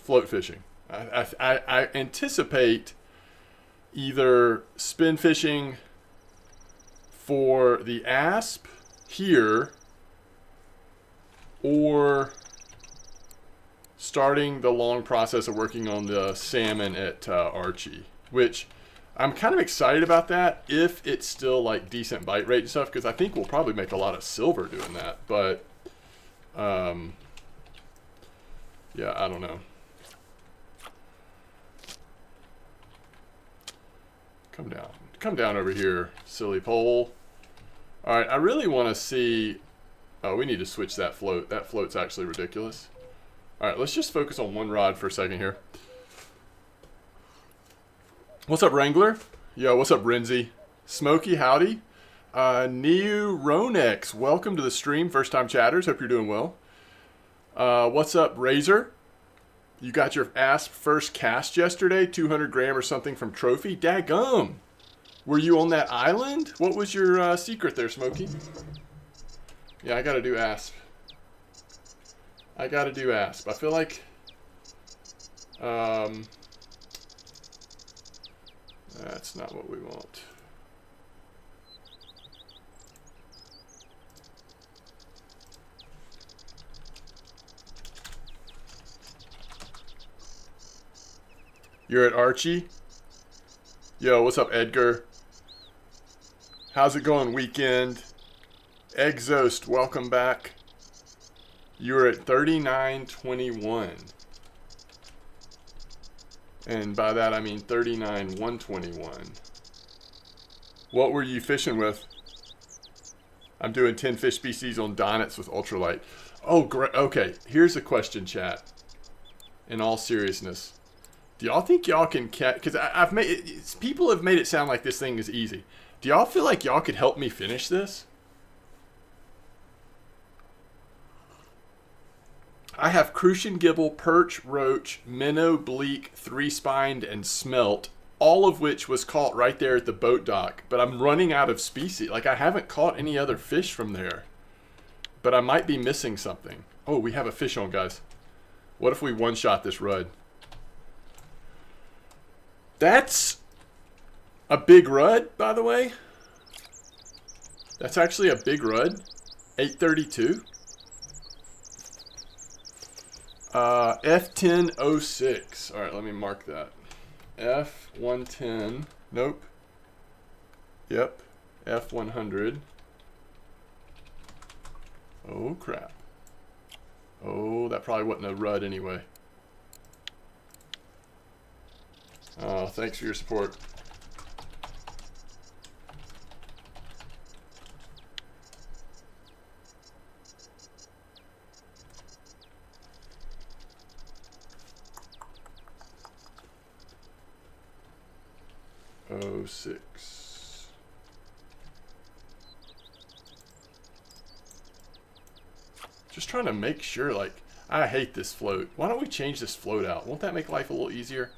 float fishing. I anticipate either spin fishing for the asp here or starting the long process of working on the salmon at Archie, which I'm kind of excited about that if it's still like decent bite rate and stuff, because I think we'll probably make a lot of silver doing that. But yeah, I don't know. Come down over here, silly pole. All right, I really want to see. Oh, we need to switch that float. That float's actually ridiculous. All right, let's just focus on one rod for a second here. What's up, Wrangler? Yo, what's up, Renzi? Smokey, howdy. Neo Ronex, welcome to the stream. First time chatters, hope you're doing well. What's up, Razor? You got your ass first cast yesterday, 200 gram or something from Trophy? Daggum. Were you on that island? What was your secret there, Smokey? Yeah, I gotta do asp. I feel like that's not what we want. You're at Archie? Yo, what's up, Edgar? How's it going, weekend? Exhaust, welcome back. You're at 39.21. And by that I mean 39.121. What were you fishing with? I'm doing 10 fish species on Donnets with ultralight. Oh, great. Okay, here's a question, chat. In all seriousness. Do y'all think y'all can catch... Because I've made it, people have made it sound like this thing is easy. Do y'all feel like y'all could help me finish this? I have crucian gibble, perch, roach, minnow, bleak, three-spined, and smelt, all of which was caught right there at the boat dock. But I'm running out of species. Like, I haven't caught any other fish from there. But I might be missing something. Oh, we have a fish on, guys. What if we one-shot this rud? That's a big rud, by the way. That's actually a big rud. 832. F1006. All right, let me mark that. F110. Nope. Yep. F100. Oh, crap. Oh, that probably wasn't a rud anyway. Oh, thanks for your support. Oh, 06. Just trying to make sure, like, I hate this float. Why don't we change this float out? Won't that make life a little easier?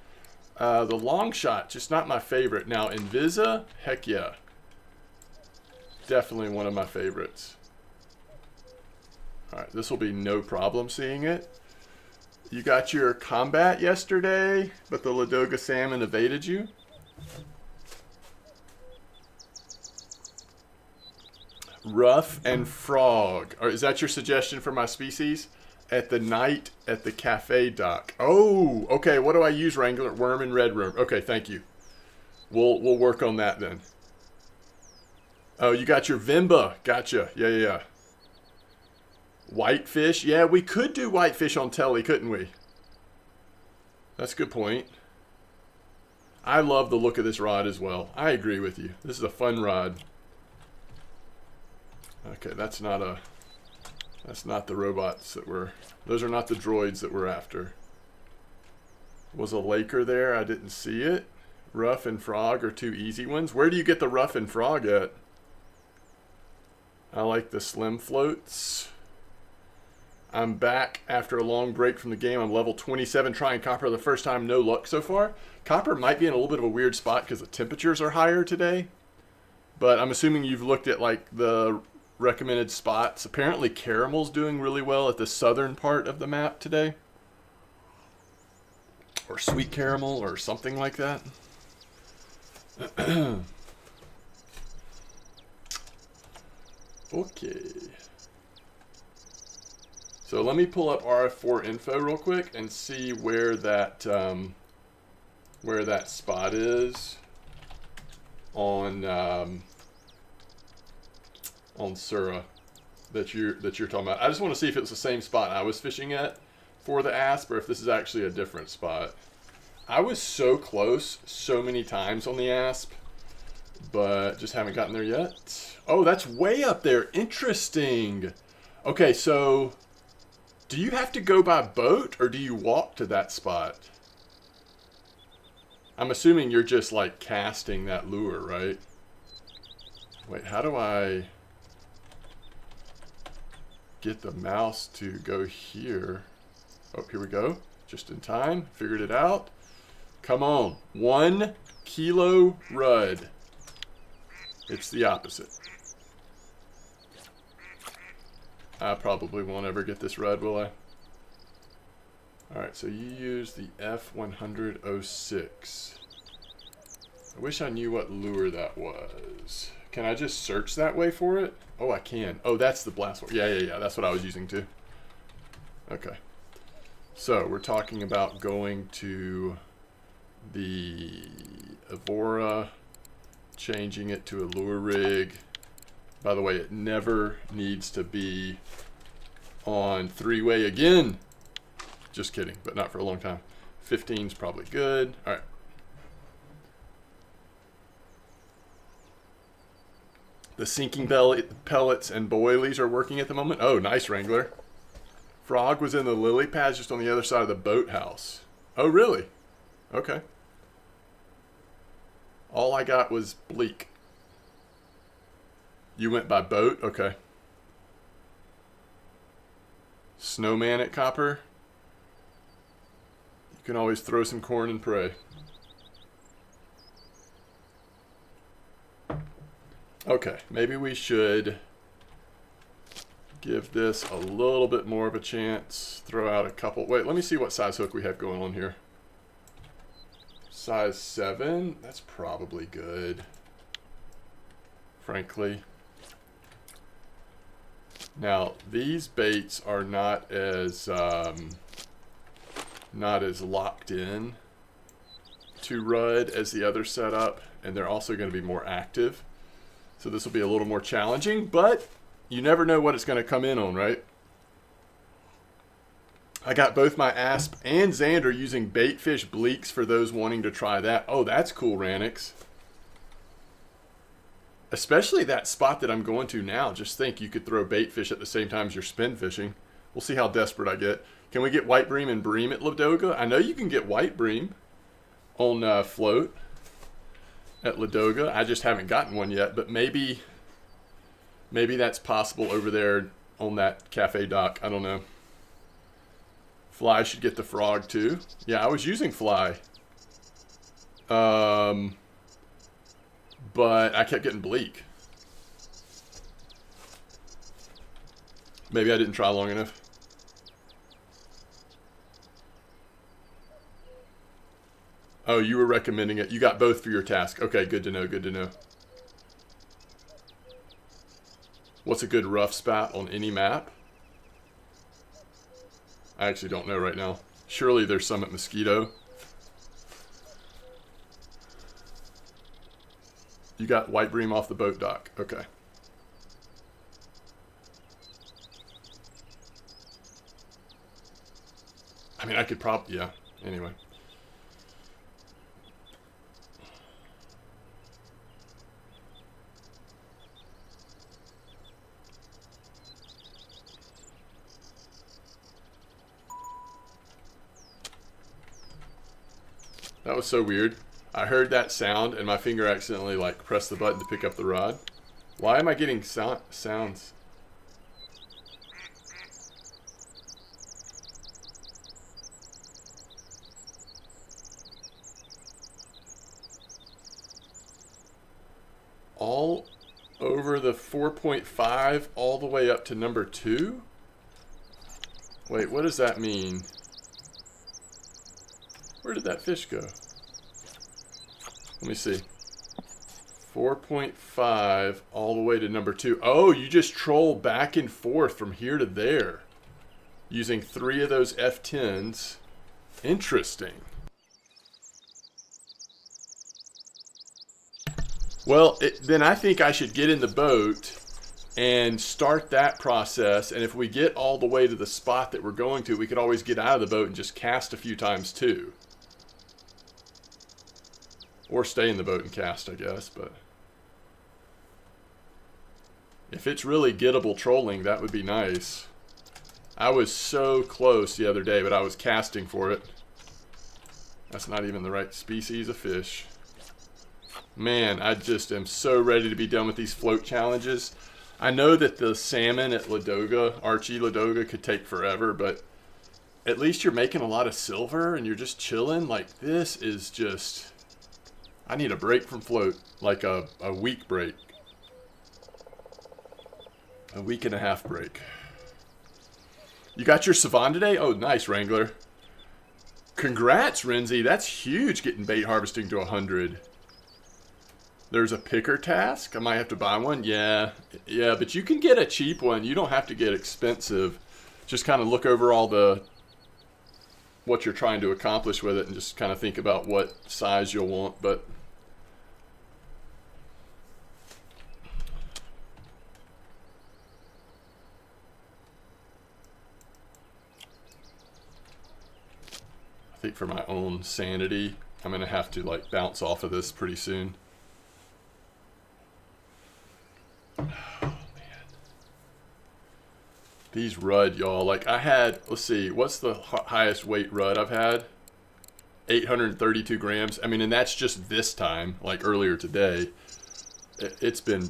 The long shot, just not my favorite. Now, Invisa, heck yeah. Definitely one of my favorites. Alright, this will be no problem seeing it. You got your combat yesterday, but the Ladoga salmon evaded you. Rough and frog. Or is that your suggestion for my species? At the night at the cafe dock. Oh, okay. What do I use, Wrangler? Worm and red worm. Okay, thank you. We'll work on that then. Oh, you got your Vimba. Gotcha. Yeah. Whitefish. Yeah, we could do whitefish on telly, couldn't we? That's a good point. I love the look of this rod as well. I agree with you. This is a fun rod. Okay, that's not the robots that those are not the droids that we're after. Was a Laker there? I didn't see it. Rough and frog are two easy ones. Where do you get the rough and frog at? I like the slim floats. I'm back after a long break from the game. I'm level 27 trying copper the first time. No luck so far. Copper might be in a little bit of a weird spot because the temperatures are higher today. But I'm assuming you've looked at like the recommended spots. Apparently Caramel's doing really well at the southern part of the map today. or sweet caramel or something like that. Okay. So let me pull up RF4 info real quick and see where that spot is on Sura that you're talking about. I just want to see if it's the same spot I was fishing at for the asp, or if this is actually a different spot. I was so close so many times on the asp, but just haven't gotten there yet. Oh, that's way up there. Interesting. Okay, so do you have to go by boat or do you walk to that spot? I'm assuming you're just like casting that lure, right? Wait, how do I get the mouse to go here? Oh, here we go. Just in time. Figured it out. Come on. 1 kilo rudd. It's the opposite. I probably won't ever get this rudd, will I? Alright, so you use the F106. I wish I knew what lure that was. Can I just search that way for it? Oh, I can. Oh, that's the blast one. Yeah. That's what I was using too. Okay. So, we're talking about going to the Evora, changing it to a lure rig. By the way, it never needs to be on 3-way again. Just kidding, but not for a long time. 15's probably good. All right. The sinking pellets and boilies are working at the moment. Oh, nice, Wrangler. Frog was in the lily pads just on the other side of the boathouse. Oh, really? Okay. All I got was bleak. You went by boat? Okay. Snowman at Copper. You can always throw some corn and pray. Okay, maybe we should give this a little bit more of a chance. Throw out a couple. Wait, let me see what size hook we have going on here. Size 7. That's probably good, frankly. Now, these baits are not as locked in to rudd as the other setup, and they're also going to be more active. So this will be a little more challenging, but you never know what it's going to come in on, right? I got both my Asp and Xander using baitfish bleaks for those wanting to try that. Oh, that's cool, Ranix. Especially that spot that I'm going to now. Just think you could throw baitfish at the same time as you're spin fishing. We'll see how desperate I get. Can we get white bream and bream at Ladoga? I know you can get white bream on float at Ladoga. I just haven't gotten one yet, but maybe that's possible over there on that cafe dock. I don't know. Fly should get the frog too. Yeah, I was using fly. But I kept getting bleak. Maybe I didn't try long enough. Oh, you were recommending it. You got both for your task. Okay, good to know, good to know. What's a good rough spot on any map? I actually don't know right now. Surely there's some at Mosquito. You got white bream off the boat dock. Okay. I mean, I could probably, yeah. Anyway. That was so weird. I heard that sound and my finger accidentally like pressed the button to pick up the rod. Why am I getting sounds? All over the 4.5 all the way up to number 2? Wait, what does that mean? Where did that fish go? Let me see. 4.5 all the way to number 2. Oh, you just troll back and forth from here to there using 3 of those F10s. Interesting. Well, then I think I should get in the boat and start that process. And if we get all the way to the spot that we're going to, we could always get out of the boat and just cast a few times too. Or stay in the boat and cast, I guess. But if it's really gettable trolling, that would be nice. I was so close the other day, but I was casting for it. That's not even the right species of fish. Man, I just am so ready to be done with these float challenges. I know that the salmon at Ladoga, Archie Ladoga, could take forever, but at least you're making a lot of silver and you're just chilling. Like, this is just... I need a break from float, like a week break. A week and a half break. You got your Savon today? Oh, nice, Wrangler. Congrats, Renzi. That's huge, getting bait harvesting to 100. There's a picker task. I might have to buy one. Yeah, but you can get a cheap one. You don't have to get expensive. Just kind of look over all the what you're trying to accomplish with it and just kind of think about what size you'll want. But I think for my own sanity, I'm going to have to like bounce off of this pretty soon. Oh, man. These rudd, y'all. Like, I had, let's see, what's the highest weight rudd I've had? 832 grams. I mean, and that's just this time, like earlier today. It's been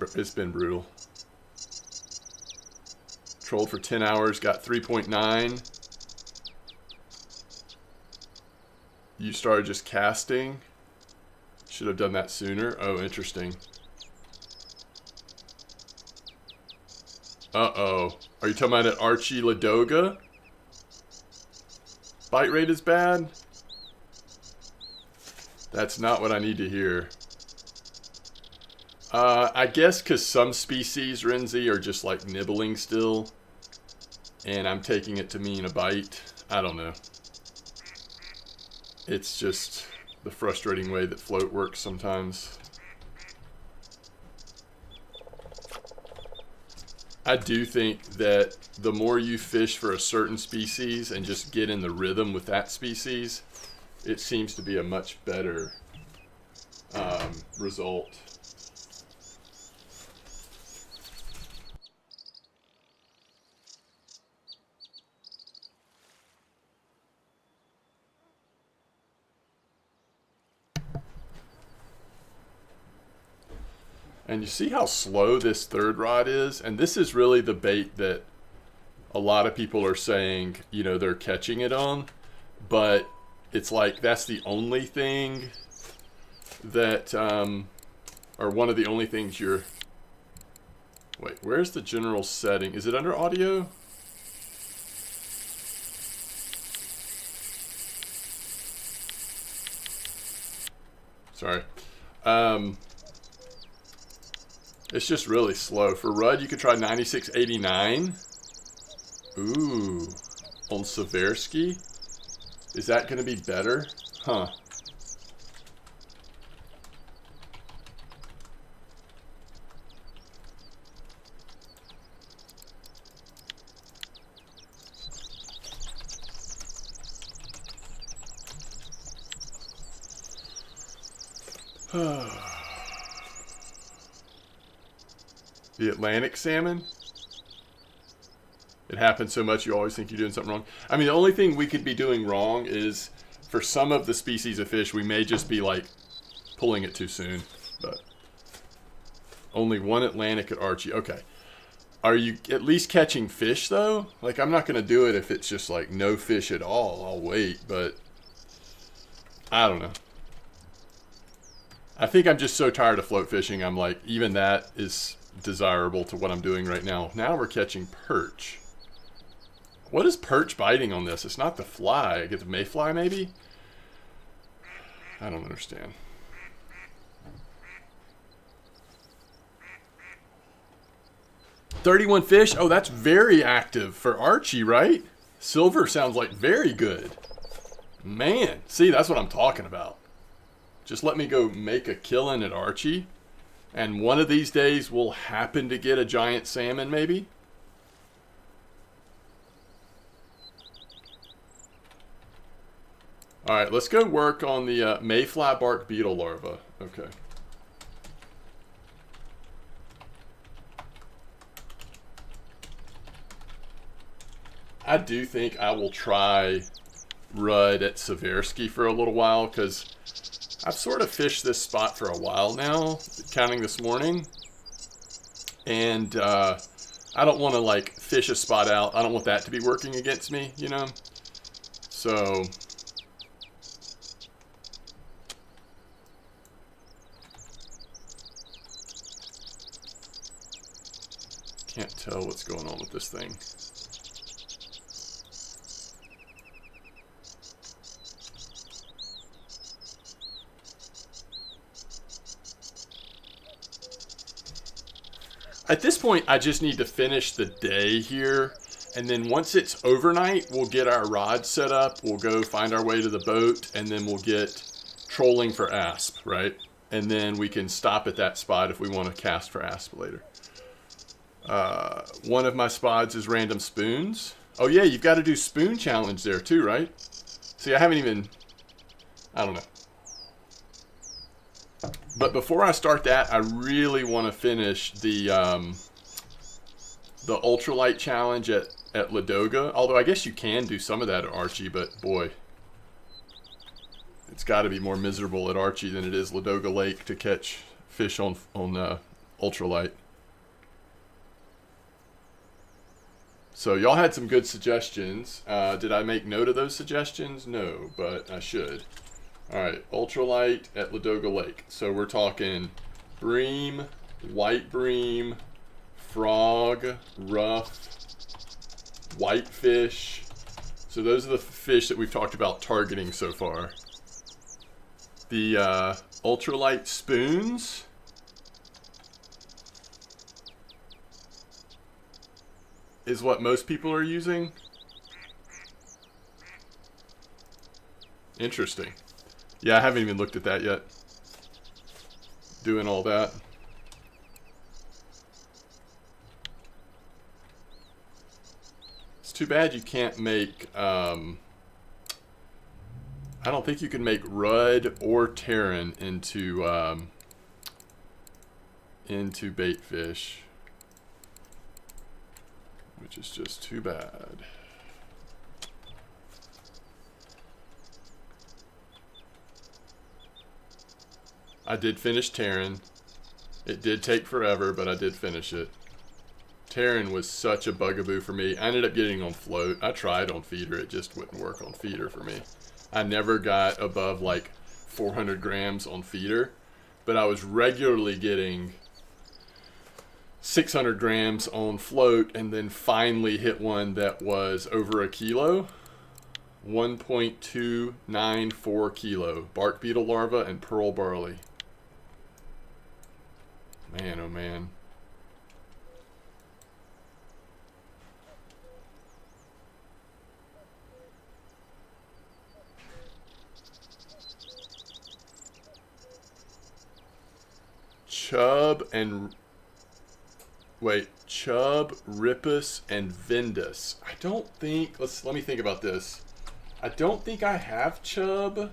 brutal. Trolled for 10 hours, got 3.9. You started just casting. Should have done that sooner. Oh, interesting. Uh-oh. Are you talking about at Archie Ladoga? Bite rate is bad? That's not what I need to hear. I guess because some species, Renzi, are just like nibbling still. And I'm taking it to mean a bite. I don't know. It's just the frustrating way that float works sometimes. I do think that the more you fish for a certain species and just get in the rhythm with that species, it seems to be a much better result. And you see how slow this third rod is? And this is really the bait that a lot of people are saying, you know, they're catching it on. But it's like that's the only thing that, or one of the only things you're... Wait, where's the general setting? Is it under audio? Sorry. It's just really slow. For Rudd, you could try 9689. Ooh. On Seversky. Is that going to be better? Huh. The Atlantic salmon? It happens so much you always think you're doing something wrong. I mean, the only thing we could be doing wrong is for some of the species of fish, we may just be like pulling it too soon. But only one Atlantic at Archie. Okay. Are you at least catching fish though? Like, I'm not going to do it if it's just like no fish at all. I'll wait, but I don't know. I think I'm just so tired of float fishing. I'm like, even that is desirable to what I'm doing right now. Now we're catching perch. What is perch biting on this? It's not the fly. I get the mayfly maybe? I don't understand. $31 fish? Oh, that's very active for Archie, right? Silver sounds like very good. Man, see, that's what I'm talking about. Just let me go make a killing at Archie. And one of these days we'll happen to get a giant salmon, maybe? Alright, let's go work on the mayfly bark beetle larva. Okay. I do think I will try Rudd at Seversky for a little while, because I've sort of fished this spot for a while now, counting this morning. And I don't want to, like, fish a spot out. I don't want that to be working against me, you know? So can't tell what's going on with this thing. At this point, I just need to finish the day here, and then once it's overnight, we'll get our rod set up, we'll go find our way to the boat, and then we'll get trolling for asp, right? And then we can stop at that spot if we want to cast for asp later. One of my spots is random spoons. Oh yeah, you've got to do spoon challenge there too, right? See, I haven't even... I don't know. But before I start that, I really want to finish the ultralight challenge at Ladoga. Although I guess you can do some of that at Archie, but boy, it's got to be more miserable at Archie than it is Ladoga Lake to catch fish on ultralight. So y'all had some good suggestions. Did I make note of those suggestions? No, but I should. Alright, ultralight at Ladoga Lake. So we're talking bream, white bream, frog, rough, whitefish. So those are the fish that we've talked about targeting so far. The ultralight spoons. Is what most people are using. Interesting. Yeah, I haven't even looked at that yet. Doing all that. It's too bad you can't make, I don't think you can make Rudd or Terran into bait fish. Which is just too bad. I did finish Terran. It did take forever, but I did finish it. Terran was such a bugaboo for me. I ended up getting on float. I tried on feeder. It just wouldn't work on feeder for me. I never got above like 400 grams on feeder, but I was regularly getting 600 grams on float, and then finally hit one that was over a kilo. 1.294 kilo. Bark beetle larva and pearl barley. Man, oh man. Chub, Ripus, and Vindus. I don't think, let me think about this. I don't think I have Chub.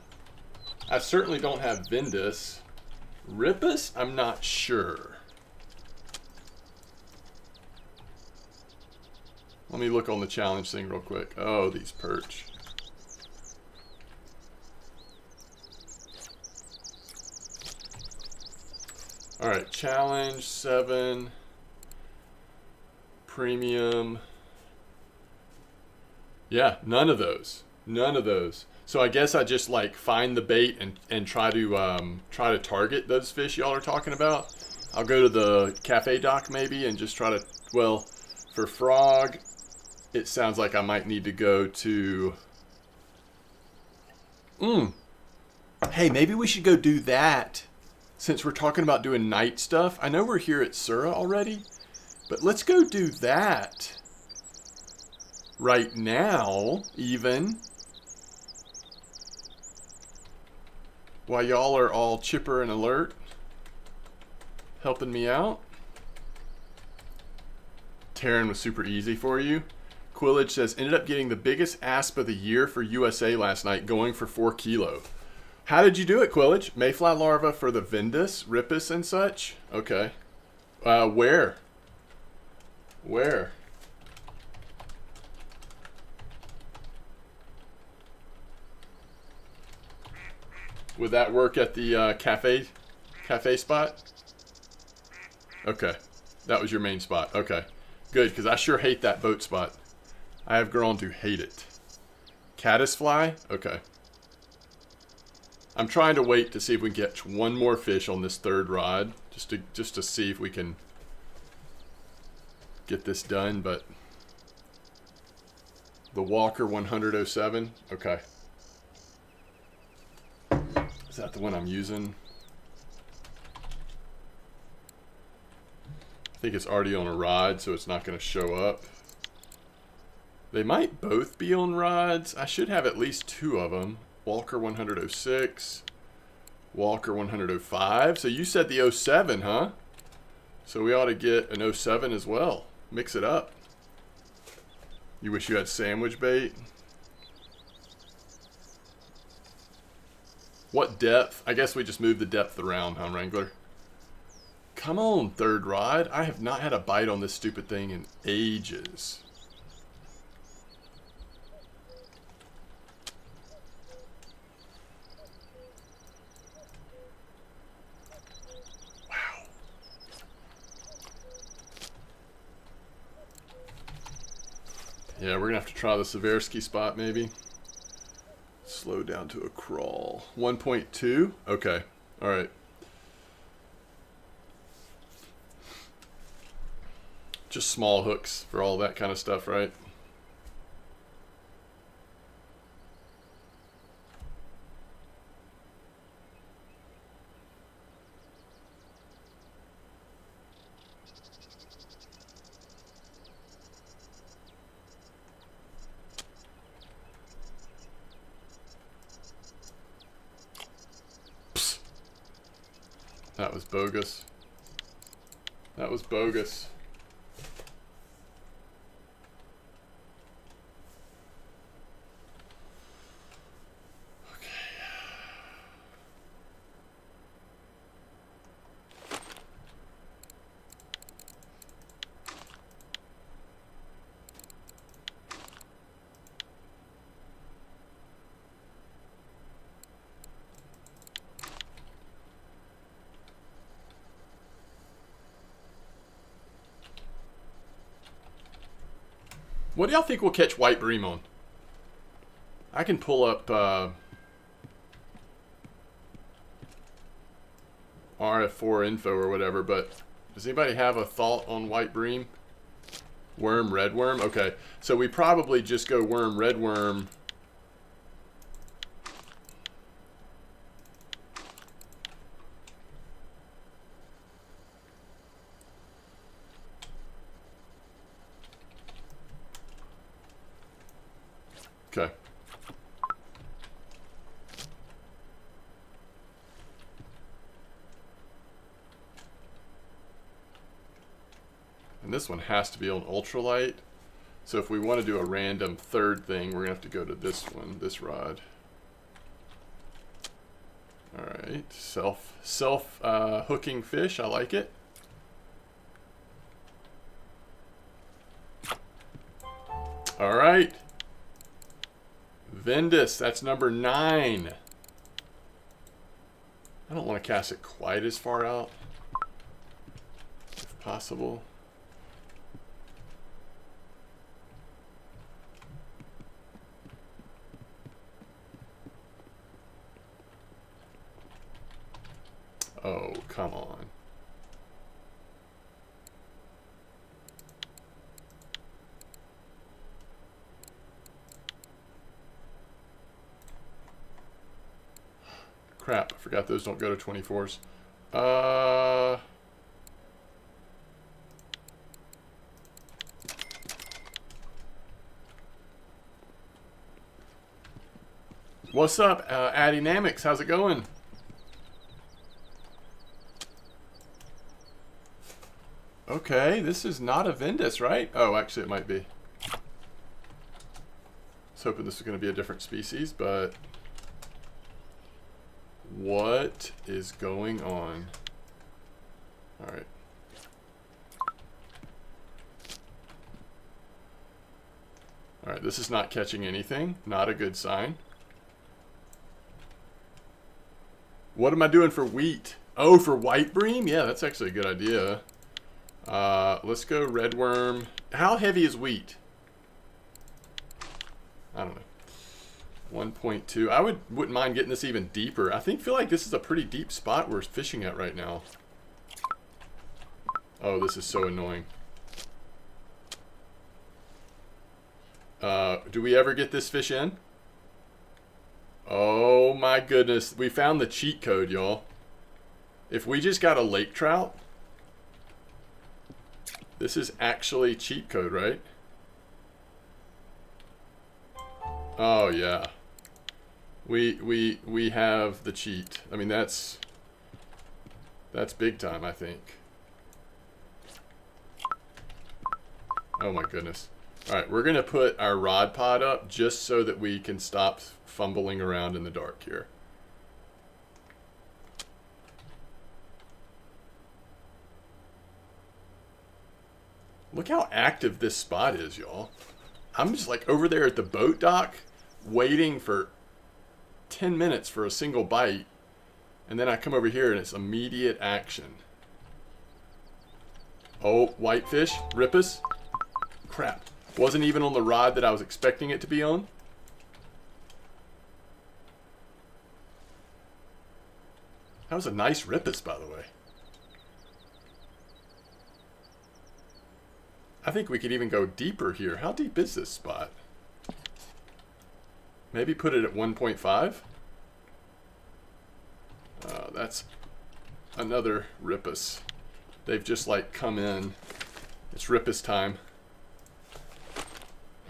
I certainly don't have Vindus. Ripus, I'm not sure. Let me look on the challenge thing real quick. Oh, these perch. Alright, challenge 7. Premium. Yeah, none of those. None of those. So I guess I just like find the bait and try to target those fish y'all are talking about. I'll go to the cafe dock maybe and just try to, well, for frog, it sounds like I might need to go to Hey, maybe we should go do that since we're talking about doing night stuff. I know we're here at Sura already, but let's go do that right now, even. While y'all are all chipper and alert, helping me out. Terran was super easy for you. Quillage says, ended up getting the biggest asp of the year for USA last night, going for 4 kilo. How did you do it, Quillage? Mayfly larva for the Vendus, Ripus, and such? Okay. Where? Where? Would that work at the cafe spot? Okay. That was your main spot. Okay. Good, because I sure hate that boat spot. I have grown to hate it. Caddisfly? Okay. I'm trying to wait to see if we can catch one more fish on this third rod, just to see if we can get this done. But the Walker 107. Okay. Is that the one I'm using? I think it's already on a rod, so it's not going to show up. They might both be on rods. I should have at least 2 of them. Walker 106, Walker 105. So you said the 07, huh? So we ought to get an 07 as well. Mix it up. You wish you had sandwich bait? What depth? I guess we just moved the depth around, huh, Wrangler? Come on, third rod. I have not had a bite on this stupid thing in ages. Yeah, we're going to have to try the Seversky spot, maybe. Slow down to a crawl. 1.2? Okay. All right. Just small hooks for all that kind of stuff, right? That was bogus. That was bogus. Okay. What do y'all think we'll catch white bream on? I can pull up RF4 info or whatever, but does anybody have a thought on white bream? Worm, redworm? Okay, so we probably just go worm, redworm. Okay. And this one has to be on ultralight. So if we want to do a random third thing, we're going to have to go to this one, this rod. All right, self hooking fish, I like it. All right. Vendus, that's number 9. I don't want to cast it quite as far out, if possible. Oh, come on. Crap, I forgot those don't go to 24s. What's up, Addynamics? How's it going? Okay, this is not a Vendus, right? Oh, actually it might be. I was hoping this was going to be a different species, but... What is going on? Alright. Alright, this is not catching anything. Not a good sign. What am I doing for wheat? Oh, for white bream? Yeah, that's actually a good idea. Let's go red worm. How heavy is wheat? I don't know. 1.2. I wouldn't mind getting this even deeper. I feel like this is a pretty deep spot we're fishing at right now. Oh, this is so annoying. Do we ever get this fish in? Oh my goodness. We found the cheat code, y'all. If we just got a lake trout, this is actually cheat code, right? Oh yeah. We have the cheat. I mean, that's big time, I think. Oh my goodness. Alright, we're going to put our rod pod up just so that we can stop fumbling around in the dark here. Look how active this spot is, y'all. I'm just like over there at the boat dock waiting for 10 minutes for a single bite. And then I come over here and it's immediate action. Oh, whitefish, rippus. Crap. Wasn't even on the rod that I was expecting it to be on. That was a nice rippus, by the way. I think we could even go deeper here. How deep is this spot? Maybe put it at 1.5. That's another rippus. They've just like come in. It's rippus time.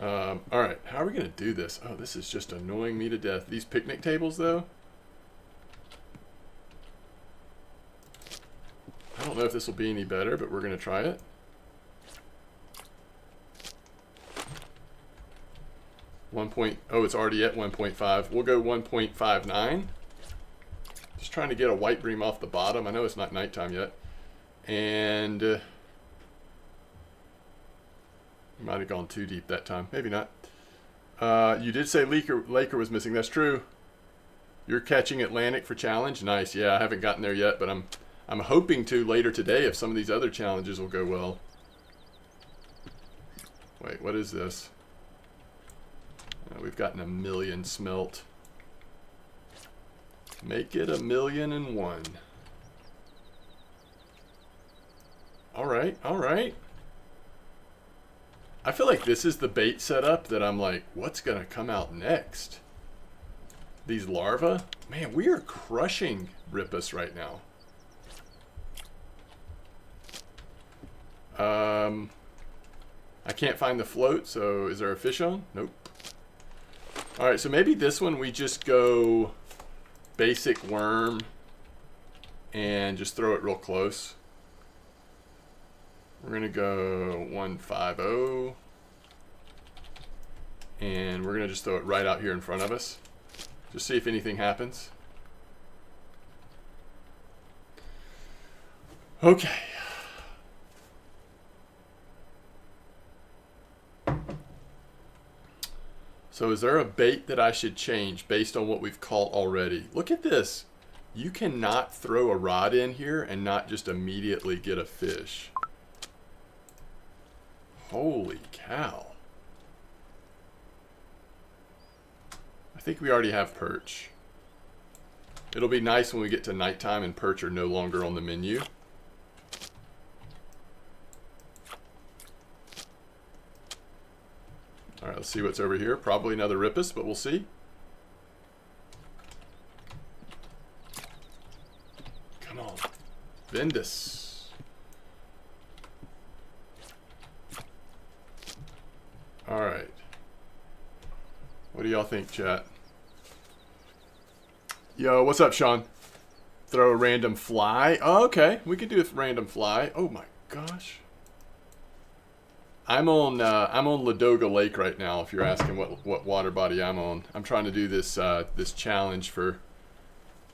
Alright, how are we going to do this? Oh, this is just annoying me to death. These picnic tables, though. I don't know if this will be any better, but we're going to try it. Oh, it's already at 1.5. We'll go 1.59. Just trying to get a white bream off the bottom. I know it's not nighttime yet. And might have gone too deep that time. Maybe not. You did say Laker was missing. That's true. You're catching Atlantic for challenge? Nice. Yeah, I haven't gotten there yet, but I'm hoping to later today if some of these other challenges will go well. Wait, what is this? We've gotten 1,000,000 smelt. Make it 1,000,001. Alright, alright. I feel like this is the bait setup that I'm like, what's going to come out next? These larvae? Man, we are crushing rippus right now. I can't find the float, so is there a fish on? Nope. Alright, so maybe this one we just go basic worm and just throw it real close. We're going to go 150. And we're going to just throw it right out here in front of us. Just see if anything happens. Okay. So is there a bait that I should change based on what we've caught already? Look at this. You cannot throw a rod in here and not just immediately get a fish. Holy cow. I think we already have perch. It'll be nice when we get to nighttime and perch are no longer on the menu. Alright, let's see what's over here. Probably another rippus, but we'll see. Bendis. All right. What do y'all think, chat? Yo, what's up, Sean? Throw a random fly. Oh, okay, we could do a random fly. Oh my gosh. I'm on Ladoga Lake right now. If you're asking what water body I'm on, I'm trying to do this this challenge for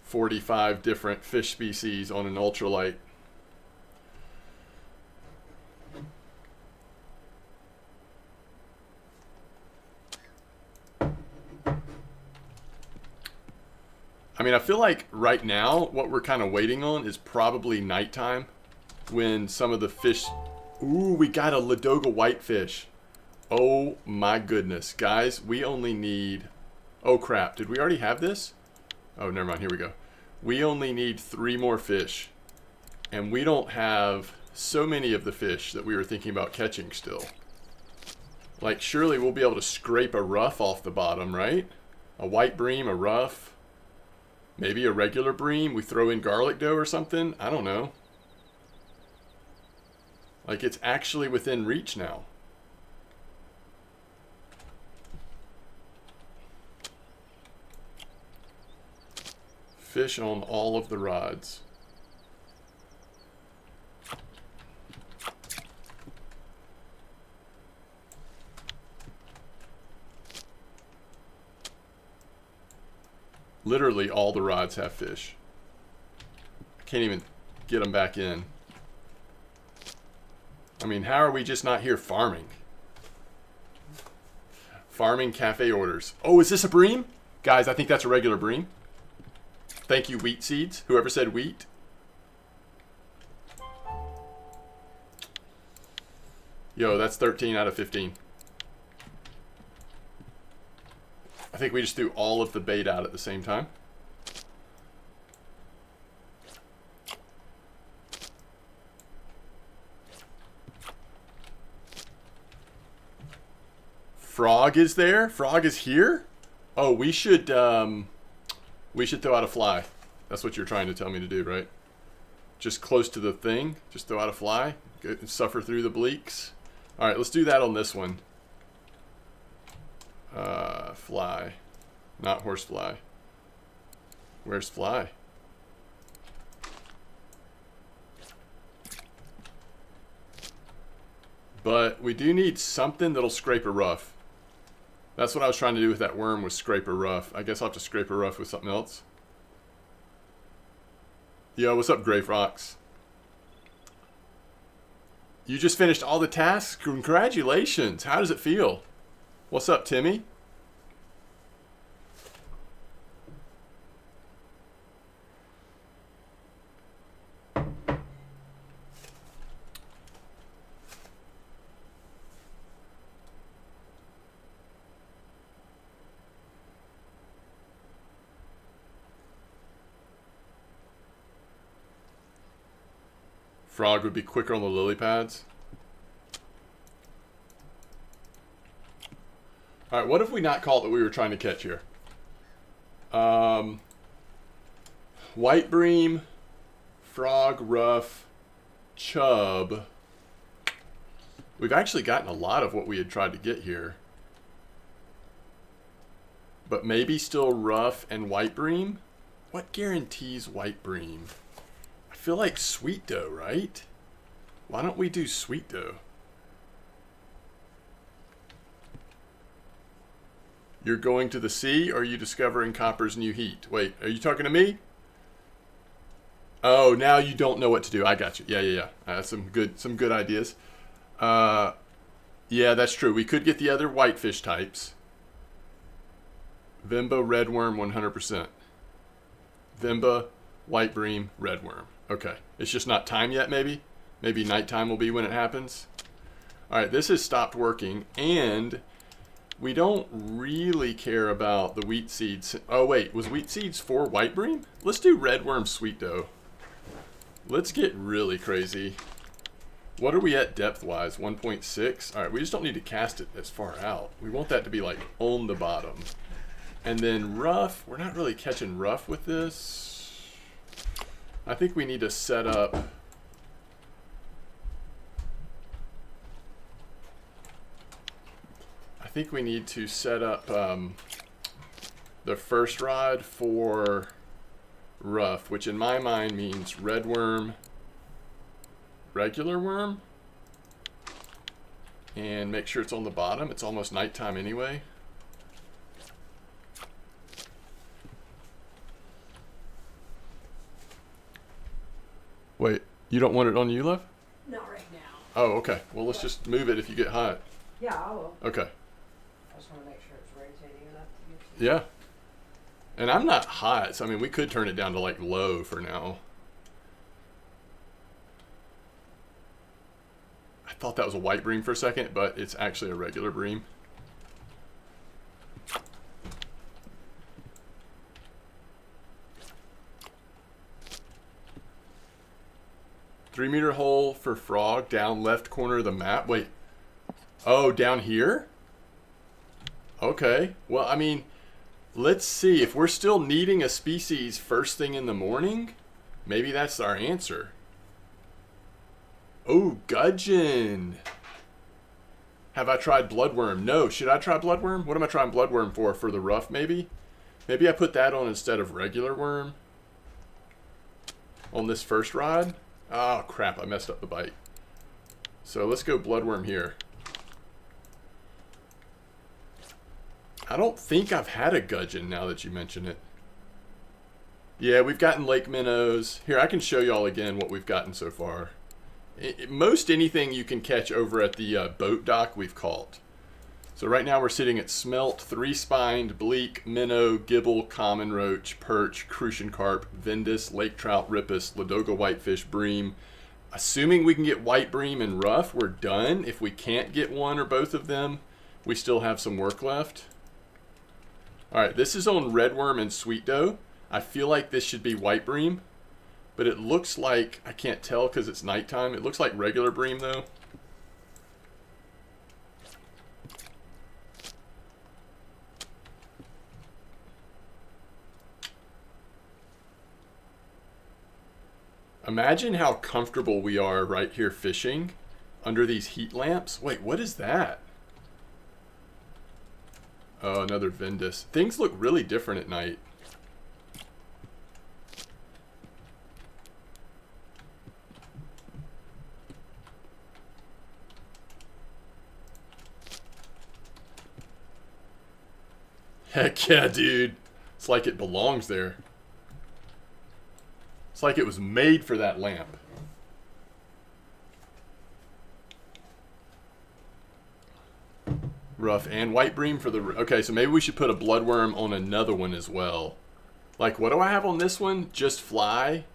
45 different fish species on an ultralight. I mean, I feel like right now what we're kind of waiting on is probably nighttime when some of the fish... Ooh, we got a Ladoga whitefish. Oh my goodness. Guys, we only need... Oh crap, did we already have this? Oh, never mind, here we go. We only need 3 more fish. And we don't have so many of the fish that we were thinking about catching still. Like, surely we'll be able to scrape a ruff off the bottom, right? A white bream, a ruff. Maybe a regular bream. We throw in garlic dough or something. I don't know. Like, it's actually within reach now. Fish on all of the rods. Literally all the rods have fish. I can't even get them back in. I mean, how are we just not here farming? Farming cafe orders. Oh, is this a bream? Guys, I think that's a regular bream. Thank you, wheat seeds. Whoever said wheat. Yo, that's 13 out of 15. I think we just threw all of the bait out at the same time. Frog is there? Frog is here? Oh, we should throw out a fly. That's what you're trying to tell me to do, right? Just close to the thing. Just throw out a fly. Go, suffer through the bleaks. All right, let's do that on this one. Fly. Not horsefly. Where's fly? But we do need something that'll scrape a ruff. That's what I was trying to do with that worm, was scrape a ruff. I guess I'll have to scrape a ruff with something else. Yo, what's up, Grey Fox? You just finished all the tasks? Congratulations. How does it feel? What's up, Timmy? Frog would be quicker on the lily pads. Alright, what have we not caught that we were trying to catch here? White bream, frog, ruff, chub. We've actually gotten a lot of what we had tried to get here. But maybe still ruff and white bream? What guarantees white bream? I feel like sweet dough, right? Why don't we do sweet dough? You're going to the sea, or are you discovering copper's new heat? Wait, are you talking to me? Oh, now you don't know what to do. I got you. Yeah. Some good ideas. Yeah, that's true. We could get the other whitefish types. Vimba, redworm, 100%. Vimba, white bream, redworm. Okay. It's just not time yet, maybe? Maybe nighttime will be when it happens. All right, this has stopped working, and we don't really care about the wheat seeds. Oh, wait. Was wheat seeds for white bream? Let's do redworm sweet dough. Let's get really crazy. What are we at depth-wise? 1.6? All right, we just don't need to cast it as far out. We want that to be, like, on the bottom. And then ruff. We're not really catching ruff with this. I think we need to set up... I think we need to set up the first rod for rough, which in my mind means red worm, regular worm, and make sure it's on the bottom. It's almost nighttime anyway. Wait, you don't want it on you, love? Not right now. Oh, okay. Well, let's just move it if you get hot. Yeah, I will. Okay. I just want to make sure it's rotating enough to get you. Yeah. And I'm not hot, so I mean, we could turn it down to like low for now. I thought that was a white bream for a second, but it's actually a regular bream. Three-meter hole for frog down left corner of the map. Wait. Oh, down here? Okay. Well, I mean, let's see. If we're still needing a species first thing in the morning, maybe that's our answer. Oh, gudgeon. Have I tried bloodworm? No. Should I try bloodworm? What am I trying bloodworm for? For the rough, maybe? Maybe I put that on instead of regular worm on this first rod. Oh, crap. I messed up the bite. So let's go bloodworm here. I don't think I've had a gudgeon now that you mention it. Yeah, we've gotten lake minnows. Here, I can show y'all again what we've gotten so far. Most anything you can catch over at the boat dock we've caught. So right now we're sitting at smelt, three-spined, bleak, minnow, gibble, common roach, perch, crucian carp, vindus, lake trout, ripus, ladoga whitefish, bream. Assuming we can get white bream and rough, we're done. If we can't get one or both of them, we still have some work left. All right, this is on redworm and sweet dough. I feel like this should be white bream, but it looks like, I can't tell because it's nighttime. It looks like regular bream though. Imagine how comfortable we are right here fishing under these heat lamps. Wait, what is that? Oh, another vindus. Things look really different at night. Heck yeah, dude. It's like it belongs there. It's like it was made for that lamp. Rough and white bream for the... Okay, so maybe we should put a bloodworm on another one as well. Like, what do I have on this one? Just fly.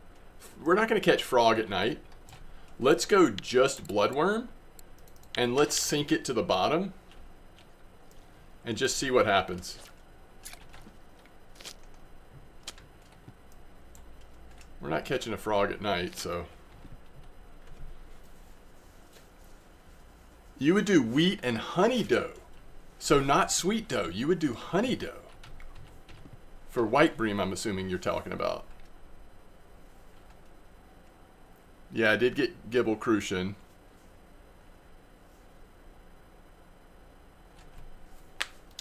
We're not going to catch frog at night. Let's go just bloodworm. And let's sink it to the bottom. And just see what happens. We're not catching a frog at night, so... You would do wheat and honey dough. So not sweet dough. You would do honey dough. For white bream, I'm assuming you're talking about. Yeah, I did get gibble crucian.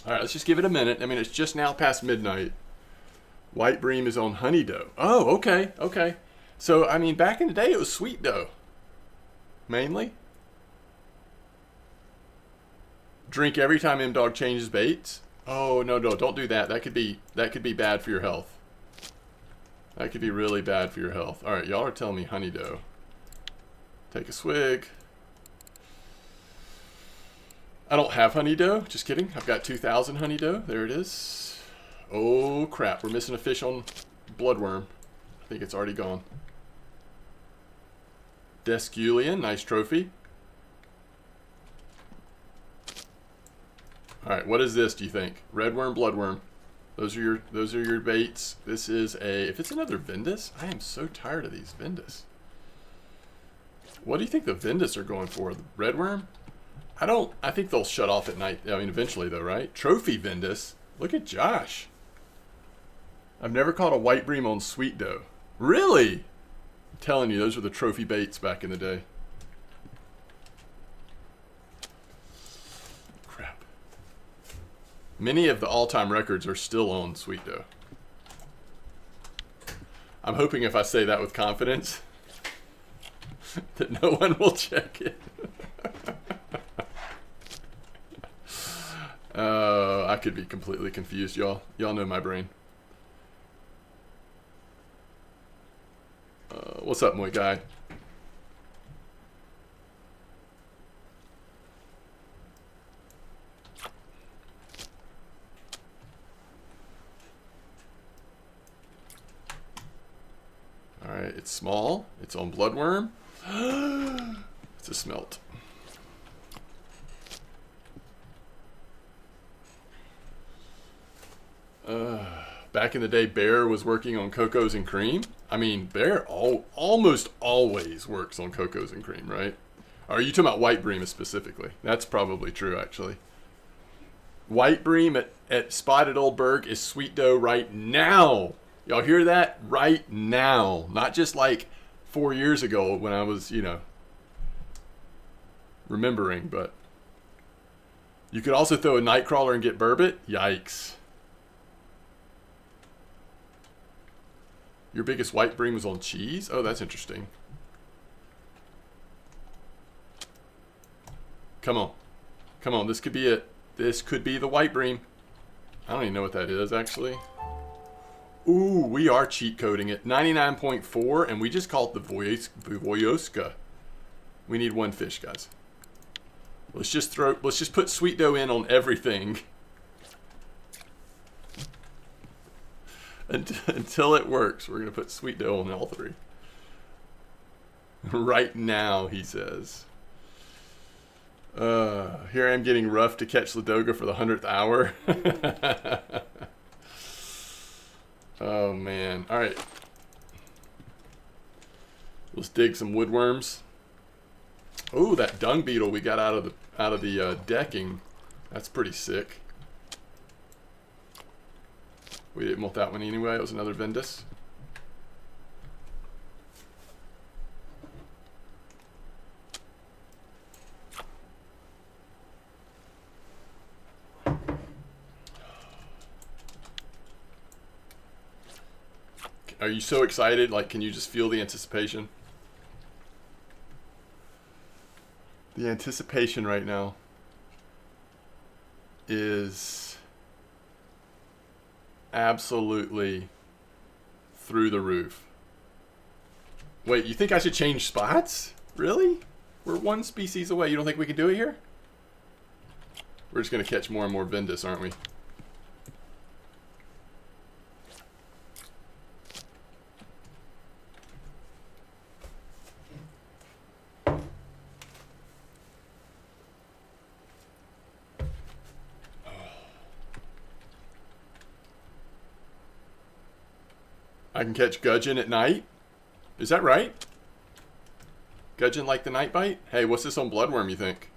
Alright, let's just give it a minute. I mean, it's just now past midnight. White bream is on honey dough. Oh, okay, okay. So, I mean, back in the day, it was sweet dough. Mainly. Drink every time MDawg changes baits. Oh, no, no, don't do that. That could be bad for your health. That could be really bad for your health. All right, y'all are telling me honey dough. Take a swig. I don't have honey dough. Just kidding. I've got 2,000 honey dough. There it is. Oh, crap. We're missing a fish on bloodworm. I think it's already gone. Desculion. Nice trophy. All right, what is this, do you think? Redworm, bloodworm. Those are your baits. This is a... If it's another Vindus, I am so tired of these Vindus. What do you think the Vindus are going for? The redworm? I think they'll shut off at night. I mean, eventually though, right? Trophy Vindus. Look at Josh. I've never caught a white bream on sweet dough. Really? Telling you, those were the trophy baits back in the day. Crap. Many of the all-time records are still on sweet dough. I'm hoping if I say that with confidence that no one will check it. I could be completely confused, y'all. Y'all know my brain. What's up, Muay Guy? Alright, it's small. It's on bloodworm. It's a smelt. Back in the day, Bear was working on Cocos and Cream. I mean, Bear almost always works on Cocos and Cream, right? Or are you talking about White Bream specifically? That's probably true, actually. White Bream at Spotted Old Berg is sweet dough right now. Y'all hear that? Right now. Not just like 4 years ago when I was, you know, remembering, but you could also throw a Nightcrawler and get burbot. Yikes. Your biggest white bream was on cheese? Oh, that's interesting. Come on. Come on, this could be it. This could be the white bream. I don't even know what that is, actually. Ooh, we are cheat coding it. 99.4, and we just call it the Voyoska. We need one fish, guys. Let's just put sweet dough in on everything. Until it works, we're going to put sweet dough on all three. Right now, he says. Here I am getting rough to catch Ladoga for the 100th hour. Oh, man. All right. Let's dig some woodworms. Oh, that dung beetle we got out of the decking. That's pretty sick. We didn't want that one anyway. It was another Vendus. Are you so excited? Like, can you just feel the anticipation? The anticipation right now is absolutely through the roof. Wait, you think I should change spots? Really? We're one species away. You don't think we can do it here? We're just going to catch more and more Vendus, aren't we? I can catch gudgeon at night. Is that right? Gudgeon like the night bite? Hey, what's this on bloodworm, you think?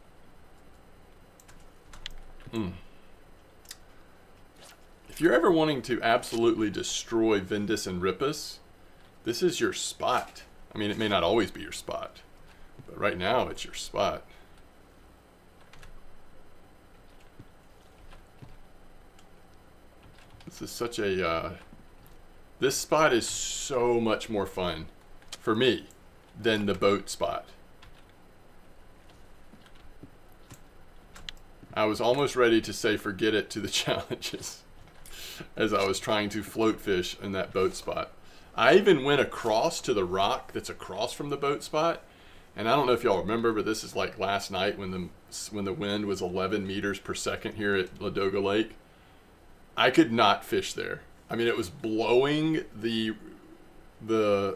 If you're ever wanting to absolutely destroy Vendus and Rippus, this is your spot. I mean, it may not always be your spot, but right now it's your spot. This is such a... this spot is so much more fun for me than the boat spot. I was almost ready to say forget it to the challenges as I was trying to float fish in that boat spot. I even went across to the rock that's across from the boat spot, and I don't know if y'all remember, but this is like last night when the wind was 11 meters per second here at Ladoga Lake. I could not fish there. I mean, it was blowing the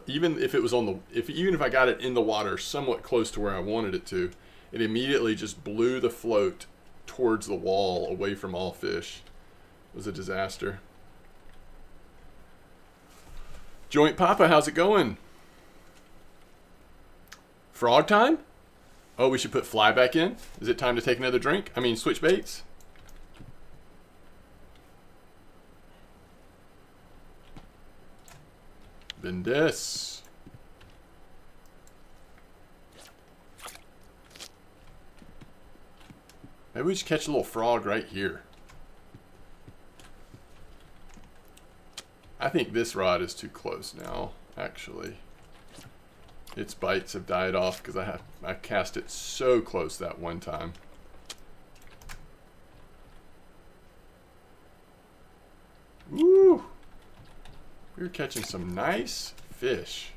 even if it was on the even if I got it in the water somewhat close to where I wanted it to, it immediately just blew the float towards the wall away from all fish. It was a disaster. Joint Papa, how's it going? Frog time? Oh, we should put fly back in? Is it time to take another drink? I mean, switch baits? Vendus. Maybe we just catch a little frog right here. I think this rod is too close now, actually. Its bites have died off because I cast it so close that one time. Woo! We're catching some nice fish.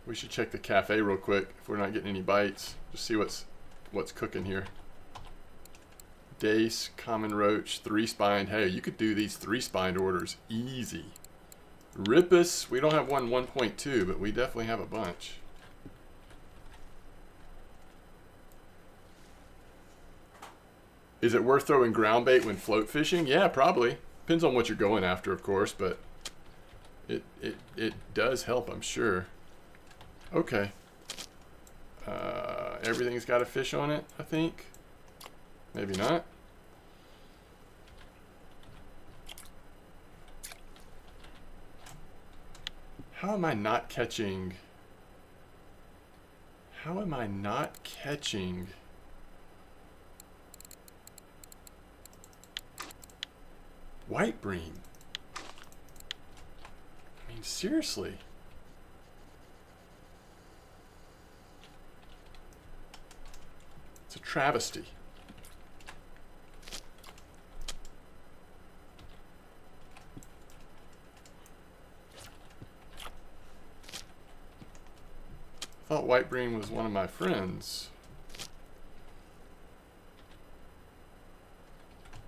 We should check the cafe real quick if we're not getting any bites. Just see what's cooking here. Dace, common roach, 3-spined. Hey, you could do these 3-spined orders easy. Rippus, we don't have one 1.2, but we definitely have a bunch. Is it worth throwing ground bait when float fishing? Yeah, probably. Depends on what you're going after, of course, but it does help, I'm sure. Okay. Everything's got a fish on it, I think. Maybe not. How am I not catching? How am I not catching? White bream. I mean, seriously. It's a travesty. I thought white bream was one of my friends.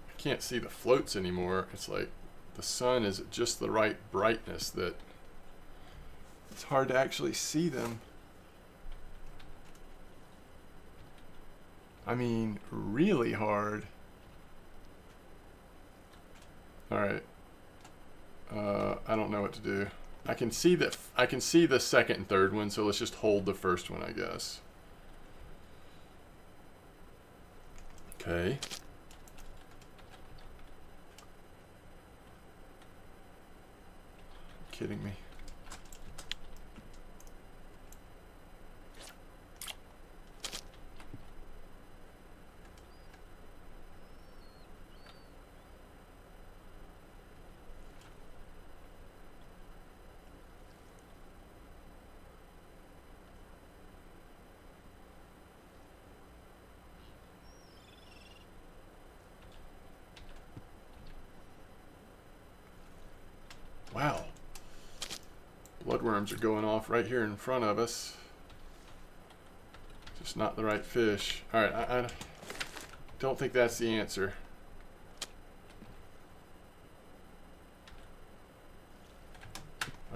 I can't see the floats anymore. It's like the sun is at just the right brightness that it's hard to actually see them. I mean, really hard. All right. I don't know what to do. I can see the second and third one, so let's just hold the first one, I guess. Okay. Kidding me. Wow. Bloodworms are going off right here in front of us. Just not the right fish. All right, I don't think that's the answer.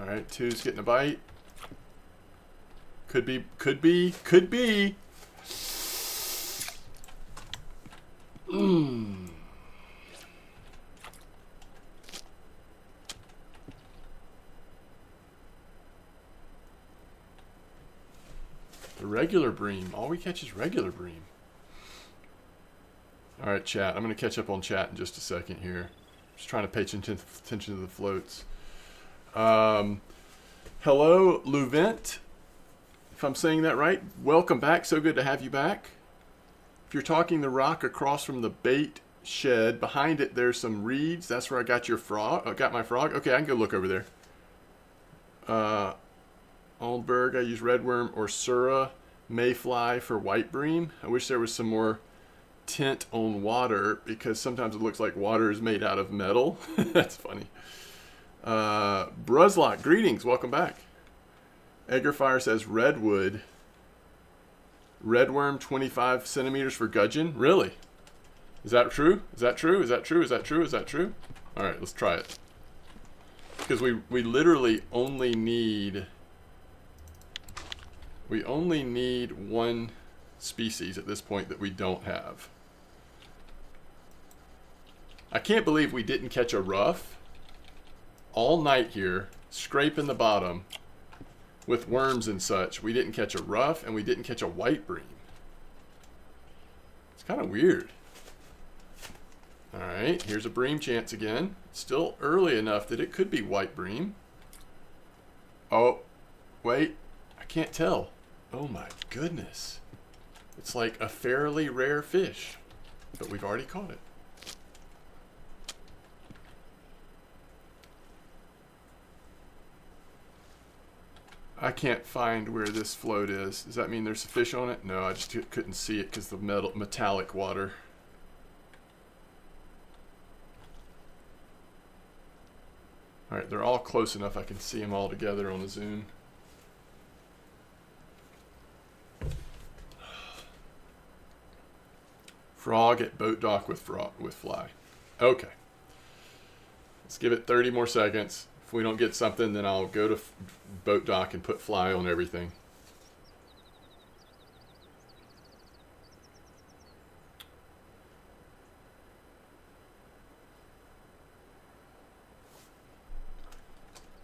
All right, two's getting a bite. Could be, could be, could be. The regular bream. All we catch is regular bream. All right, chat. I'm going to catch up on chat in just a second here. Just trying to pay attention to the floats. Hello, Luvent. If I'm saying that right, welcome back. So good to have you back. If you're talking the rock across from the bait shed, behind it there's some reeds. That's where I got your frog. I got my frog. Okay, I can go look over there. Oldberg, I use redworm or surra, mayfly for white bream. I wish there was some more tint on water because sometimes it looks like water is made out of metal. That's funny. Bruzlock, greetings, welcome back. Eggerfire says redwood. Redworm 25 centimeters for gudgeon. Really? Is that true? Is that true? Is that true? Is that true? Is that true? All right, let's try it. Because we literally only need one species at this point that we don't have. I can't believe we didn't catch a rough all night here, scraping the bottom with worms and such. We didn't catch a rough and we didn't catch a white bream. It's kind of weird. All right, here's a bream chance again. Still early enough that it could be white bream. Oh, wait, I can't tell. Oh my goodness. It's like a fairly rare fish, but we've already caught it. I can't find where this float is. Does that mean there's a fish on it? No, I just couldn't see it because the metallic water. All right, they're all close enough I can see them all together on the zoom. Frog at boat dock with fly. Okay. Let's give it 30 more seconds. If we don't get something, then I'll go to boat dock and put fly on everything.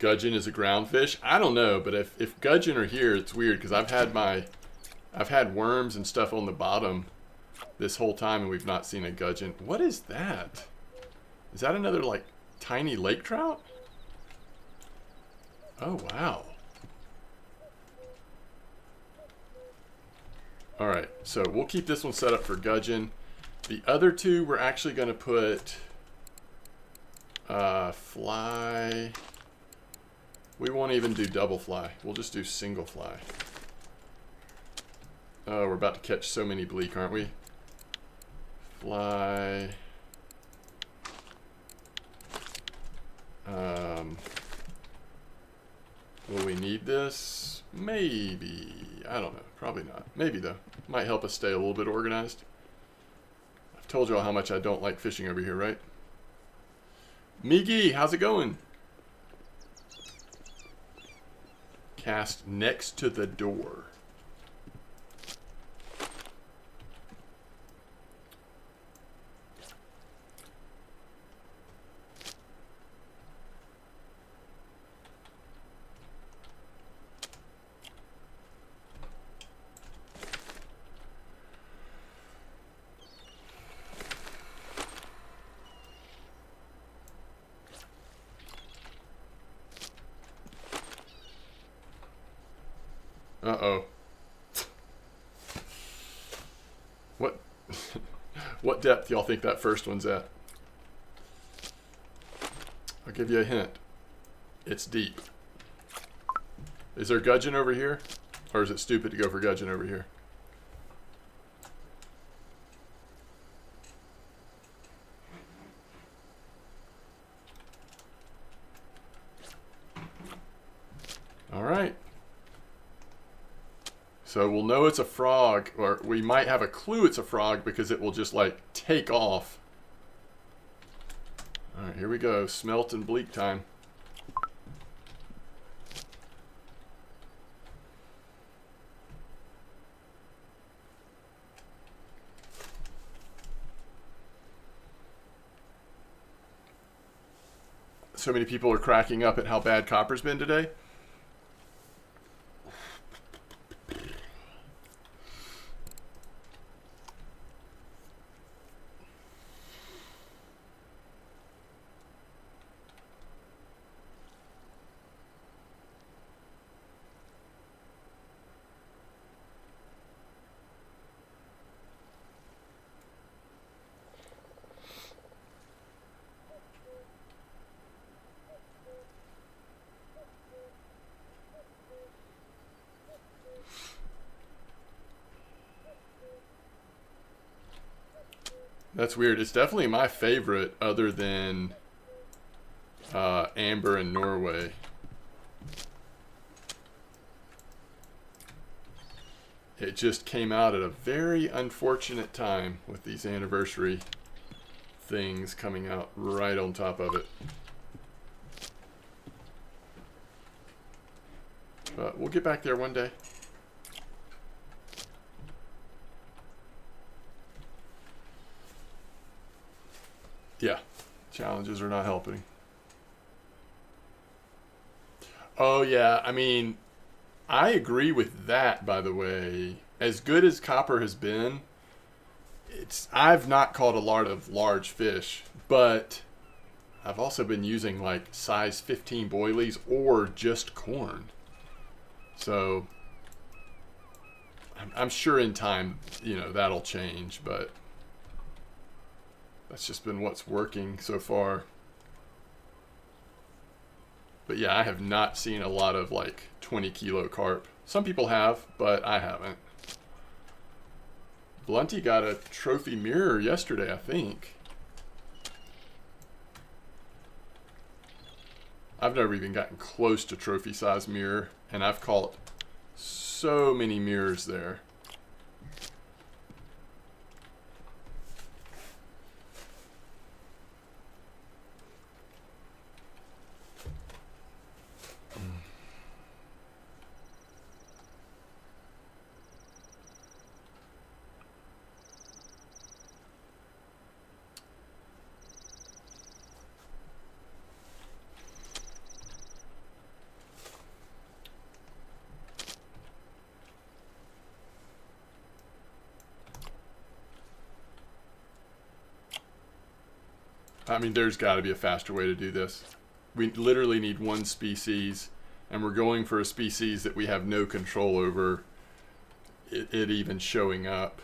Gudgeon is a ground fish? I don't know, but if gudgeon are here, it's weird because I've had worms and stuff on the bottom this whole time and we've not seen a gudgeon. What is that? Is that another like tiny lake trout? Oh wow. Alright, so we'll keep this one set up for gudgeon. The other two we're actually going to put fly. We won't even do double fly. We'll just do single fly. Oh, we're about to catch so many bleak, aren't we? Fly. Will we need this? Maybe. I don't know. Probably not. Maybe though. Might help us stay a little bit organized. I've told you all how much I don't like fishing over here, right? Miggy, how's it going? Cast next to the door. Uh-oh. What what depth y'all think that first one's at? I'll give you a hint. It's deep. Is there gudgeon over here? Or is it stupid to go for gudgeon over here? All right. So we'll know it's a frog, or we might have a clue it's a frog because it will just like take off. All right, here we go. Smelt and bleak time. So many people are cracking up at how bad copper's been today. That's weird. It's definitely my favorite other than Amber and Norway. It just came out at a very unfortunate time with these anniversary things coming out right on top of it. But we'll get back there one day. Yeah, challenges are not helping. Oh yeah, I mean, I agree with that, by the way. As good as copper has been, I've not caught a lot of large fish, but I've also been using like size 15 boilies or just corn. So I'm sure in time, you know, that'll change, but that's just been what's working so far. But yeah, I have not seen a lot of like 20 kilo carp. Some people have, but I haven't. Blunty got a trophy mirror yesterday, I think. I've never even gotten close to trophy size mirror, and I've caught so many mirrors there. I mean, there's got to be a faster way to do this. We literally need one species, and we're going for a species that we have no control over it even showing up.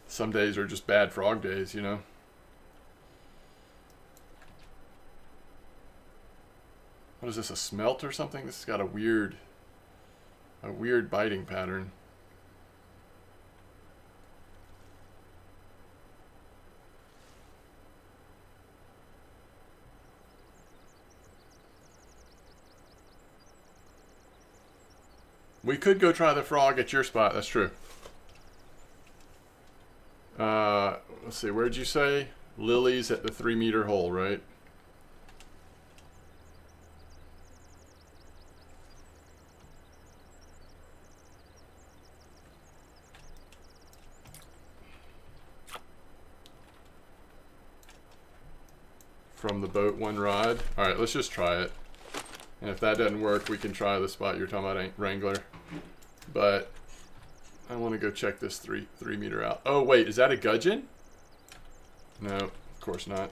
Some days are just bad frog days, you know? What is this, a smelt or something? This has got a weird biting pattern. We could go try the frog at your spot, that's true. Let's see, where'd you say? Lily's at the 3-meter hole, right? From the boat, one rod. All right, let's just try it. And if that doesn't work, we can try the spot you're talking about, Wrangler. But I want to go check this 3-meter out. Oh, wait, is that a gudgeon? No, of course not.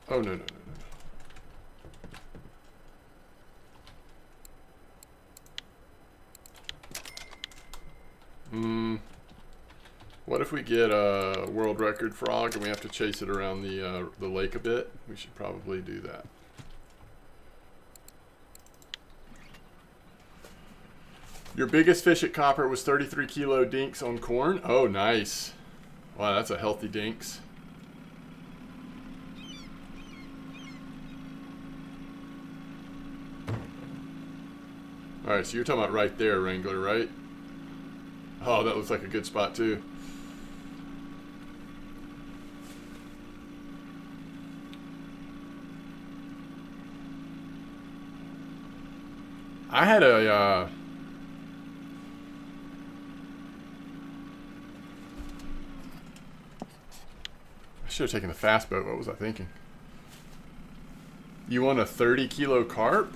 Oh, no, no, no, no. What if we get a world record frog and we have to chase it around the lake a bit? We should probably do that. Your biggest fish at Copper was 33 kilo dinks on corn? Oh, nice. Wow, that's a healthy dinks. Alright, so you're talking about right there, Wrangler, right? Oh, that looks like a good spot too. I had a I should have taken the fast boat. What was I thinking? You want a 30 kilo carp?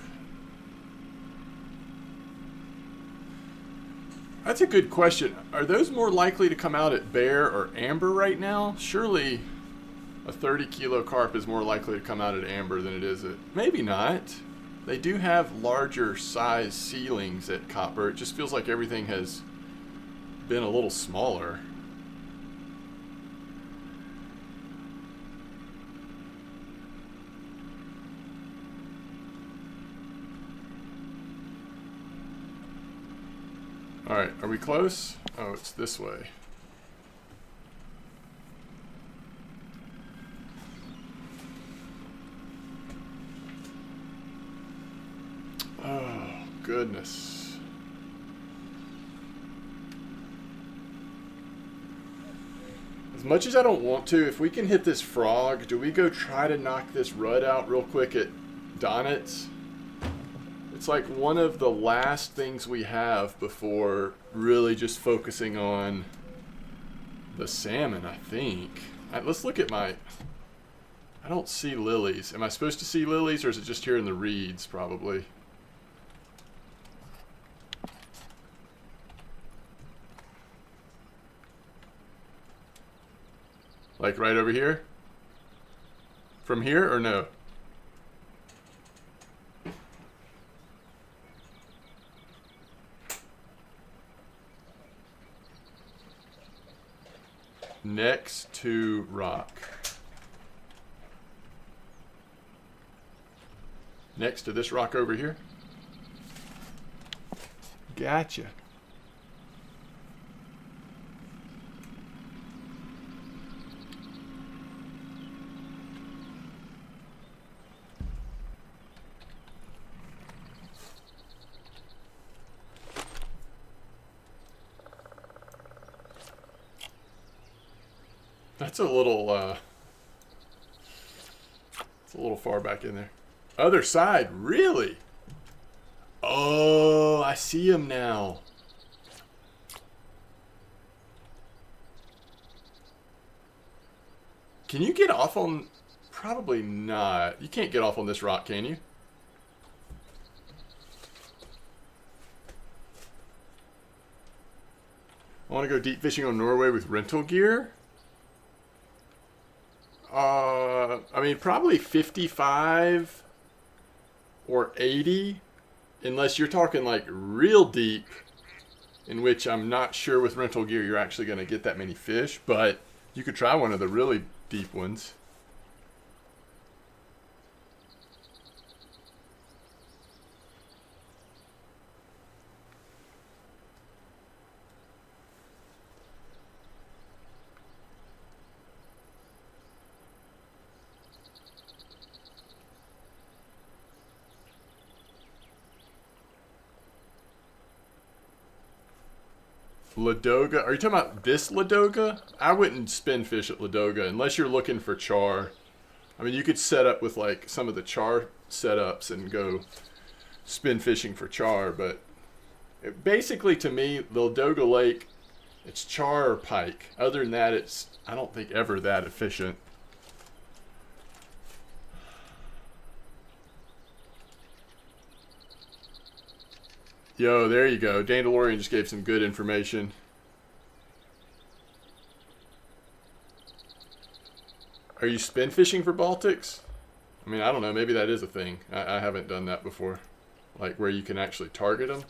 That's a good question. Are those more likely to come out at bear or amber right now? Surely a 30 kilo carp is more likely to come out at amber than it is at... Maybe not. They do have larger size ceilings at Copper. It just feels like everything has been a little smaller. Alright, are we close? Oh, it's this way. Oh, goodness. As much as I don't want to, if we can hit this frog, do we go try to knock this rud out real quick at Donnet's? It's like one of the last things we have before really just focusing on the salmon, I think. Let's look at my... I don't see lilies. Am I supposed to see lilies, or is it just here in the reeds, probably? Like right over here? From here, or no? Next to rock. Next to this rock over here? Gotcha. That's a little, it's a little far back in there. Other side, really? Oh, I see him now. Can you get off on... Probably not. You can't get off on this rock, can you? I want to go deep fishing on Norway with rental gear. I mean, probably 55 or 80, unless you're talking like real deep, in which I'm not sure with rental gear you're actually going to get that many fish, but you could try one of the really deep ones. Ladoga. Are you talking about this Ladoga? I wouldn't spin fish at Ladoga unless you're looking for char. I mean, you could set up with like some of the char setups and go spin fishing for char, but basically to me, the Ladoga Lake, it's char or pike. Other than that, it's, I don't think, ever that efficient. Yo, there you go. Dandalorian just gave some good information. Are you spin fishing for Baltics? I mean, I don't know. Maybe that is a thing. I haven't done that before. Like where you can actually target them.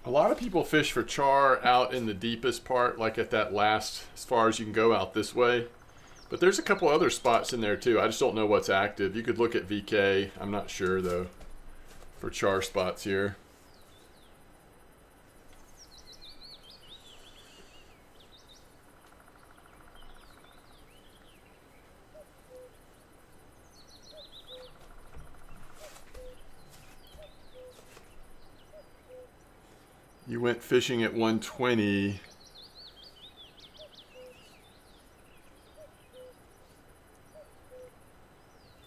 A lot of people fish for char out in the deepest part, like at that last, as far as you can go out this way. But there's a couple other spots in there too. I just don't know what's active. You could look at VK. I'm not sure though, for char spots here. You went fishing at 120.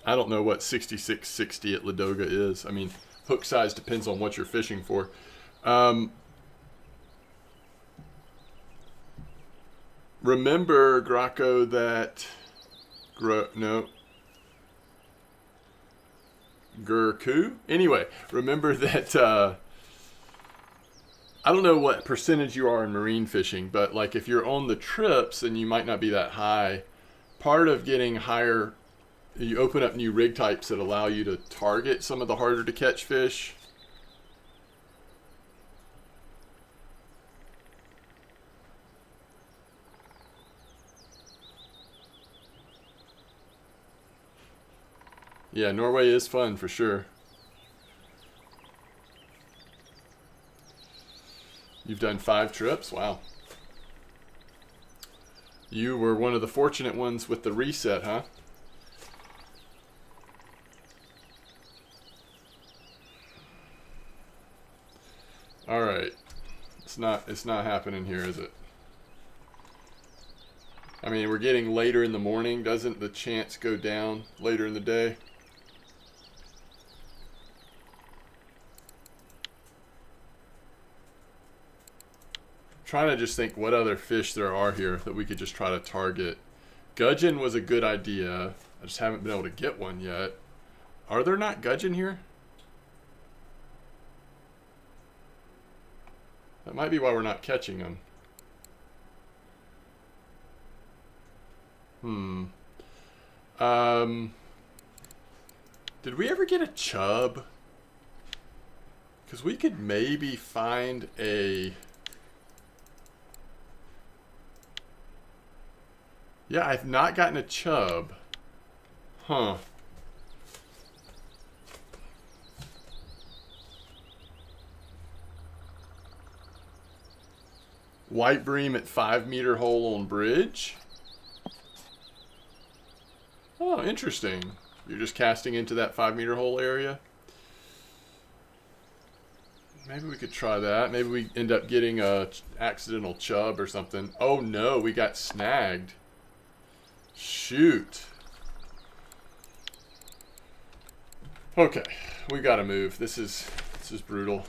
I don't know what 6660 at Ladoga is. I mean, hook size depends on what you're fishing for. Remember, Graco, that... Gurku? Anyway, remember that... I don't know what percentage you are in marine fishing, but like if you're on the trips, then you might not be that high. Part of getting higher, you open up new rig types that allow you to target some of the harder to catch fish. Yeah, Norway is fun for sure. You've done 5 trips? Wow. You were one of the fortunate ones with the reset, huh? All right. It's not happening here, is it? I mean, we're getting later in the morning. Doesn't the chance go down later in the day? Trying to just think what other fish there are here that we could just try to target. Gudgeon was a good idea. I just haven't been able to get one yet. Are there not gudgeon here? That might be why we're not catching them. Did we ever get a chub? Because we could maybe find a... Yeah, I've not gotten a chub. Huh. White bream at 5-meter hole on bridge. Oh, interesting. You're just casting into that 5-meter hole area. Maybe we could try that. Maybe we end up getting a accidental chub or something. Oh no, we got snagged. Shoot. Okay, we gotta move. This is brutal.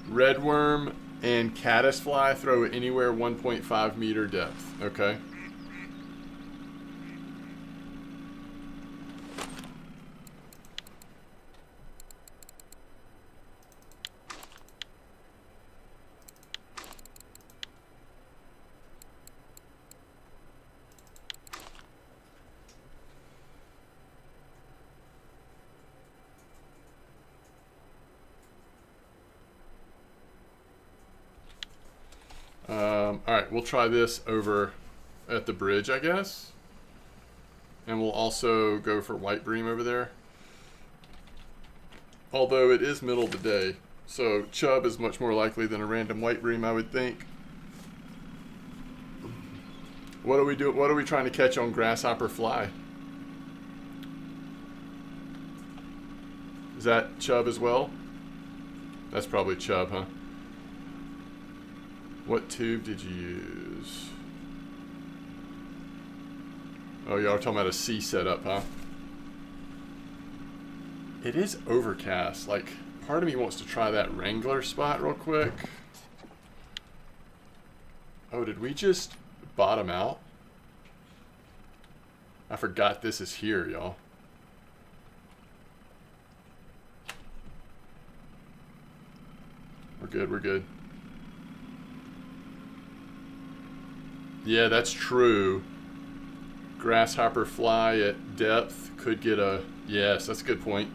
Redworm and caddisfly throw anywhere 1.5 meter depth. Okay. Alright, we'll try this over at the bridge, I guess. And we'll also go for white bream over there. Although it is middle of the day, so chub is much more likely than a random white bream, I would think. What are we doing? What are we trying to catch on grasshopper fly? Is that chub as well? That's probably chub, huh? What tube did you use? Oh, y'all are talking about a C setup, huh? It is overcast. Like, part of me wants to try that Wrangler spot real quick. Oh, did we just bottom out? I forgot this is here, y'all. We're good, we're good. Yeah, that's true. Grasshopper fly at depth could get a... Yes, that's a good point.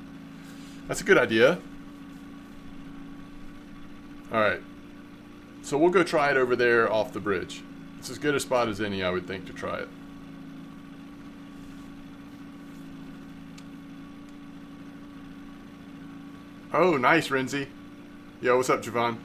That's a good idea. Alright. So we'll go try it over there off the bridge. It's as good a spot as any, I would think, to try it. Oh, nice, Renzi. Yo, what's up, Javon?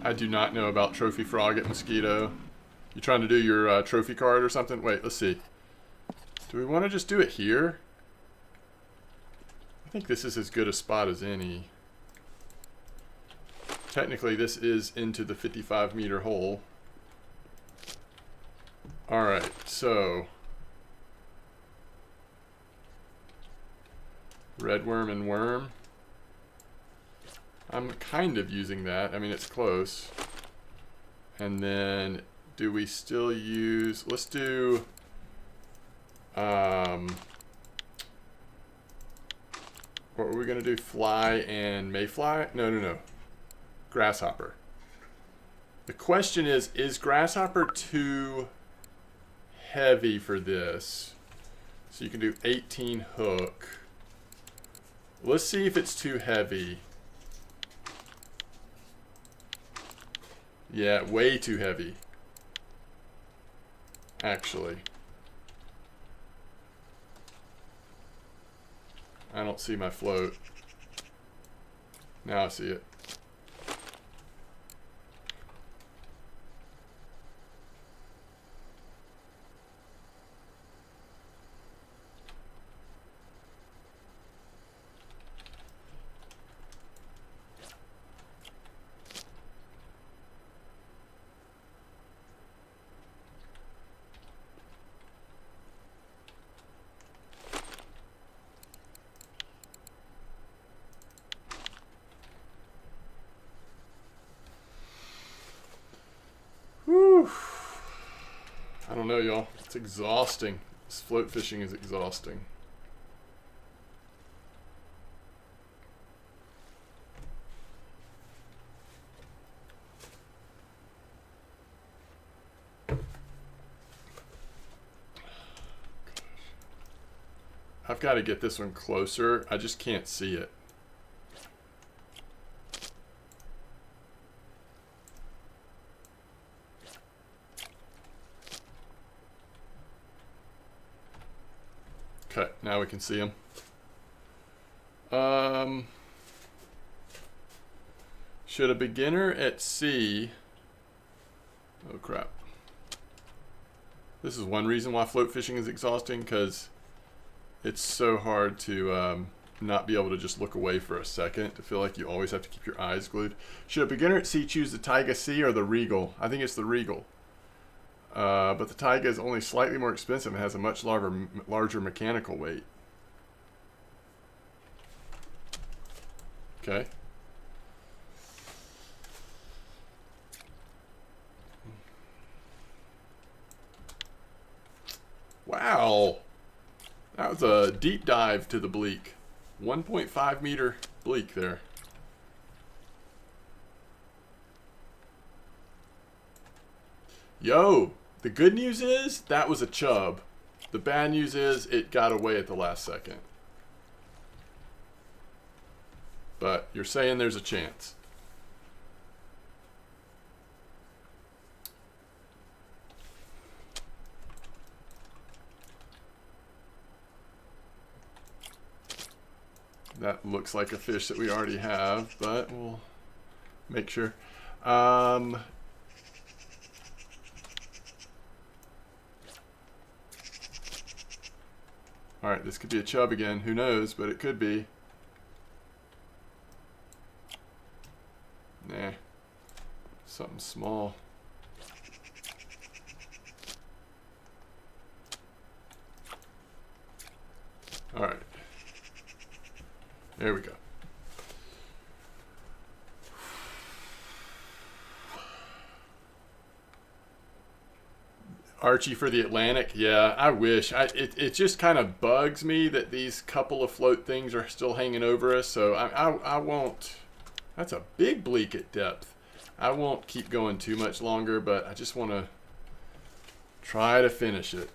I do not know about Trophy Frog at Mosquito. You trying to do your trophy card or something? Wait, let's see. Do we want to just do it here? I think this is as good a spot as any. Technically, this is into the 55-meter hole. Alright, so... red worm and worm. I'm kind of using that. I mean, it's close. And then, do we still use... let's do... what were we going to do? Fly and mayfly? No. Grasshopper. The question is grasshopper too heavy for this? So you can do 18 hook. Let's see if it's too heavy. Yeah, way too heavy. Actually. I don't see my float. Now I see it. Whew. I don't know, y'all. It's exhausting. This float fishing is exhausting. I've got to get this one closer. I just can't see it. Okay, now we can see them. Should a beginner at sea... oh crap. This is one reason why float fishing is exhausting, because it's so hard to not be able to just look away for a second, to feel like you always have to keep your eyes glued. Should a beginner at sea choose the Taiga C or the Regal? I think it's the Regal. But the Taiga is only slightly more expensive and has a much larger mechanical weight. Okay. Wow. That was a deep dive to the bleak. 1.5 meter bleak there. Yo, the good news is that was a chub. The bad news is it got away at the last second. But you're saying there's a chance. That looks like a fish that we already have, but we'll make sure. Alright, this could be a chub again. Who knows, but it could be. Nah. Something small. Alright. There we go. Archie for the Atlantic. Yeah, I wish. It just kind of bugs me that these couple of float things are still hanging over us. So I won't. That's a big bleak at depth. I won't keep going too much longer, but I just want to try to finish it.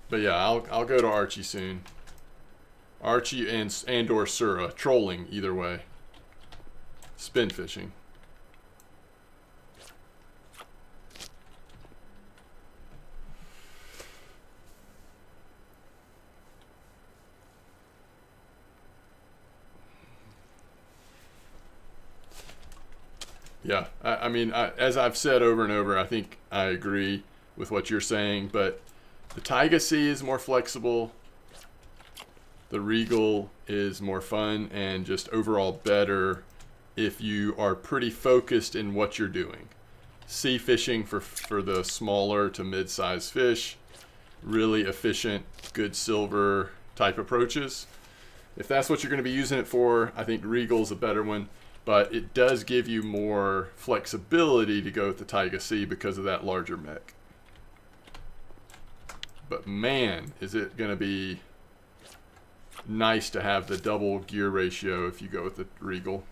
But yeah, I'll go to Archie soon. Archie and or Sura. Trolling, either way. Spin fishing. Yeah, I mean, as I've said over and over, I think I agree with what you're saying, but the Taiga C is more flexible. The Regal is more fun and just overall better if you are pretty focused in what you're doing. Sea fishing for the smaller to mid-sized fish, really efficient, good silver type approaches. If that's what you're going to be using it for, I think Regal's a better one, but it does give you more flexibility to go with the Taiga C because of that larger mech. But man, is it going to be nice to have the double gear ratio if you go with the Regal.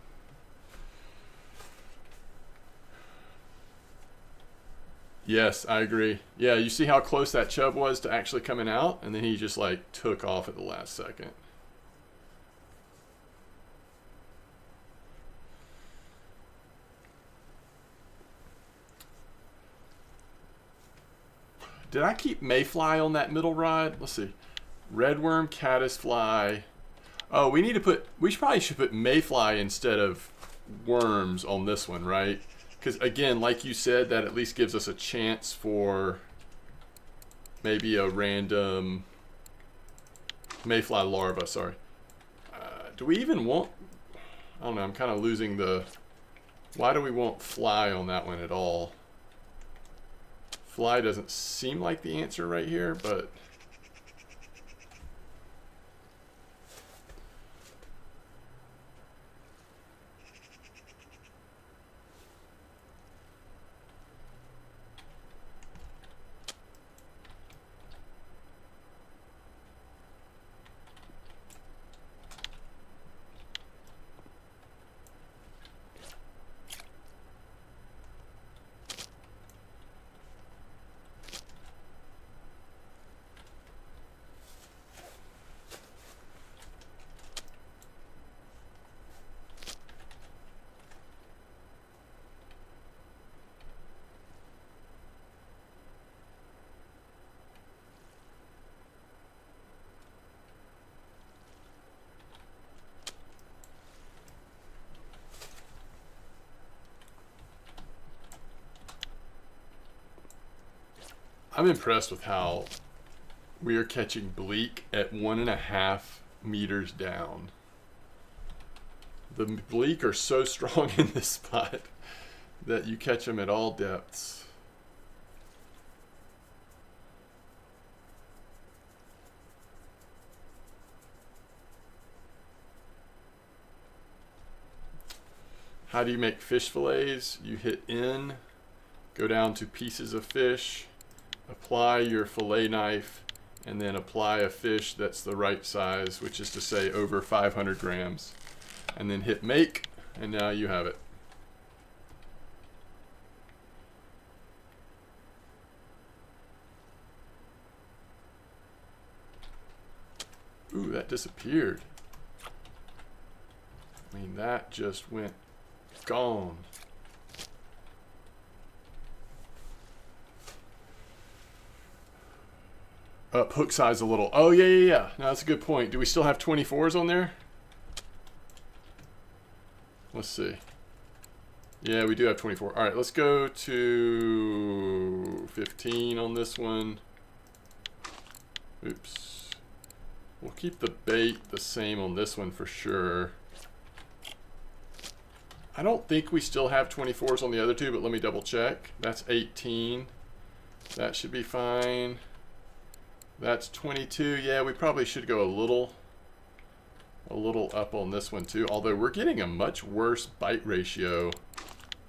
Yes, I agree. Yeah, you see how close that chub was to actually coming out, and then he just like took off at the last second. Did I keep mayfly on that middle rod? Let's see. Redworm, caddisfly. Oh, we probably should put mayfly instead of worms on this one, right? Because again, like you said, that at least gives us a chance for maybe a random mayfly larva, sorry. Do we even want, I don't know, I'm kind of losing the, why do we want fly on that one at all? Fly doesn't seem like the answer right here, but I'm impressed with how we are catching bleak at 1.5 meters down. The bleak are so strong in this spot that you catch them at all depths. How do you make fish fillets? You hit in, go down to pieces of fish, apply your fillet knife, and then apply a fish that's the right size, which is to say over 500 grams. And then hit make, and now you have it. Ooh, that disappeared. I mean, that just went gone. Up hook size a little. Oh, yeah. No, that's a good point. Do we still have 24s on there? Let's see. Yeah, we do have 24. All right, let's go to 15 on this one. Oops. We'll keep the bait the same on this one for sure. I don't think we still have 24s on the other two, but let me double check. That's 18. That should be fine. That's 22. Yeah, we probably should go a little up on this one too. Although we're getting a much worse bite ratio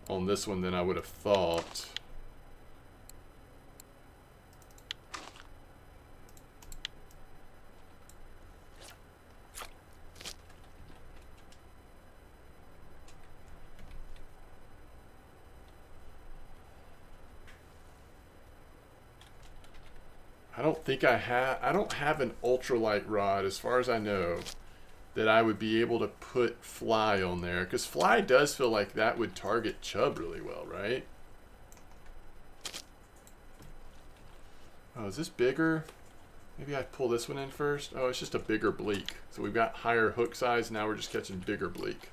on this one than I would have thought. I don't have an ultralight rod as far as I know that I would be able to put fly on there, because fly does feel like that would target chub really well, right? Oh, is this bigger? Maybe I pull this one in first. Oh, it's just a bigger bleak. So we've got higher hook size. Now we're just catching bigger bleak.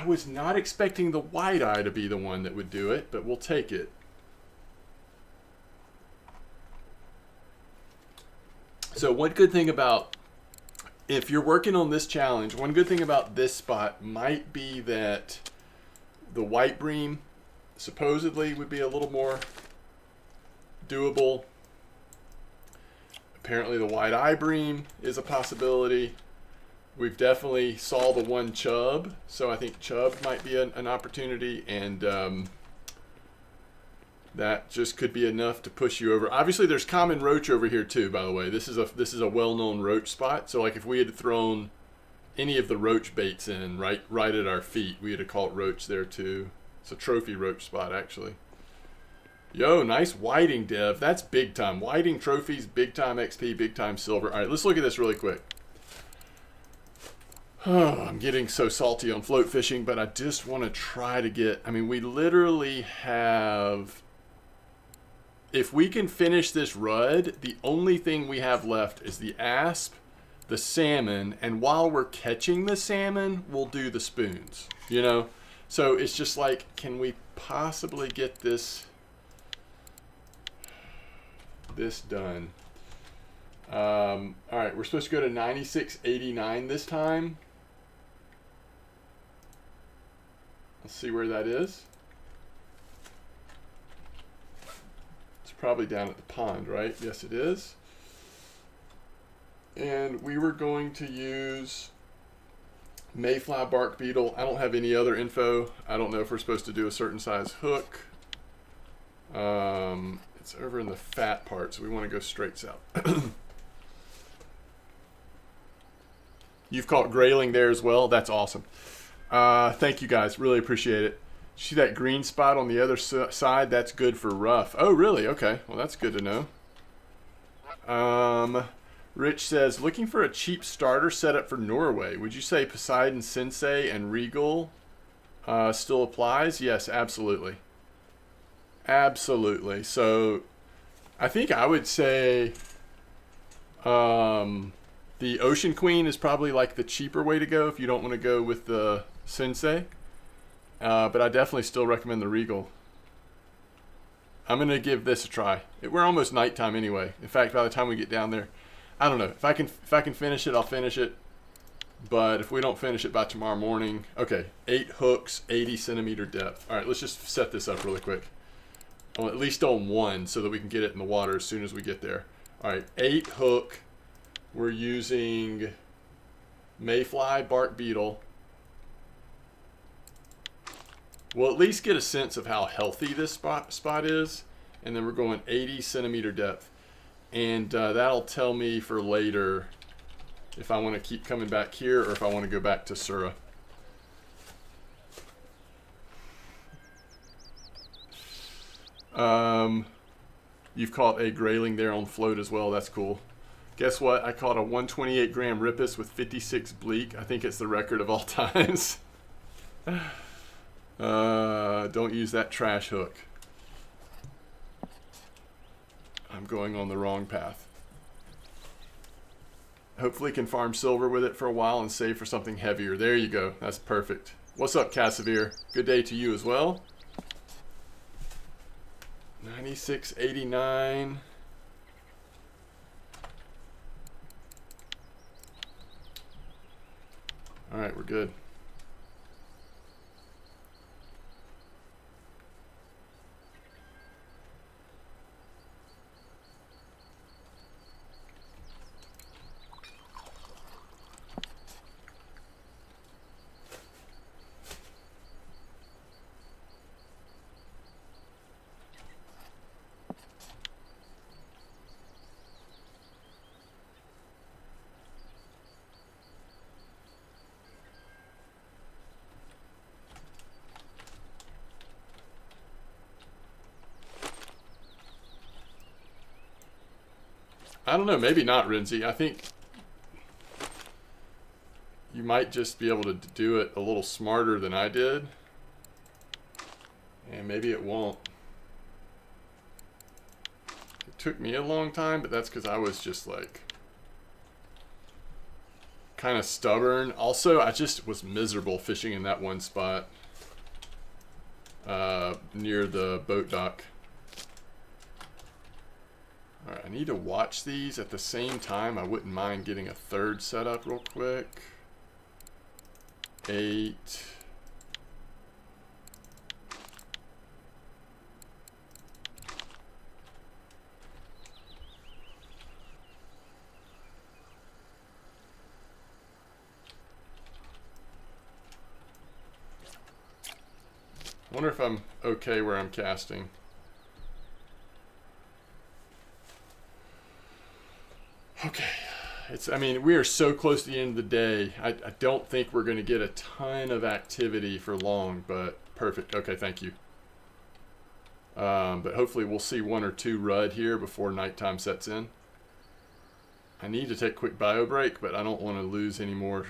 I was not expecting the white eye to be the one that would do it, but we'll take it. So one good thing about, if you're working on this challenge, one good thing about this spot might be that the white bream supposedly would be a little more doable. Apparently the white eye bream is a possibility. We've definitely saw the one chub, so I think chub might be an opportunity, and that just could be enough to push you over. Obviously there's common roach over here too, by the way. This is a well-known roach spot, so like if we had thrown any of the roach baits in right at our feet, we had to call it roach there too. It's a trophy roach spot actually. Yo, nice whiting, Dev. That's big time. Whiting trophies, big time XP, big time silver. All right, let's look at this really quick. Oh, I'm getting so salty on float fishing, but I just want to try to get, I mean, we literally have, if we can finish this rud, the only thing we have left is the asp, the salmon, and while we're catching the salmon, we'll do the spoons, you know? So it's just like, can we possibly get this done? All right, we're supposed to go to 96.89 this time. Let's see where that is. It's probably down at the pond, right? Yes, it is. And we were going to use mayfly bark beetle. I don't have any other info. I don't know if we're supposed to do a certain size hook. It's over in the fat part, so we want to go straight south. You've caught grayling there as well. That's awesome. Thank you guys. Really appreciate it. See that green spot on the other side? That's good for rough. Oh, really? Okay. Well, that's good to know. Rich says, looking for a cheap starter setup for Norway. Would you say Poseidon Sensei and Regal still applies? Yes, absolutely. Absolutely. So I think I would say the Ocean Queen is probably like the cheaper way to go if you don't want to go with the Sensei. But I definitely still recommend the Regal. I'm going to give this a try. We're almost nighttime anyway. In fact, by the time we get down there, I don't know. If I can finish it, I'll finish it. But if we don't finish it by tomorrow morning, okay, 8 hooks, 80 centimeter depth. All right, let's just set this up really quick. Well, at least on one so that we can get it in the water as soon as we get there. All right, 8 hook. We're using mayfly bark beetle. We'll at least get a sense of how healthy this spot is. And then we're going 80 centimeter depth. And that'll tell me for later if I want to keep coming back here or if I want to go back to Sura. You've caught a grayling there on float as well. That's cool. Guess what? I caught a 128 gram rippus with 56 bleak. I think it's the record of all times. Don't use that trash hook. I'm going on the wrong path. Hopefully can farm silver with it for a while and save for something heavier. There you go. That's perfect. What's up, Cassavir? Good day to you as well. 96.89. All right, we're good. I don't know, maybe not, Renzi. I think you might just be able to do it a little smarter than I did. And maybe it won't. It took me a long time, but that's because I was just like kind of stubborn. Also, I just was miserable fishing in that one spot near the boat dock. All right, I need to watch these at the same time. I wouldn't mind getting a third setup real quick. 8. I wonder if I'm okay where I'm casting. Okay. I mean, we are so close to the end of the day. I don't think we're going to get a ton of activity for long, but perfect. Okay, thank you. But hopefully we'll see 1 or 2 rudd here before nighttime sets in. I need to take a quick bio break, but I don't want to lose any more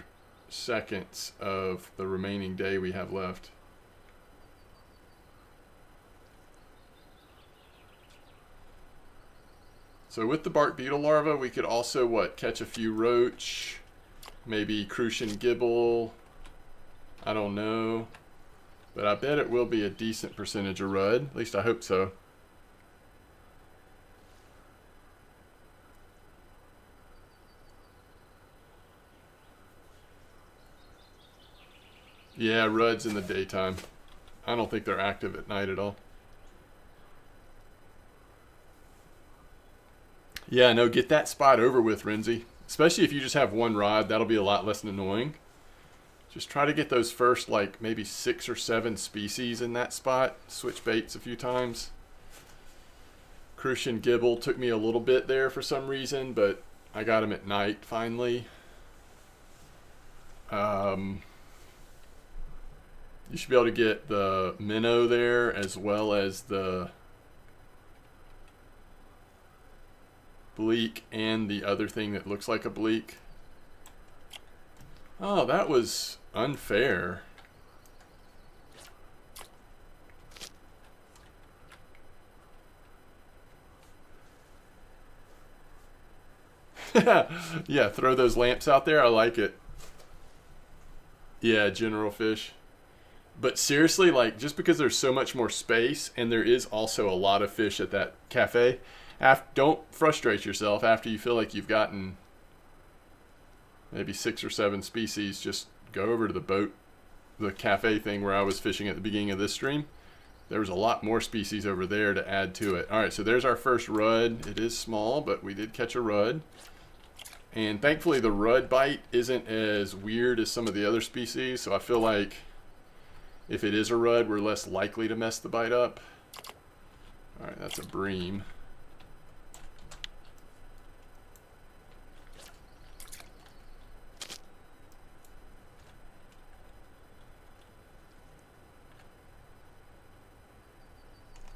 seconds of the remaining day we have left. So with the bark beetle larva, we could also, catch a few roach, maybe crucian gibble, I don't know. But I bet it will be a decent percentage of rudd, at least I hope so. Yeah, rudds in the daytime. I don't think they're active at night at all. Yeah, no, get that spot over with, Renzi. Especially if you just have 1 rod, that'll be a lot less annoying. Just try to get those first, maybe 6 or 7 species in that spot. Switch baits a few times. Crucian gibble took me a little bit there for some reason, but I got him at night finally. You should be able to get the minnow there as well as the bleak and the other thing that looks like a bleak. Oh, that was unfair. Yeah, throw those lamps out there. I like it. Yeah, general fish. But seriously, just because there's so much more space and there is also a lot of fish at that cafe, don't frustrate yourself after you feel like you've gotten maybe 6 or 7 species. Just go over to the cafe thing where I was fishing at the beginning of this stream. There was a lot more species over there to add to it. All right, so there's our first rudd. It is small, but we did catch a rudd. And thankfully the rudd bite isn't as weird as some of the other species, so I feel like if it is a rudd, we're less likely to mess the bite up. All right, that's a bream.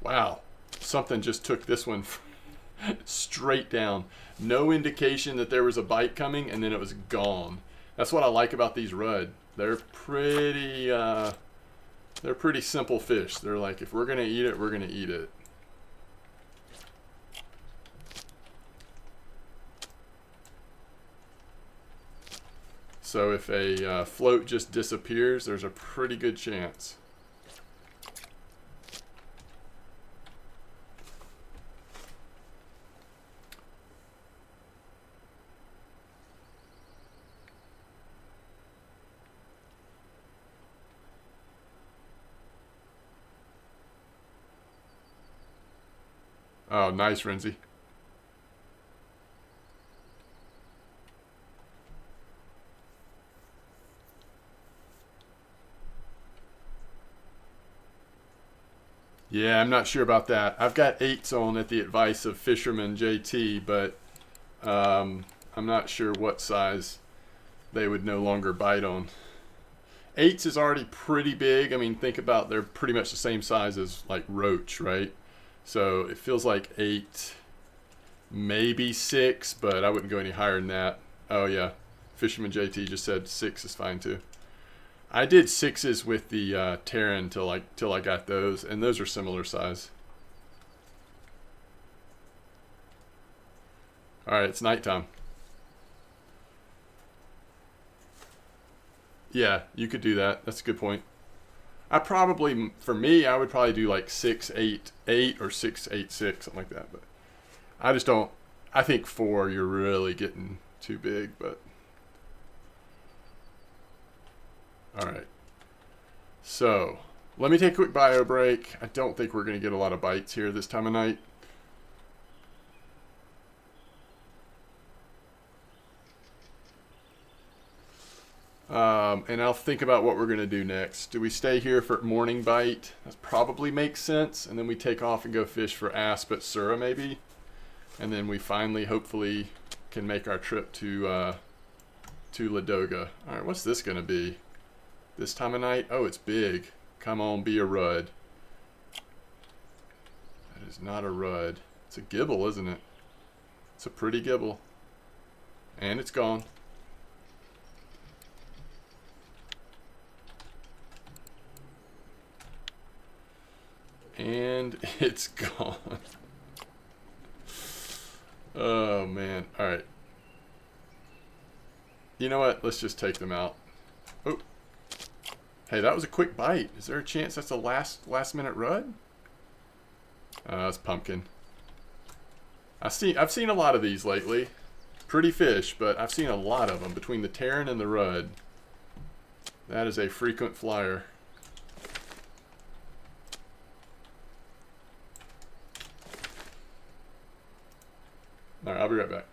Wow, something just took this one straight down. No indication that there was a bite coming, and then it was gone. That's what I like about these rudd. They're pretty simple fish. They're like, if we're gonna eat it, we're gonna eat it. So if a float just disappears, there's a pretty good chance. Oh, nice, Renzi. Yeah, I'm not sure about that. I've got 8s on at the advice of Fisherman JT, but I'm not sure what size they would no longer bite on. 8s is already pretty big. I mean, think about, they're pretty much the same size as roach, right? So it feels like 8, maybe 6, but I wouldn't go any higher than that. Oh yeah, Fisherman JT just said 6 is fine too. I did 6s with the Terran till I got those, and those are similar size. All right, it's nighttime. Yeah, you could do that. That's a good point. I probably, for me, I would probably do like 688 or 686, something like that. But I just don't. I think 4, you're really getting too big. But all right. So let me take a quick bio break. I don't think we're going to get a lot of bites here this time of night. And I'll think about what we're going to do next. Do we stay here for morning bite? That probably makes sense. And then we take off and go fish for asp at Sura maybe. And then we finally, hopefully, can make our trip to Ladoga. All right, what's this going to be? This time of night? Oh, it's big. Come on, be a rudd. That is not a rudd. It's a gibble, isn't it? It's a pretty gibble. And it's gone. And it's gone. Oh, man. All right. You know what? Let's just take them out. Oh. Hey, that was a quick bite. Is there a chance that's a last minute rud? It's pumpkin. I've seen a lot of these lately. Pretty fish, but I've seen a lot of them between the Terran and the Rudd. That is a frequent flyer. All right, I'll be right back.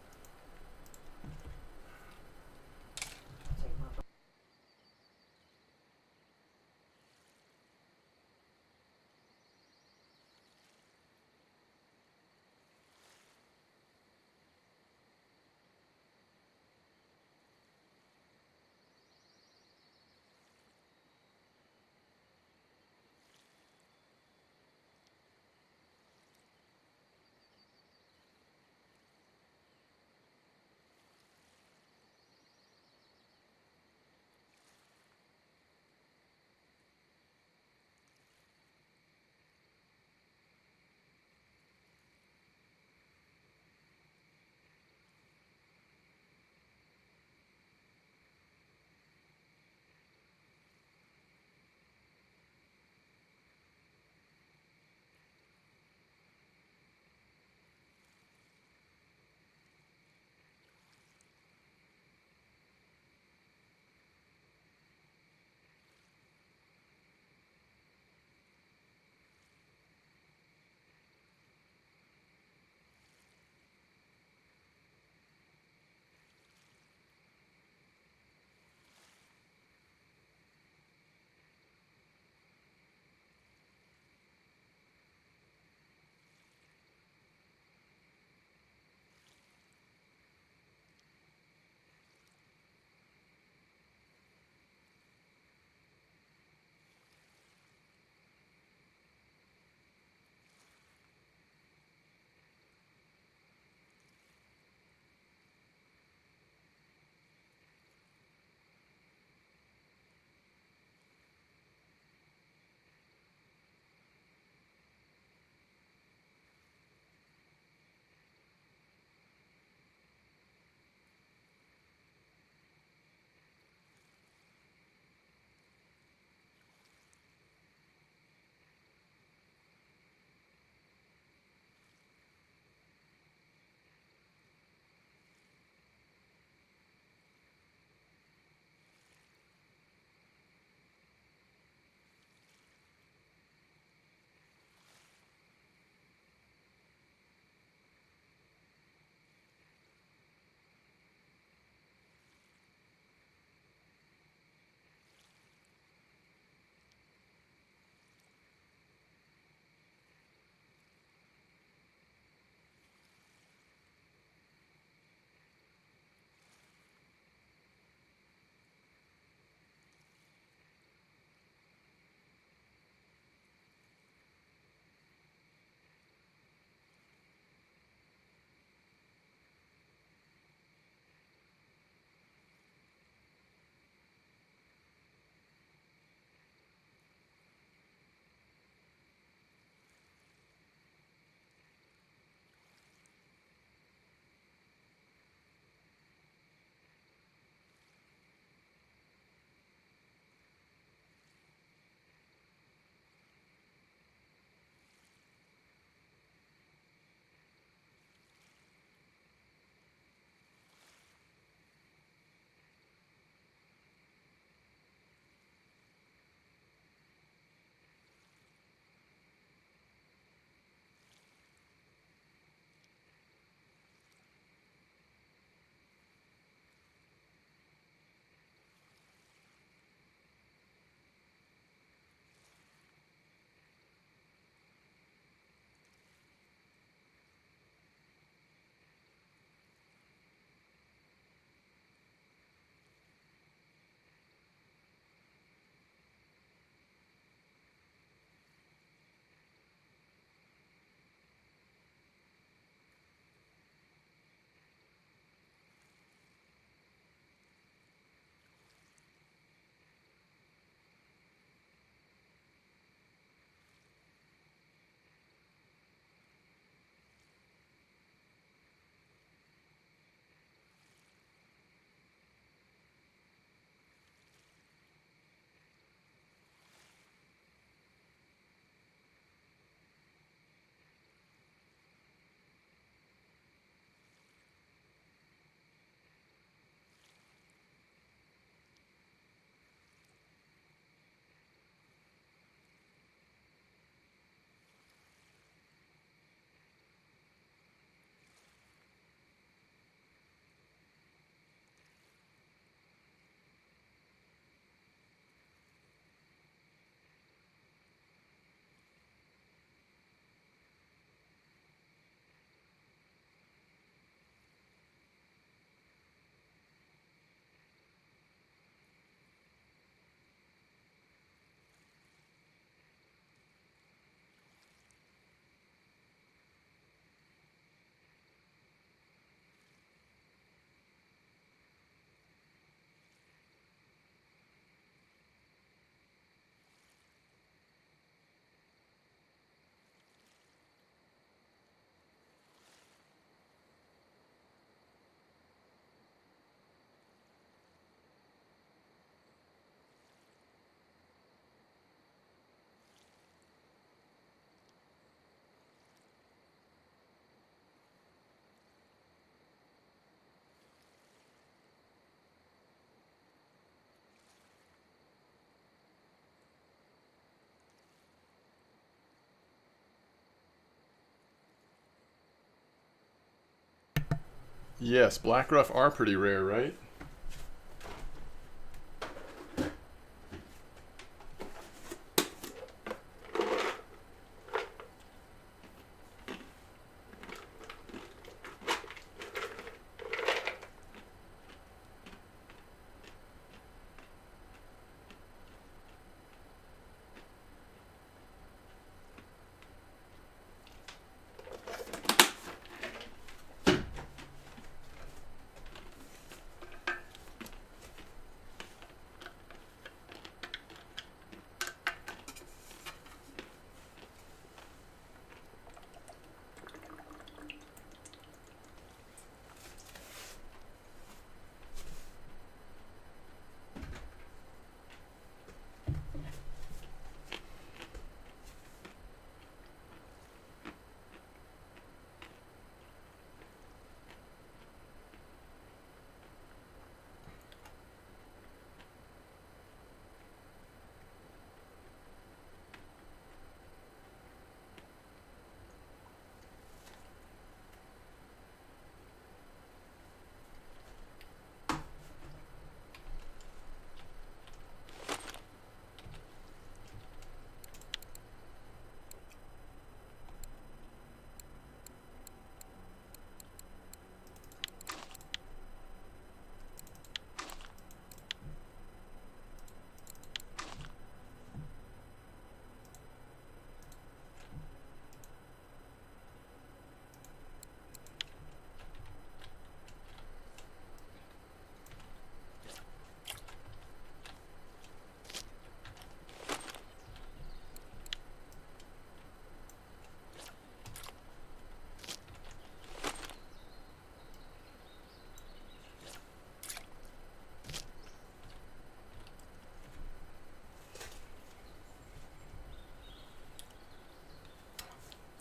Yes, black ruff are pretty rare, right?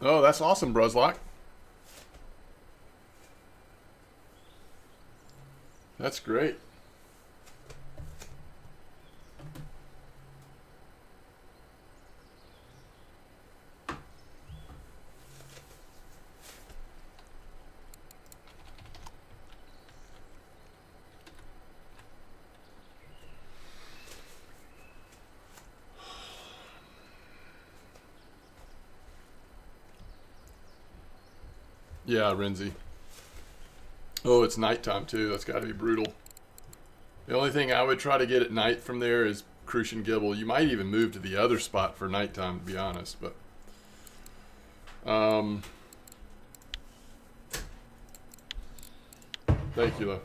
Oh, that's awesome, Bruzlock. That's great. Yeah, Renzi. Oh, it's nighttime too. That's got to be brutal. The only thing I would try to get at night from there is Crucian Gibble. You might even move to the other spot for nighttime, to be honest. But thank you, though.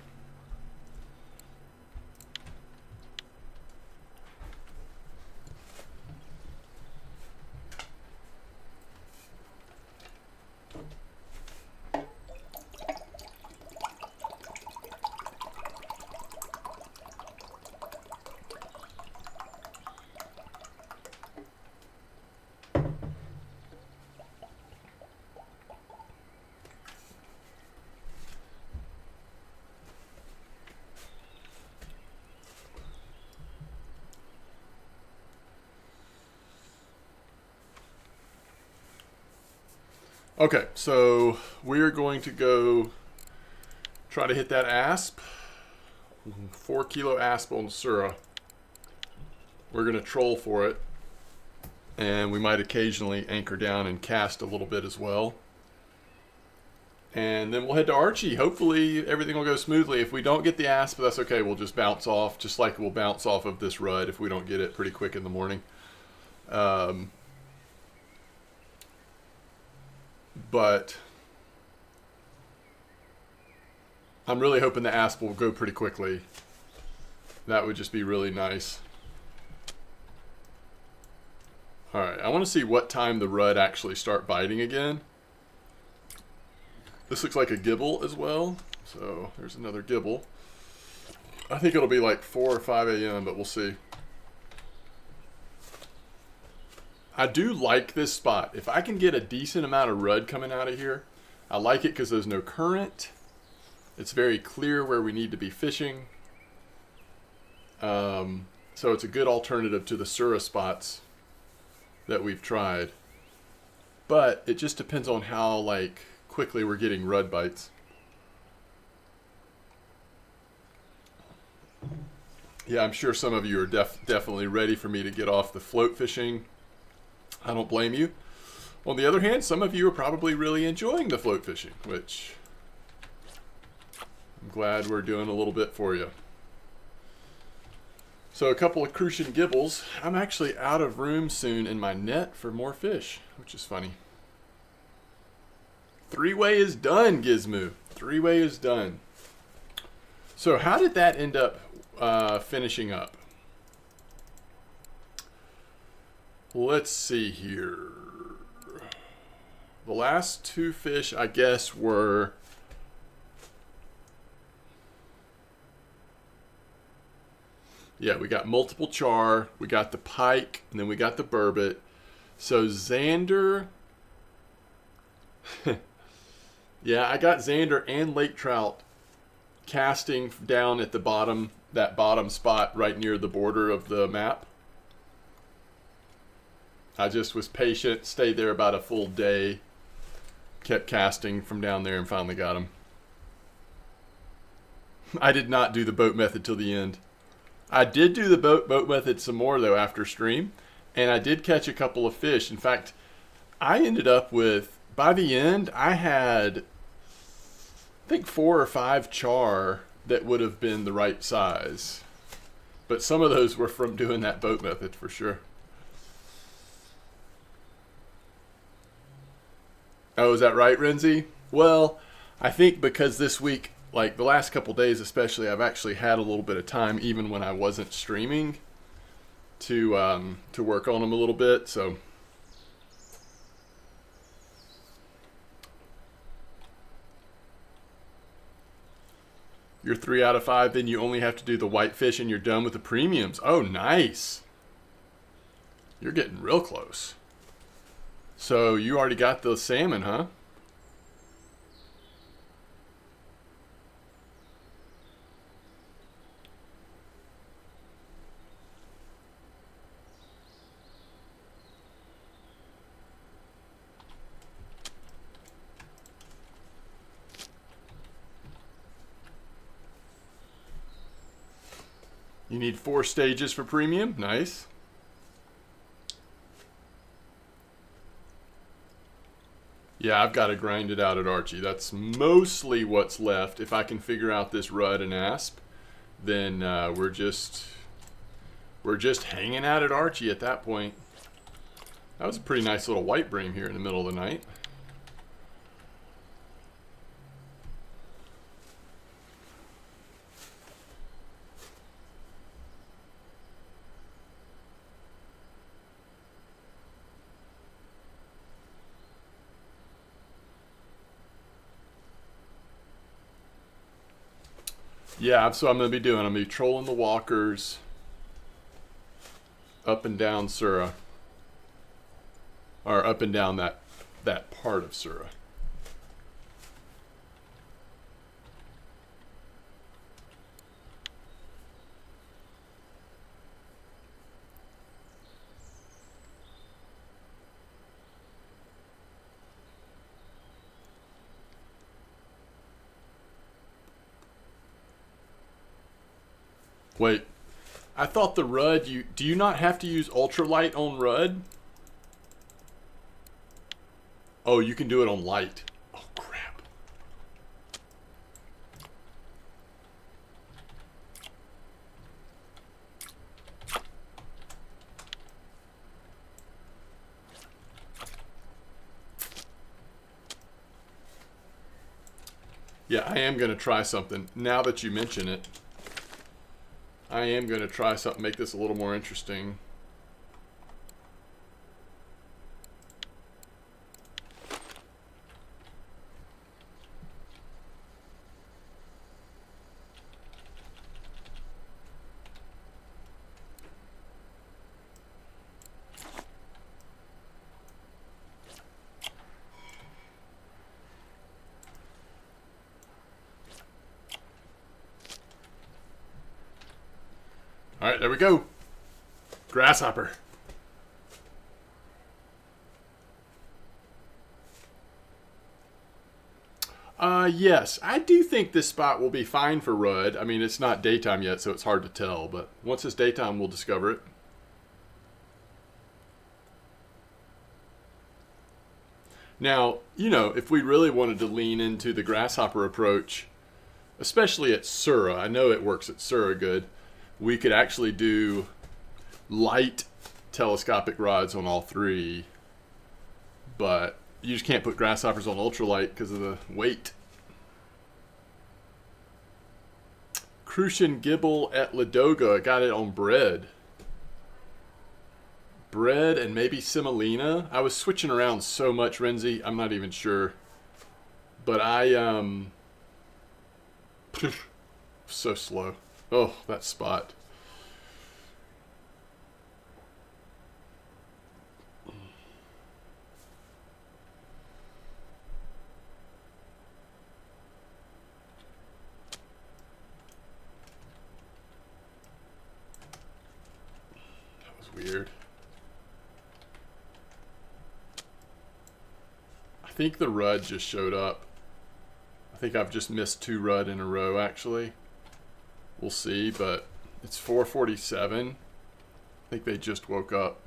Okay, so we're going to go try to hit that asp. 4 kilo asp on Sura. We're going to troll for it. And we might occasionally anchor down and cast a little bit as well. And then we'll head to Archie. Hopefully everything will go smoothly. If we don't get the asp, that's okay. We'll just bounce off, just like we'll bounce off of this rud if we don't get it pretty quick in the morning. But I'm really hoping the asp will go pretty quickly. That would just be really nice. Alright, I want to see what time the rudd actually start biting again. This looks like a gibble as well. So there's another gibble. I think it'll be like 4 or 5 a.m., but we'll see. I do like this spot. If I can get a decent amount of rudd coming out of here, I like it because there's no current. It's very clear where we need to be fishing. So it's a good alternative to the Sura spots that we've tried. But it just depends on how quickly we're getting rudd bites. Yeah, I'm sure some of you are definitely ready for me to get off the float fishing. I don't blame you. On the other hand, some of you are probably really enjoying the float fishing, which I'm glad we're doing a little bit for you. So a couple of crucian gibbles. I'm actually out of room soon in my net for more fish, which is funny. Three-way is done, Gizmo. Three-way is done. So how did that end up finishing up? Let's see here. The last two fish, I guess, were... Yeah, we got multiple char, we got the pike, and then we got the burbot. So Xander... Yeah, I got Xander and lake trout casting down at the bottom, that bottom spot right near the border of the map. I just was patient, stayed there about a full day, kept casting from down there and finally got them. I did not do the boat method till the end. I did do the boat method some more though after stream, and I did catch a couple of fish. In fact, I ended up with, by the end, I had, I think 4 or 5 char that would have been the right size. But some of those were from doing that boat method for sure. Oh, is that right, Renzi? Well, I think because this week, like the last couple days especially, I've actually had a little bit of time, even when I wasn't streaming, to work on them a little bit. So you're 3 out of 5, then you only have to do the whitefish and you're done with the premiums. Oh, nice. You're getting real close. So you already got the salmon, huh? You need 4 stages for premium. Nice. Yeah, I've got to grind it out at Archie. That's mostly what's left. If I can figure out this rudd and asp, then we're just hanging out at Archie at that point. That was a pretty nice little white bream here in the middle of the night. Yeah, so I'm going to be doing, I'm going to be trolling the walkers up and down Sura. Or up and down that part of Sura. Wait, I thought the rudd, do you not have to use ultralight on rudd? Oh, you can do it on light. Oh, crap. Yeah, I am going to try something. Now that you mention it, I am going to try something, make this a little more interesting. All right, there we go. Grasshopper. Yes, I do think this spot will be fine for Rudd. I mean, it's not daytime yet, so it's hard to tell, but once it's daytime, we'll discover it. Now, you know, if we really wanted to lean into the grasshopper approach, especially at Sura, I know it works at Sura good, we could actually do light telescopic rods on all three, but you just can't put grasshoppers on ultralight because of the weight. Crucian Gibble at Ladoga got it on bread. Bread and maybe semolina. I was switching around so much, Renzi, I'm not even sure. But so slow. Oh, that spot. That was weird. I think the Rudd just showed up. I think I've just missed 2 Rudd in a row, actually. We'll see, but it's 4:47. I think they just woke up.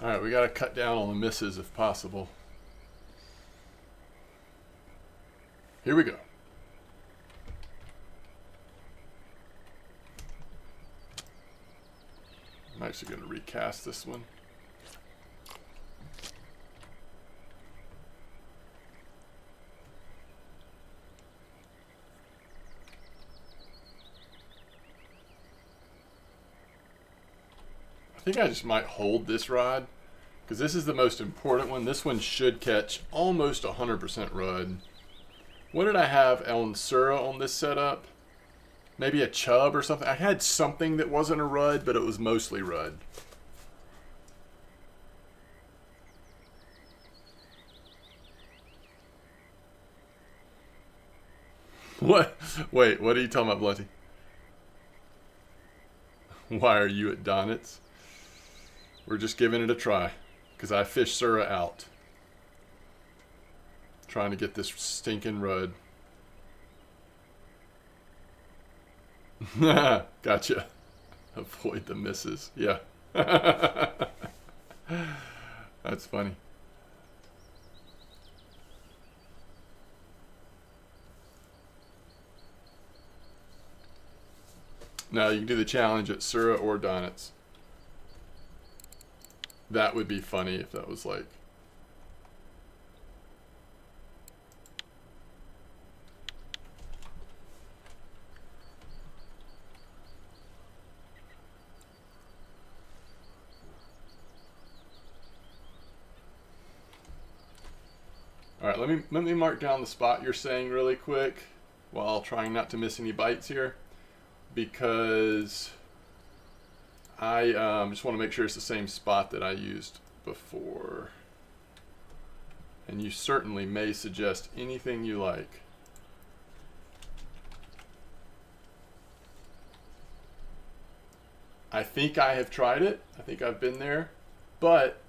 All right, we got to cut down on the misses if possible. Here we go. I'm actually going to recast this one. I think I just might hold this rod because this is the most important one. This one should catch almost 100% Rudd. What did I have on Sura on this setup? Maybe a chub or something. I had something that wasn't a Rudd, but it was mostly Rudd. What? Wait, what are you talking about, Blunty? Why are you at Donitz? We're just giving it a try because I fished Sura out. Trying to get this stinking Rudd. Gotcha. Avoid the misses. Yeah. That's funny. Now you can do the challenge at Sura or Donitz. That would be funny if that was like... All right, let me mark down the spot you're saying really quick while trying not to miss any bites here, because I just want to make sure it's the same spot that I used before. And you certainly may suggest anything you like. I think I have tried it. I think I've been there, but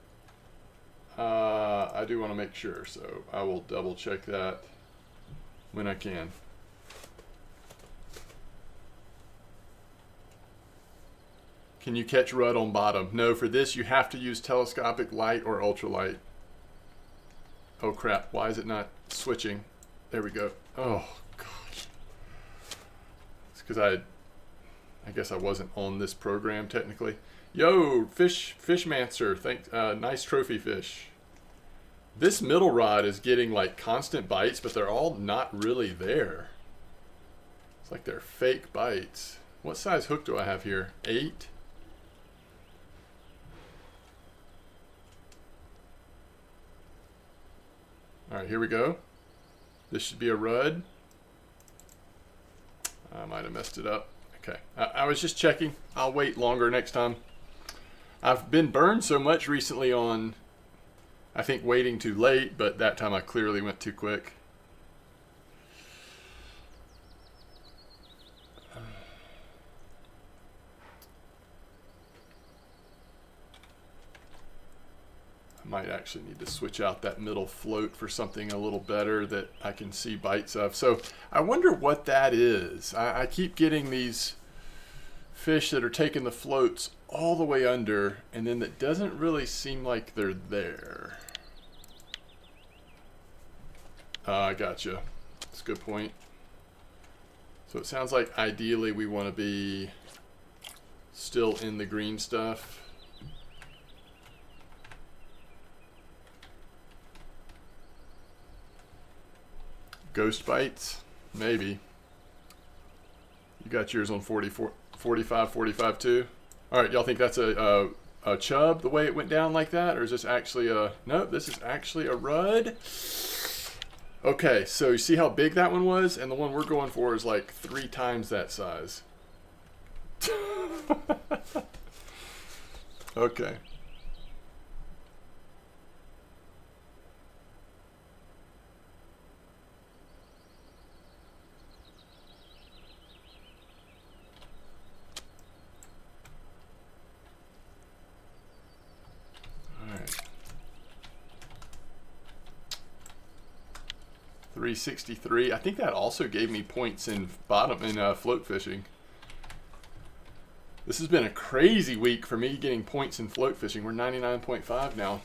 I do want to make sure, so I will double check that when I can. Can you catch Rudd on bottom? No, for this you have to use telescopic light or ultralight. Oh crap, why is it not switching? There we go. Oh gosh. It's because I guess I wasn't on this program technically. Yo, Fishmancer, nice trophy fish. This middle rod is getting like constant bites, but they're all not really there. It's like they're fake bites. What size hook do I have here? 8. All right, here we go. This should be a rud. I might have messed it up. Okay, I was just checking. I'll wait longer next time. I've been burned so much recently on, I think, waiting too late, but that time I clearly went too quick. I might actually need to switch out that middle float for something a little better that I can see bites of. So I wonder what that is. I keep getting these fish that are taking the floats all the way under, and then it doesn't really seem like they're there. I gotcha. That's a good point. So it sounds like ideally we want to be still in the green stuff. Ghost bites? Maybe. You got yours on 44, 45, 45 too? Alright, y'all think that's a chub, the way it went down like that? Or is this actually a... Nope, this is actually a rud. Okay, so you see how big that one was? And the one we're going for is like 3 times that size. Okay. Alright. 363. I think that also gave me points in float fishing. This has been a crazy week for me getting points in float fishing. We're 99.5 now.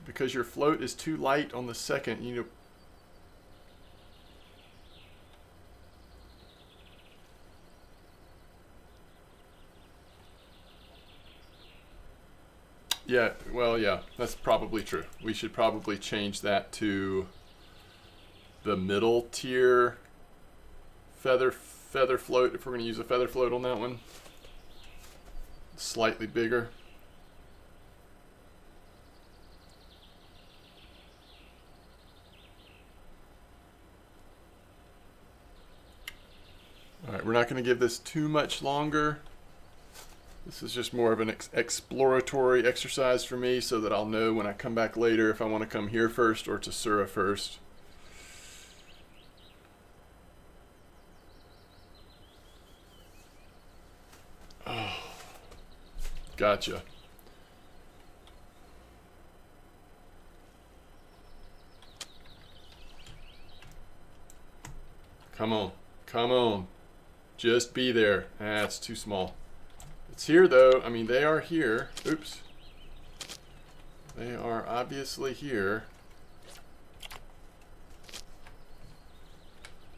Because your float is too light on the second, you know. Yeah, well, yeah, that's probably true. We should probably change that to the middle tier feather float if we're going to use a feather float on that one. Slightly bigger. All right, we're not going to give this too much longer. This is just more of an exploratory exercise for me so that I'll know when I come back later if I want to come here first or to Sura first. Oh, gotcha. Come on, come on. Just be there. That's too small. It's here though. I mean, they are here. Oops. They are obviously here.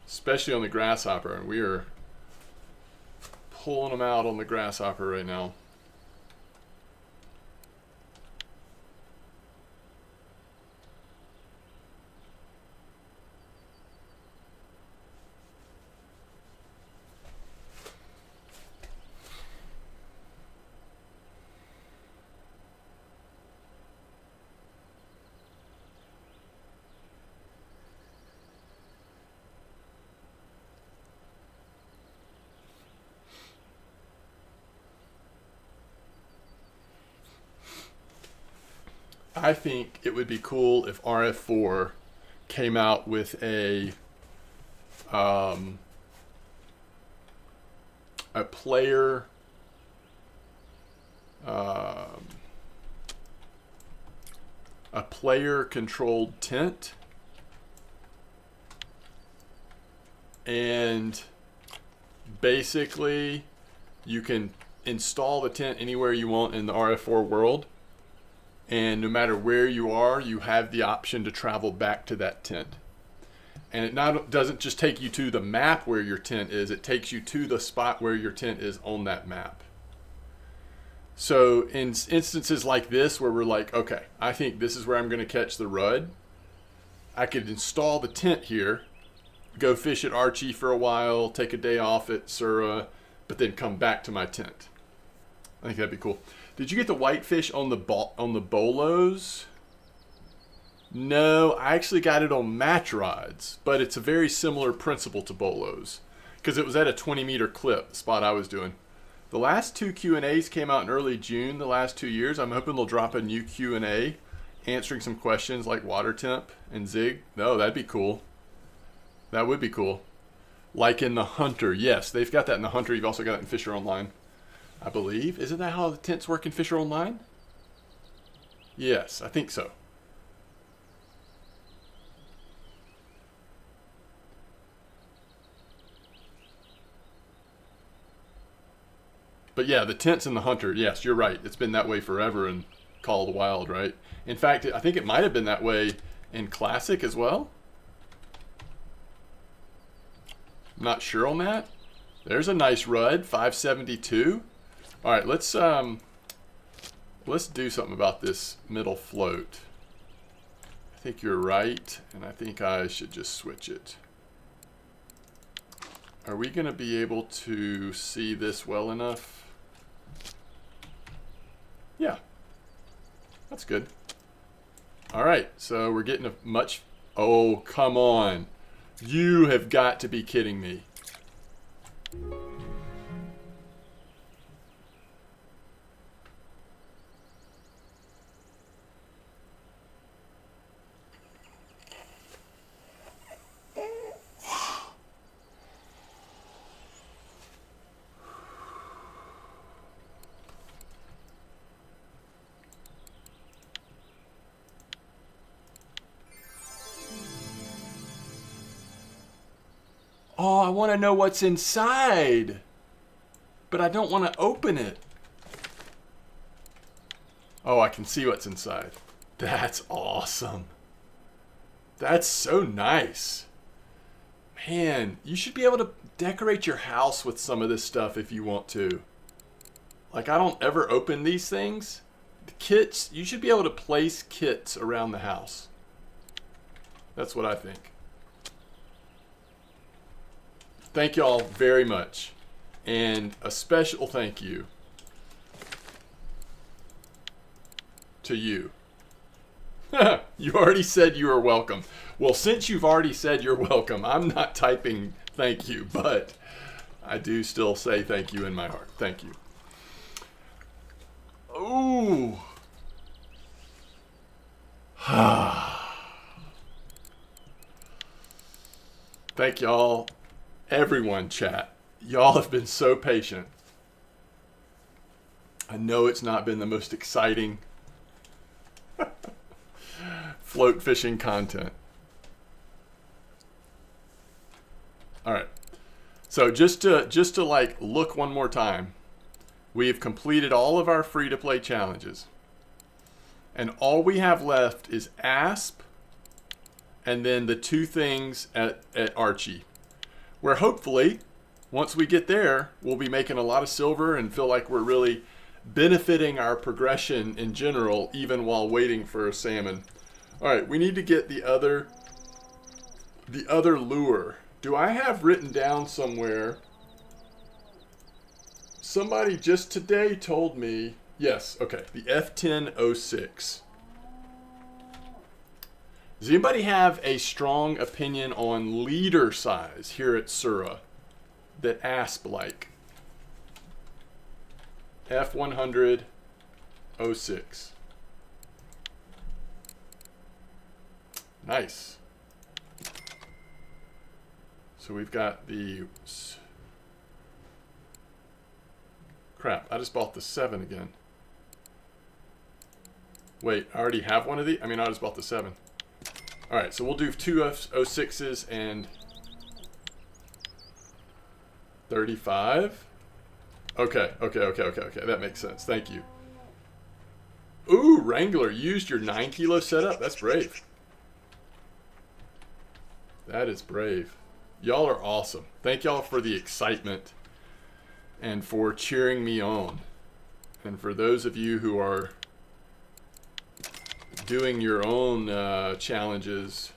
Especially on the grasshopper. And we are pulling them out on the grasshopper right now. I think it would be cool if RF4 came out with a player controlled tent, and basically you can install the tent anywhere you want in the RF4 world. And no matter where you are, you have the option to travel back to that tent. And it doesn't just take you to the map where your tent is, it takes you to the spot where your tent is on that map. So in instances like this where we're like, okay, I think this is where I'm going to catch the rud, I could install the tent here, go fish at Archie for a while, take a day off at Sura, but then come back to my tent. I think that'd be cool. Did you get the whitefish on the bolos? No, I actually got it on match rods, but it's a very similar principle to bolos because it was at a 20-meter clip, the spot I was doing. The last 2 Q&As came out in early June the last 2 years. I'm hoping they'll drop a new Q&A answering some questions like water temp and zig. No, that'd be cool. That would be cool. Like in the Hunter. Yes, they've got that in the Hunter. You've also got it in Fisher Online, I believe. Isn't that how the tents work in Fisher Online? Yes, I think so. But yeah, the tents in the Hunter, yes, you're right. It's been that way forever in Call of the Wild, right? In fact, I think it might have been that way in Classic as well. I'm not sure on that. There's a nice rud, 572. All right, let's do something about this middle float. I think you're right, and I think I should just switch it. Are we going to be able to see this well enough? Yeah, that's good. All right, so we're getting a much... Oh, come on. You have got to be kidding me. Oh, I want to know what's inside, but I don't want to open it. Oh, I can see what's inside. That's awesome. That's so nice. Man, you should be able to decorate your house with some of this stuff if you want to. Like, I don't ever open these things. The kits, you should be able to place kits around the house. That's what I think. Thank y'all very much. And a special thank you to you. You already said you are welcome. Well, since you've already said you're welcome, I'm not typing thank you, but I do still say thank you in my heart. Thank you. Ooh. Thank y'all. Everyone, chat. Y'all have been so patient. I know it's not been the most exciting float fishing content. All right. So just to like look one more time, we have completed all of our free to play challenges. And all we have left is ASP and then the 2 things at Archie. Where hopefully, once we get there, we'll be making a lot of silver and feel like we're really benefiting our progression in general, even while waiting for a salmon. All right, we need to get the other lure. Do I have written down somewhere? Somebody just today told me, yes, okay, the F1006. Does anybody have a strong opinion on leader size here at Sura that ASP like? F100 06. Nice. So we've got the... Crap, I just bought the 7 again. Wait, I already have one of these? I mean, I just bought the 7. All right, so we'll do 2 F06s and 35. Okay. That makes sense. Thank you. Ooh, Wrangler used your 9 kilo setup. That's brave. That is brave. Y'all are awesome. Thank y'all for the excitement and for cheering me on. And for those of you who are doing your own challenges,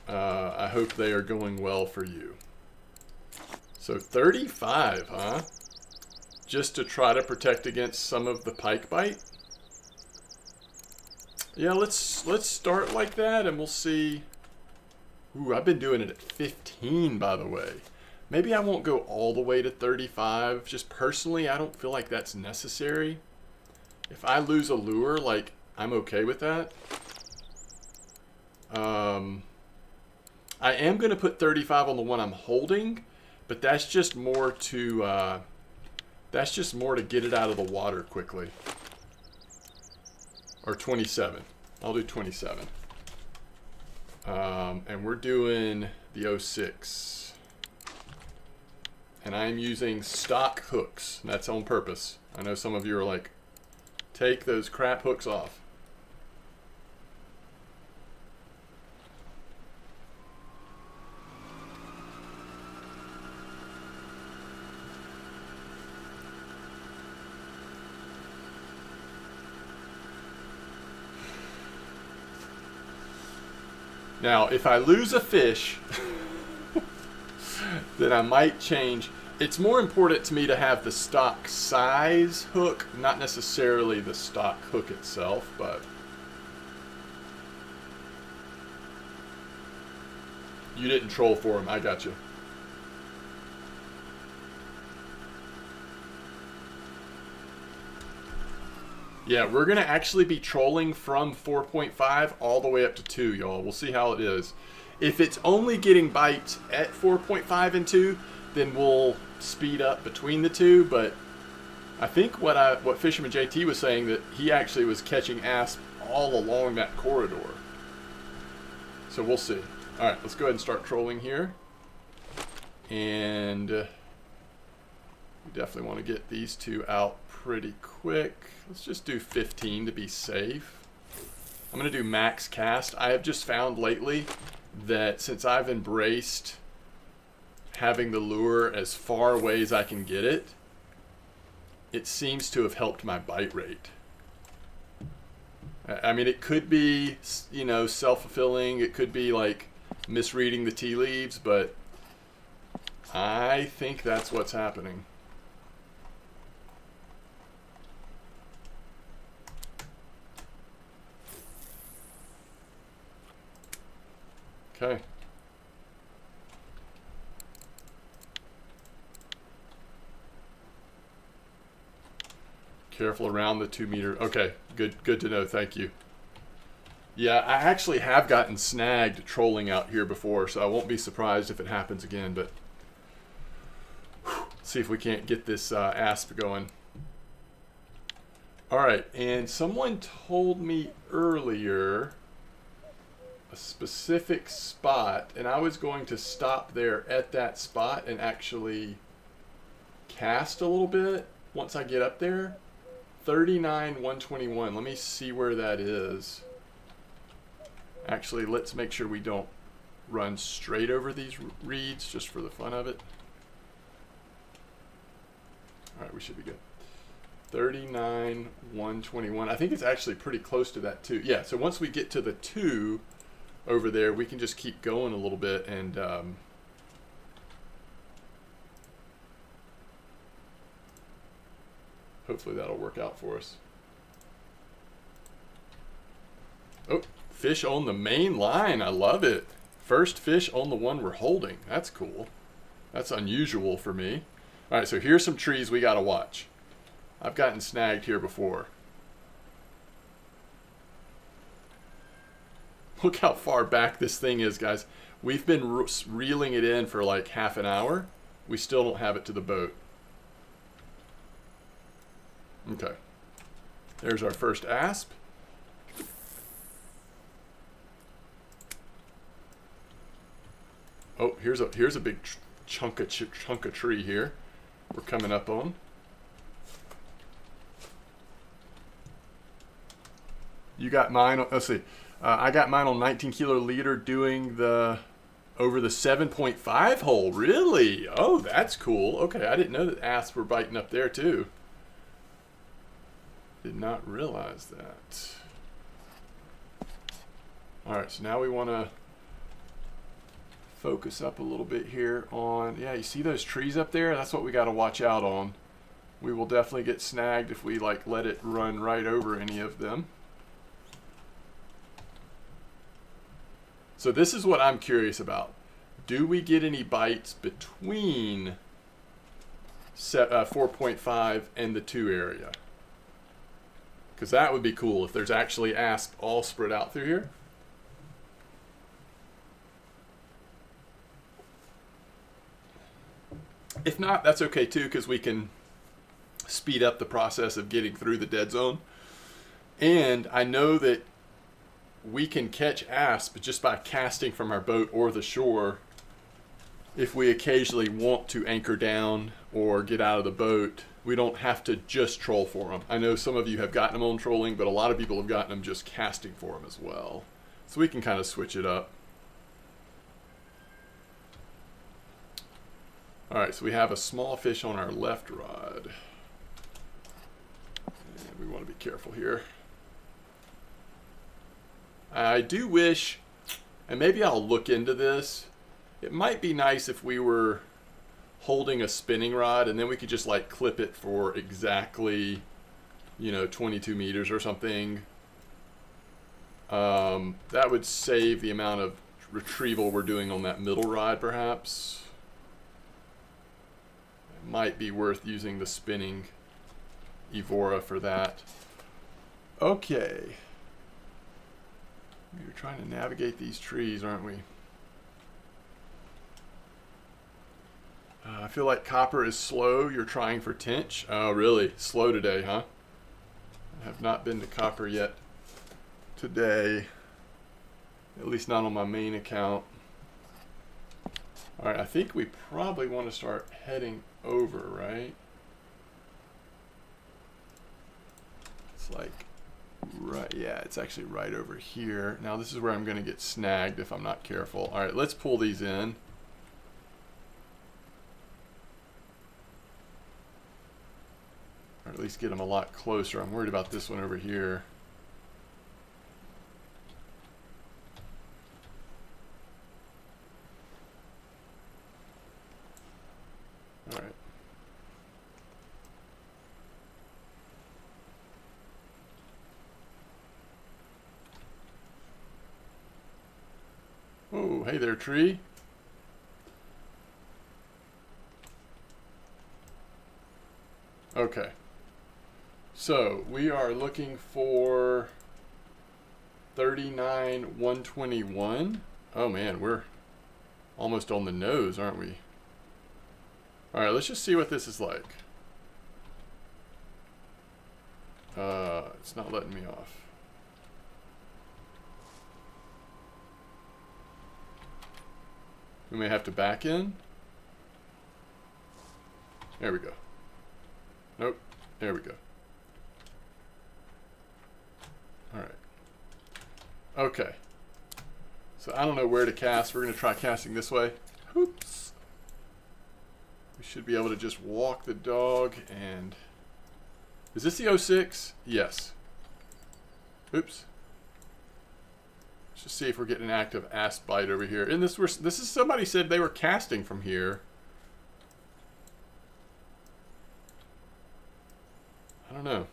I hope they are going well for you. So 35, huh? Just to try to protect against some of the pike bite? Yeah, let's start like that and we'll see. Ooh, I've been doing it at 15, by the way. Maybe I won't go all the way to 35. Just personally, I don't feel like that's necessary. If I lose a lure, like, I'm okay with that. I am going to put 35 on the one I'm holding, but that's just more to get it out of the water quickly. Or 27. I'll do 27. And we're doing the 06. And I'm using stock hooks. And that's on purpose. I know some of you are like, take those crap hooks off. Now, if I lose a fish, then I might change. It's more important to me to have the stock size hook, not necessarily the stock hook itself, but you didn't troll for him. I got you. Yeah, we're going to actually be trolling from 4.5 all the way up to 2, y'all. We'll see how it is. If it's only getting bites at 4.5 and 2, then we'll speed up between the two. But I think what Fisherman JT was saying, that he actually was catching asp all along that corridor. So we'll see. All right, let's go ahead and start trolling here. And we definitely want to get these two out pretty quick. Let's just do 15 to be safe. I'm going to do max cast. I have just found lately that since I've embraced having the lure as far away as I can get it, it seems to have helped my bite rate. I mean, it could be, you know, self-fulfilling. It could be like misreading the tea leaves, but I think that's what's happening. Okay. Careful around the 2 meter. Okay, good to know. Thank you. Yeah, I actually have gotten snagged trolling out here before, so I won't be surprised if it happens again, but let's see if we can't get this asp going. All right, and someone told me earlier a specific spot, and I was going to stop there at that spot and actually cast a little bit once I get up there. 39,121. Let me see where that is. Actually, let's make sure we don't run straight over these reeds just for the fun of it. All right, we should be good. 39,121. I think it's actually pretty close to that too. Yeah, so once we get to the 2 over there, we can just keep going a little bit and hopefully that'll work out for us. Oh, fish on the main line. I love it. First fish on the one we're holding. That's cool. That's unusual for me. All right, so here's some trees we got to watch. I've gotten snagged here before. Look how far back this thing is, guys. We've been reeling it in for like half an hour. We still don't have it to the boat. Okay. There's our first asp. Oh, here's a big chunk of tree here we're coming up on. You got mine on, let's see. I got mine on 19 kilo leader doing the over the 7.5 hole. Really? Oh, that's cool. Okay, I didn't know that asps were biting up there too. Did not realize that. All right, so now we want to focus up a little bit here on, yeah, you see those trees up there? That's what we got to watch out on. We will definitely get snagged if we like let it run right over any of them. So this is what I'm curious about. Do we get any bites between 4.5 and the 2 area? Because that would be cool if there's actually asp all spread out through here. If not, that's okay too, because we can speed up the process of getting through the dead zone. And I know that we can catch asp just by casting from our boat or the shore if we occasionally want to anchor down or get out of the boat. We don't have to just troll for them. I know some of you have gotten them on trolling, but a lot of people have gotten them just casting for them as well. So we can kind of switch it up. All right, so we have a small fish on our left rod. And we want to be careful here. I do wish, and maybe I'll look into this, it might be nice if we were holding a spinning rod and then we could just like clip it for exactly, 22 meters or something. That would save the amount of retrieval we're doing on that middle rod perhaps. It might be worth using the spinning Evora for that. Okay. We're trying to navigate these trees, aren't we? I feel like copper is slow. You're trying for tench. Oh, really? Slow today, huh? I have not been to copper yet today. At least not on my main account. All right, I think we probably want to start heading over, right? It's like, right, yeah, it's actually right over here. Now this is where I'm going to get snagged if I'm not careful. All right, let's pull these in. Or at least get them a lot closer. I'm worried about this one over here. All right. Oh, hey there, tree. Okay. So we are looking for 39,121. Oh man, we're almost on the nose, aren't we? All right, let's just see what this is like. It's not letting me off. We may have to back in. There we go. Nope. There we go. All right. Okay. So I don't know where to cast. We're going to try casting this way. Oops. We should be able to just walk the dog and... Is this the 06? Yes. Oops. Let's just see if we're getting an active asp bite over here. And this is somebody said they were casting from here. I don't know.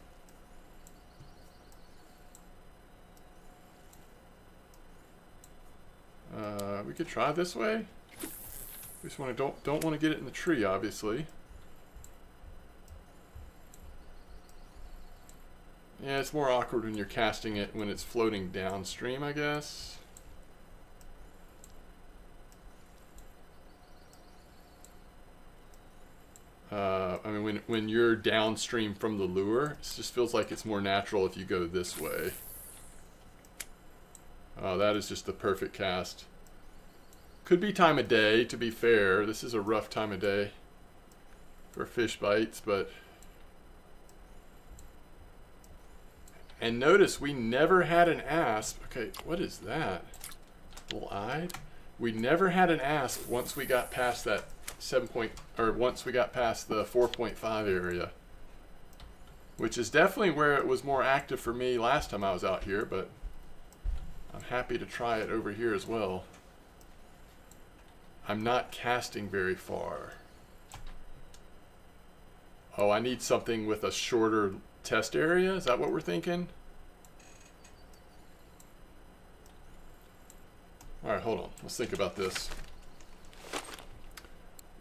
We could try this way. We just want to don't want to get it in the tree, obviously. Yeah, it's more awkward when you're casting it when it's floating downstream, I guess. I mean, when you're downstream from the lure, it just feels like it's more natural if you go this way. Oh, that is just the perfect cast. Could be time of day, to be fair. This is a rough time of day for fish bites, but... And notice we never had an asp. Okay, what is that? Little-eyed? We never had an asp once we got past that once we got past the 4.5 area. Which is definitely where it was more active for me last time I was out here, but I'm happy to try it over here as well. I'm not casting very far. Oh, I need something with a shorter test area? Is that what we're thinking? All right, hold on. Let's think about this.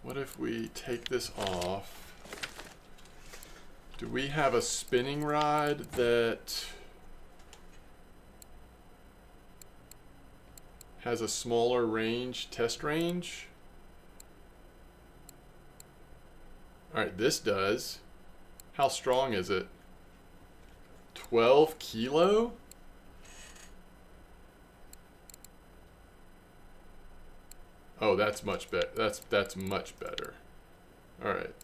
What if we take this off? Do we have a spinning rod that has a smaller range, test range? All right, this does. How strong is it? 12 kilo? Oh, that's much better. That's much better. All right.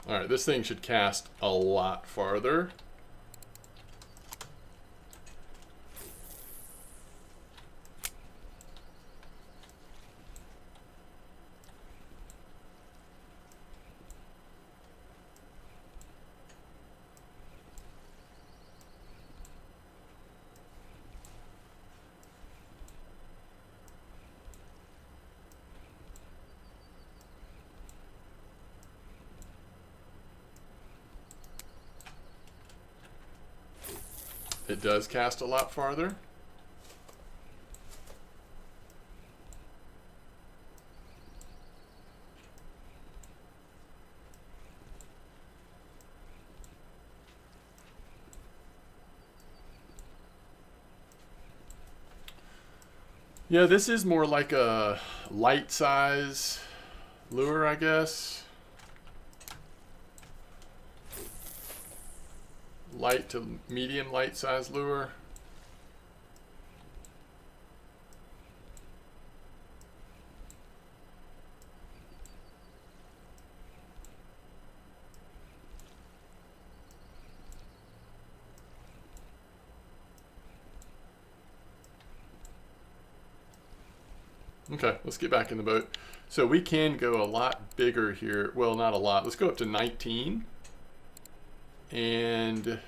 All right, this thing should cast a lot farther. It does cast a lot farther. Yeah, this is more like a light size lure, I guess. Light to medium light size lure. Okay, let's get back in the boat. So we can go a lot bigger here. Well, not a lot. Let's go up to 19. And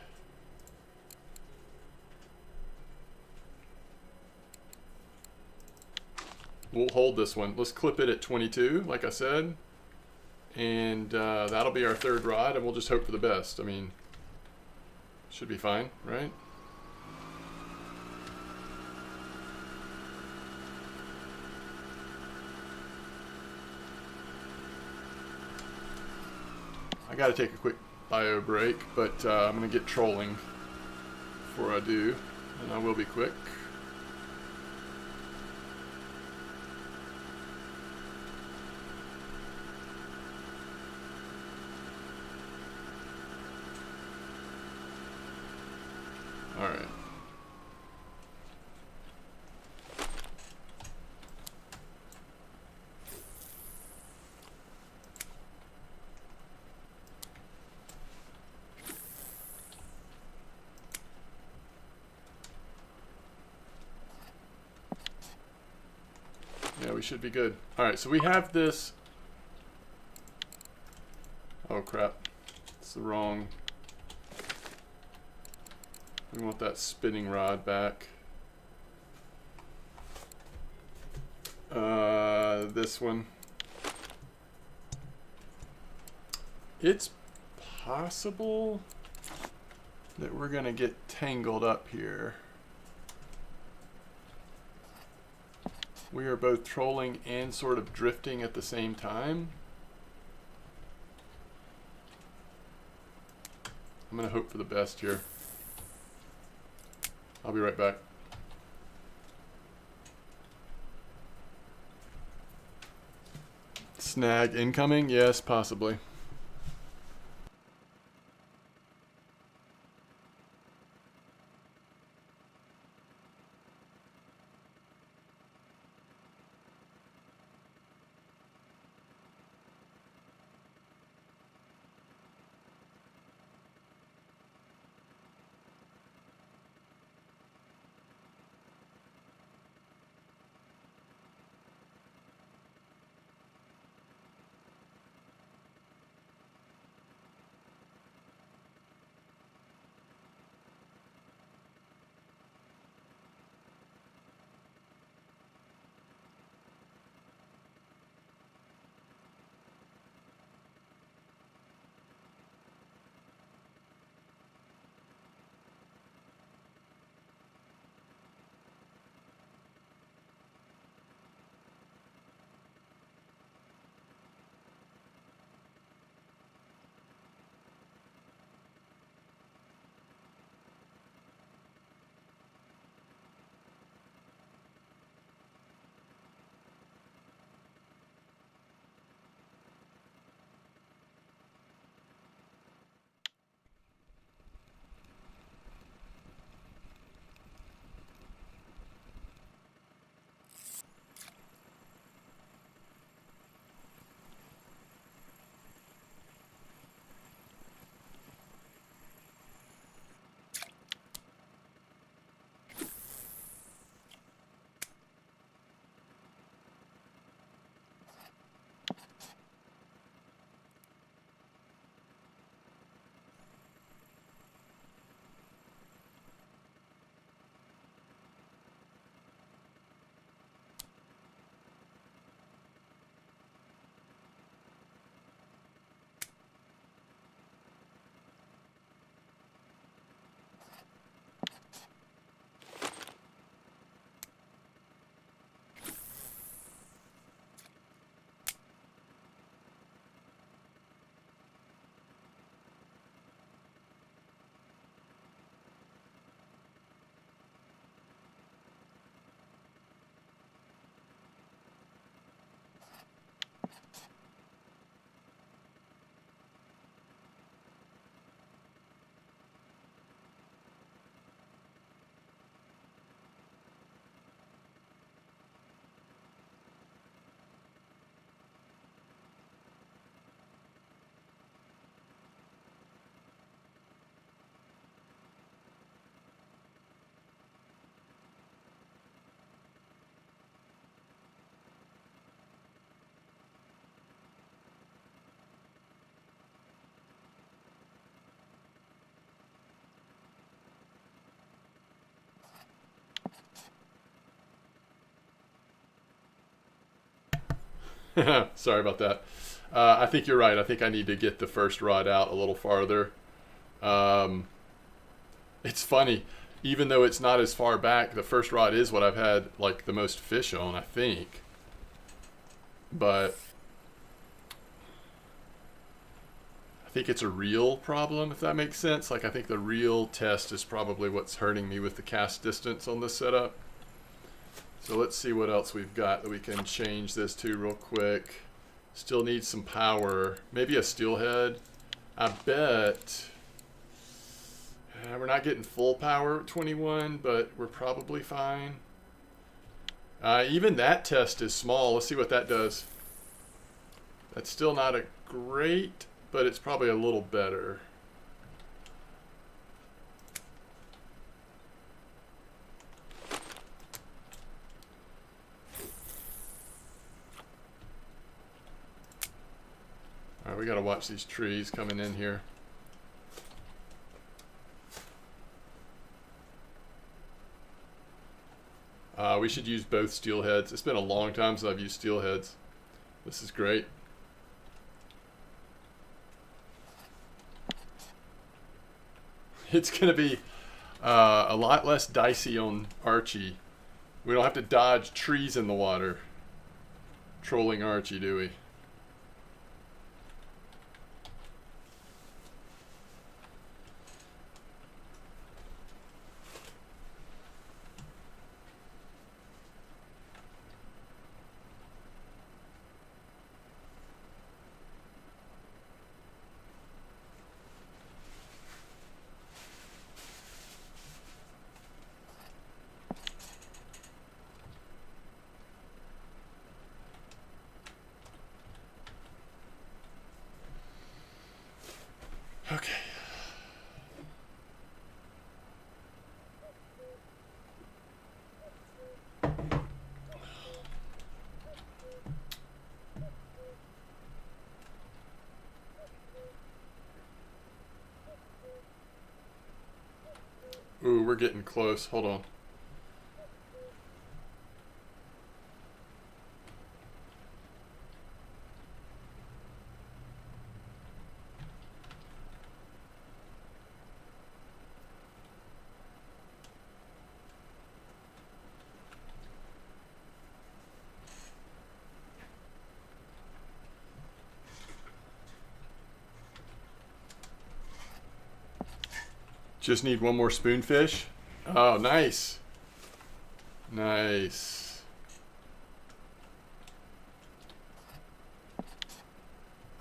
we'll hold this one. Let's clip it at 22, like I said. And that'll be our third rod, and we'll just hope for the best. I mean, should be fine, right? I gotta take a quick bio break, but I'm gonna get trolling before I do, and I will be quick. All right. Yeah, we should be good. All right, so we have this. Oh crap, it's the wrong. We want that spinning rod back. This one. It's possible that we're gonna get tangled up here. We are both trolling and sort of drifting at the same time. I'm gonna hope for the best here. I'll be right back. Snag incoming? Yes, possibly. Sorry about that. I think you're right. I think I need to get the first rod out a little farther. It's funny, even though it's not as far back, the first rod is what I've had like the most fish on, I think. But I think it's a reel problem, if that makes sense. Like I think the reel test is probably what's hurting me with the cast distance on this setup. So let's see what else we've got that we can change this to real quick. Still needs some power. Maybe a steelhead. I bet we're not getting full power at 21, but we're probably fine. Even that test is small. Let's see what that does. That's still not a great, but it's probably a little better. All right, we got to watch these trees coming in here. We should use both steelheads. It's been a long time since I've used steelheads. This is great. It's going to be a lot less dicey on Archie. We don't have to dodge trees in the water trolling Archie, do we? Okay. Ooh, we're getting close. Hold on. Just need one more spoonfish. Oh, nice. Nice.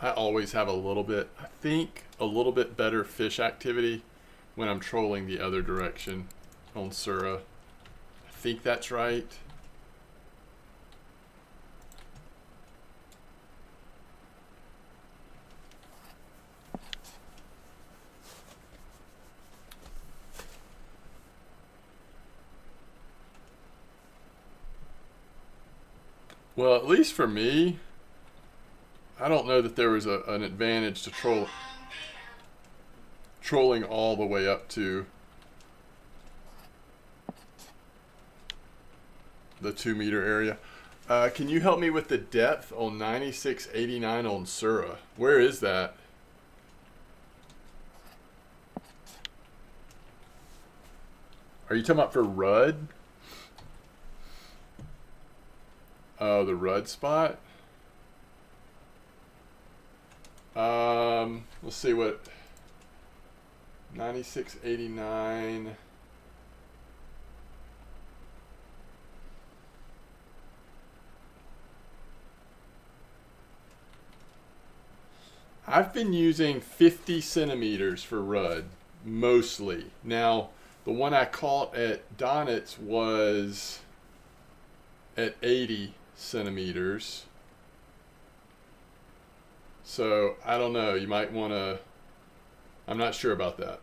I always have a little bit, I think, a little bit better fish activity when I'm trolling the other direction on Sura. I think that's right. Well, at least for me, I don't know that there was an advantage to trolling all the way up to the 2 meter area. Can you help me with the depth on 9689 on Sura? Where is that? Are you talking about for Rudd? Oh, the Rudd spot? Let's see what 9689. I've been using 50 centimeters for Rudd mostly. Now, the one I caught at Donitz was at 80 centimeters. So I don't know, you might want to, I'm not sure about that.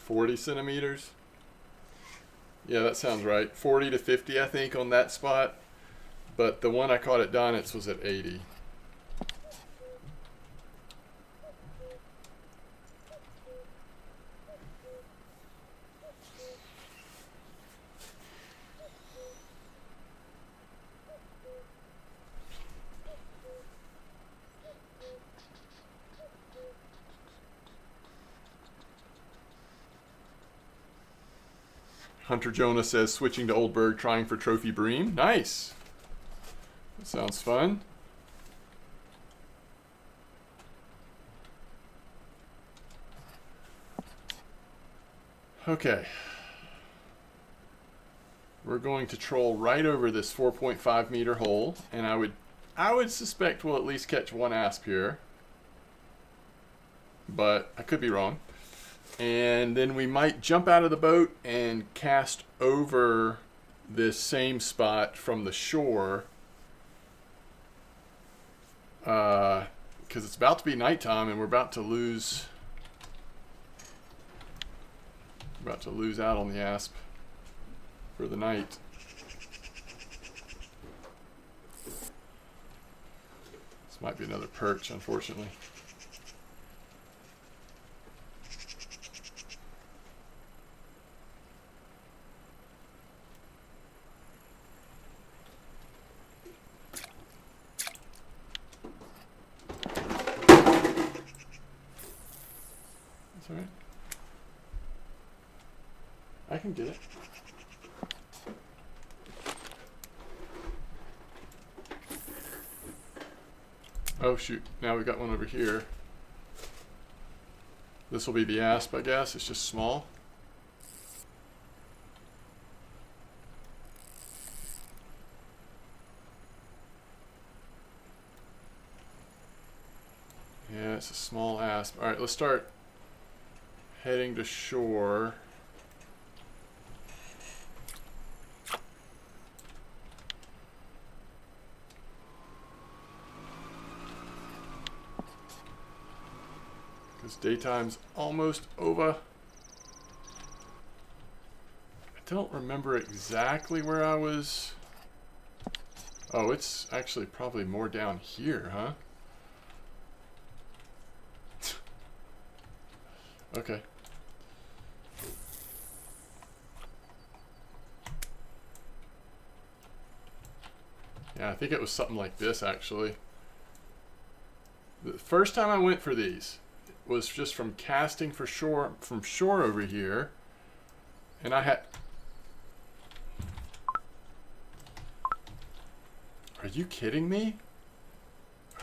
$40 centimeters. Yeah, that sounds right. 40 to 50, I think, on that spot. But the one I caught at Donitz was at 80. Hunter Jonah says switching to Oldberg, trying for trophy bream. Nice. That sounds fun. Okay. We're going to troll right over this 4.5 meter hole, and I would suspect we'll at least catch one asp here, but I could be wrong. And then we might jump out of the boat and cast over this same spot from the shore, because it's about to be nighttime and we're about to lose out on the asp for the night. This might be another perch, unfortunately. That's all right. I can get it. Oh shoot, now we got one over here. This will be the asp, I guess. It's just small. Yeah, it's a small asp. Alright, let's start heading to shore. Because daytime's almost over. I don't remember exactly where I was. Oh, it's actually probably more down here, huh? Okay. Yeah, I think it was something like this, actually. The first time I went for these was just from casting from shore over here, and I had... Are you kidding me?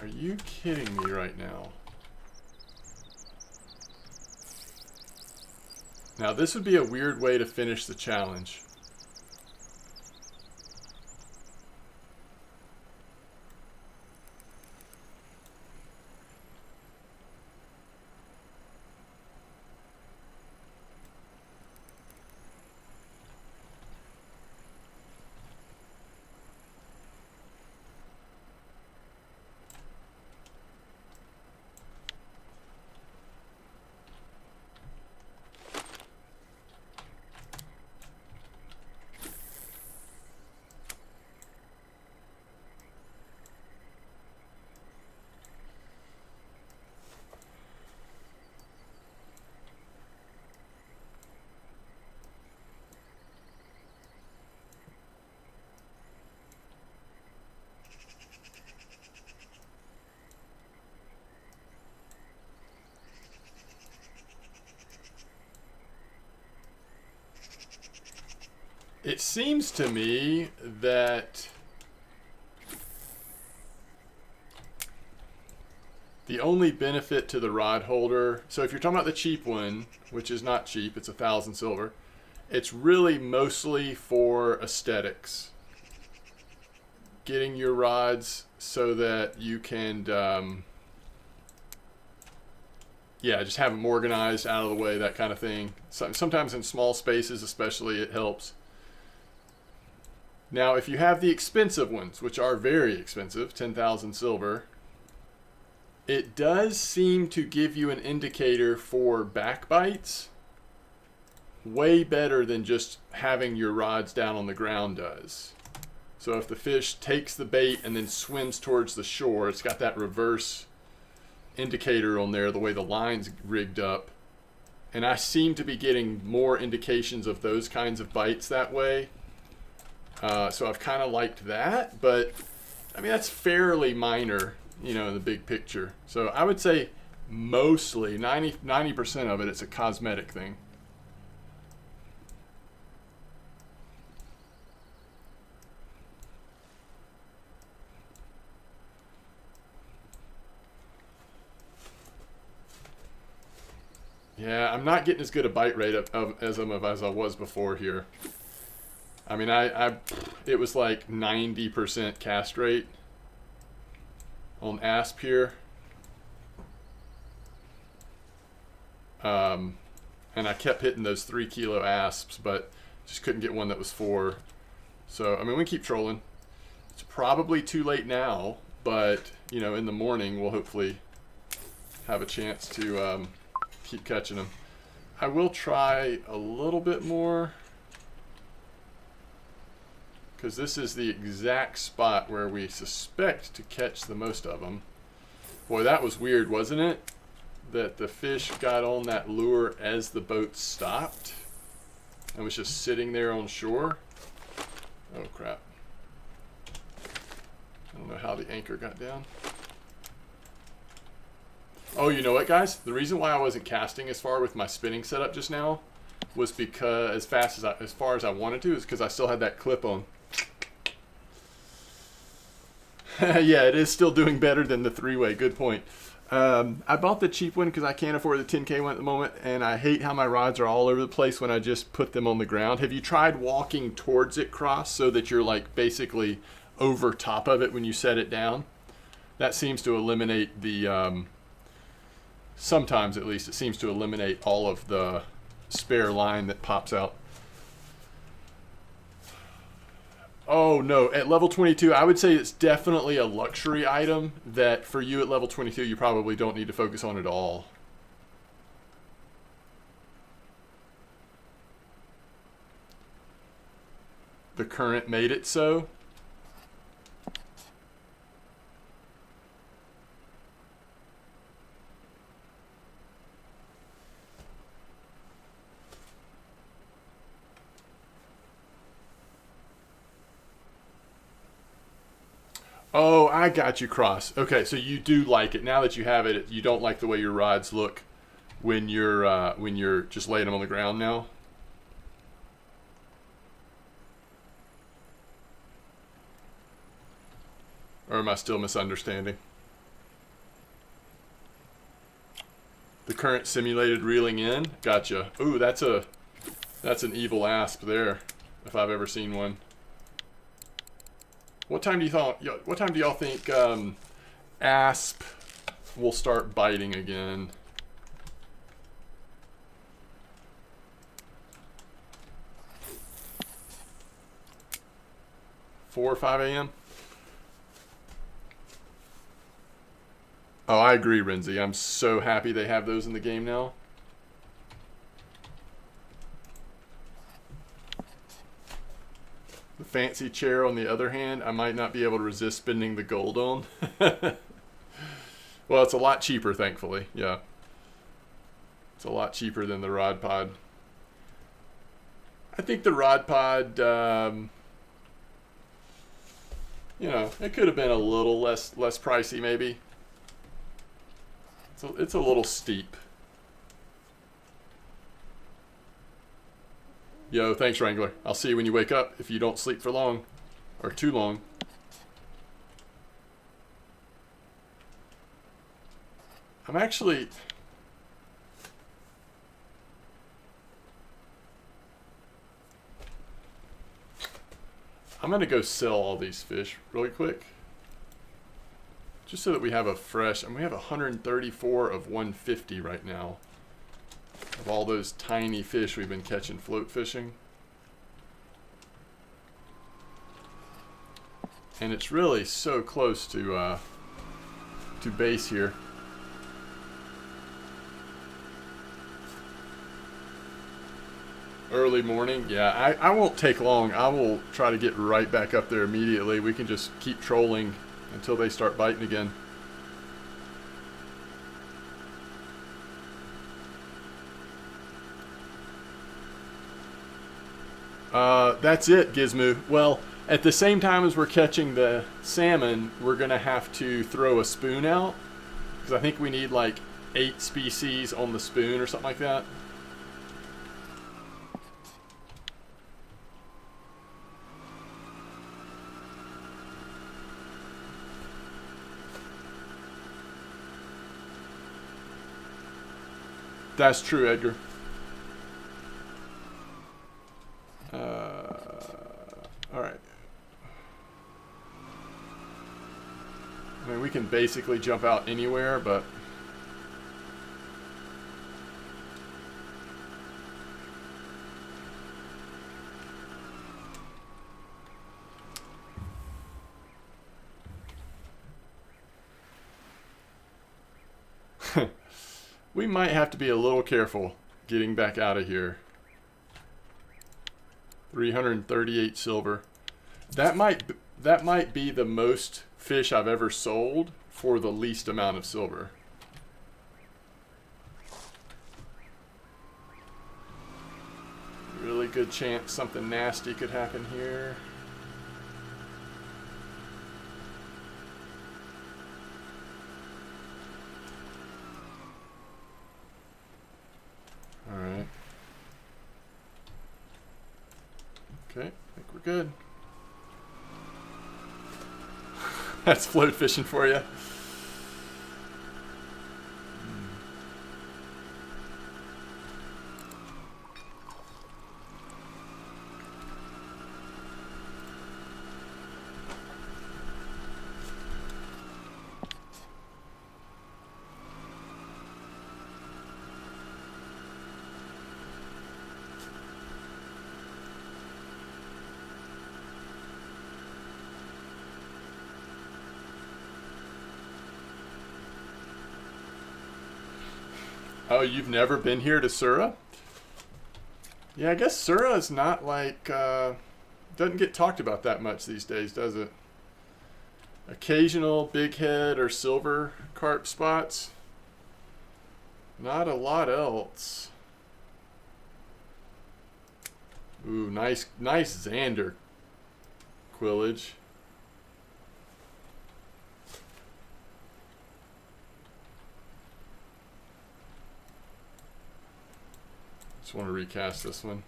Are you kidding me right now? Now this would be a weird way to finish the challenge. It seems to me that the only benefit to the rod holder, so if you're talking about the cheap one, which is not cheap, it's 1,000 silver, it's really mostly for aesthetics. Getting your rods so that you can, yeah, just have them organized, out of the way, that kind of thing. Sometimes in small spaces especially, it helps. Now, if you have the expensive ones, which are very expensive, 10,000 silver, it does seem to give you an indicator for backbites way better than just having your rods down on the ground does. So if the fish takes the bait and then swims towards the shore, it's got that reverse indicator on there, the way the line's rigged up. And I seem to be getting more indications of those kinds of bites that way. So I've kind of liked that, but I mean, that's fairly minor, you know, in the big picture. So I would say mostly 90% of it, it's a cosmetic thing. Yeah, I'm not getting as good a bite rate as I was before here. I mean, it was like 90% cast rate on asp here. And I kept hitting those 3 kilo asps, but just couldn't get one that was 4. So, I mean, we keep trolling. It's probably too late now, but, you know, in the morning we'll hopefully have a chance to keep catching them. I will try a little bit more, because this is the exact spot where we suspect to catch the most of them. Boy, that was weird, wasn't it? That the fish got on that lure as the boat stopped and was just sitting there on shore. Oh crap. I don't know how the anchor got down. Oh, you know what, guys? The reason why I wasn't casting as far with my spinning setup just now was because as far as I wanted to is because I still had that clip on. Yeah, it is still doing better than the 3-way. Good point. I bought the cheap one because I can't afford the 10K one at the moment, and I hate how my rods are all over the place when I just put them on the ground. Have you tried walking towards it cross so that you're like basically over top of it when you set it down? That seems to eliminate the, sometimes at least, it seems to eliminate all of the spare line that pops out. Oh no, at level 22, I would say it's definitely a luxury item that for you at level 22, you probably don't need to focus on at all. The current made it so. Oh, I got you, Cross. Okay, so you do like it. Now that you have it, you don't like the way your rods look when you're just laying them on the ground now. Or am I still misunderstanding? The current simulated reeling in? Gotcha. Ooh, that's an evil asp there, if I've ever seen one. What time do y'all think asp will start biting again? Four or 5 a.m.? Oh, I agree, Renzi. I'm so happy they have those in the game now. The fancy chair, on the other hand, I might not be able to resist spending the gold on. Well, it's a lot cheaper, thankfully. Yeah. It's a lot cheaper than the rod pod. I think the rod pod, you know, it could have been a little less pricey, maybe. So it's a little steep. Yo, thanks, Wrangler. I'll see you when you wake up if you don't sleep for long. Or too long. I'm actually... I'm going to go sell all these fish really quick. Just so that we have a fresh... And we have 134 of 150 right now. Of all those tiny fish we've been catching float fishing. And it's really so close to base here. Early morning, yeah, I won't take long. I will try to get right back up there immediately. We can just keep trolling until they start biting again. That's it, Gizmo. Well, at the same time as we're catching the salmon, we're going to have to throw a spoon out. Because I think we need like 8 species on the spoon or something like that. That's true, Edgar. All right. I mean, we can basically jump out anywhere, but we might have to be a little careful getting back out of here. 338 silver. That might be the most fish I've ever sold for the least amount of silver. Really good chance something nasty could happen here. Alright. Okay, I think we're good. That's float fishing for you. Oh, you've never been here to Sura? Yeah, I guess Sura is not like, doesn't get talked about that much these days, does it? Occasional big head or silver carp spots. Not a lot else. Ooh, nice Xander quillage. Just want to recast this one.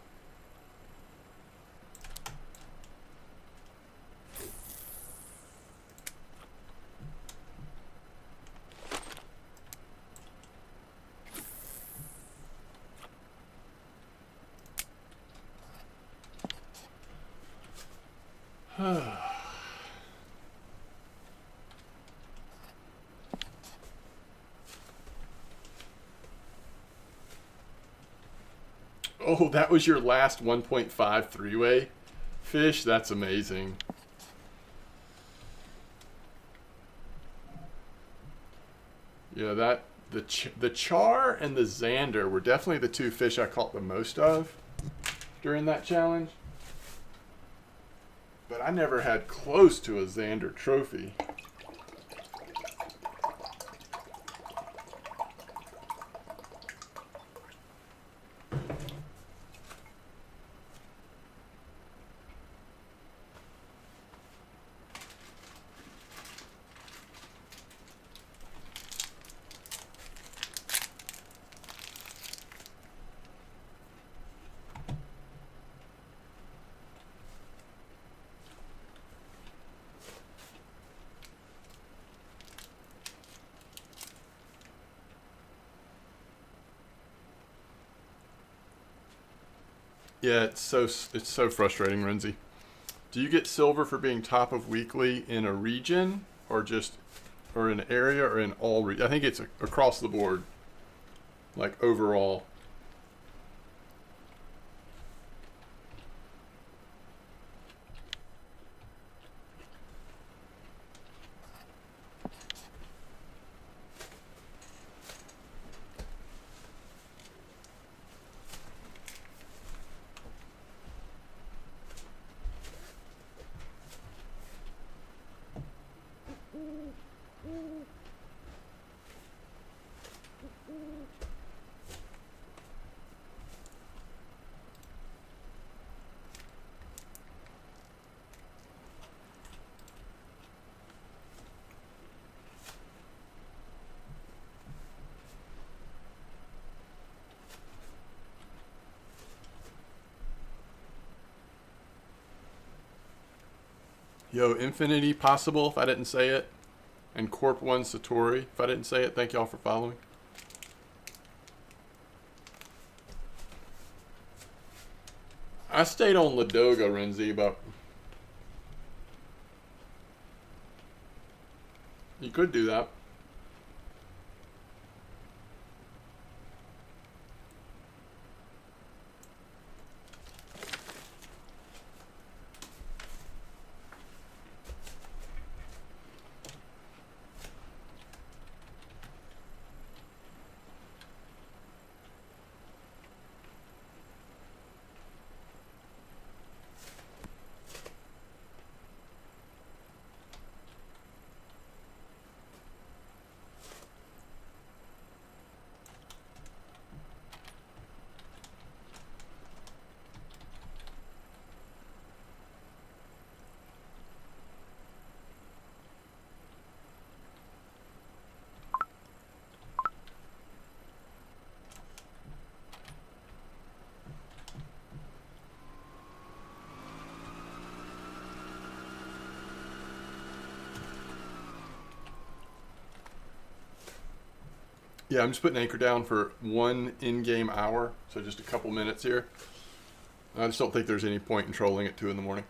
Oh, that was your last 1.5 three-way fish? That's amazing. Yeah, the char and the Xander were definitely the two fish I caught the most of during that challenge. But I never had close to a Xander trophy. Yeah, it's so frustrating, Renzi. Do you get silver for being top of weekly in a region, or an area, or in all I think it's across the board, like overall. Yo, Infinity Possible, if I didn't say it. And Corp1 Satori, if I didn't say it. Thank y'all for following. I stayed on Ladoga, Renzi, but you could do that. Yeah, I'm just putting anchor down for 1 in-game hour, so just a couple minutes here. I just don't think there's any point in trolling at 2 in the morning.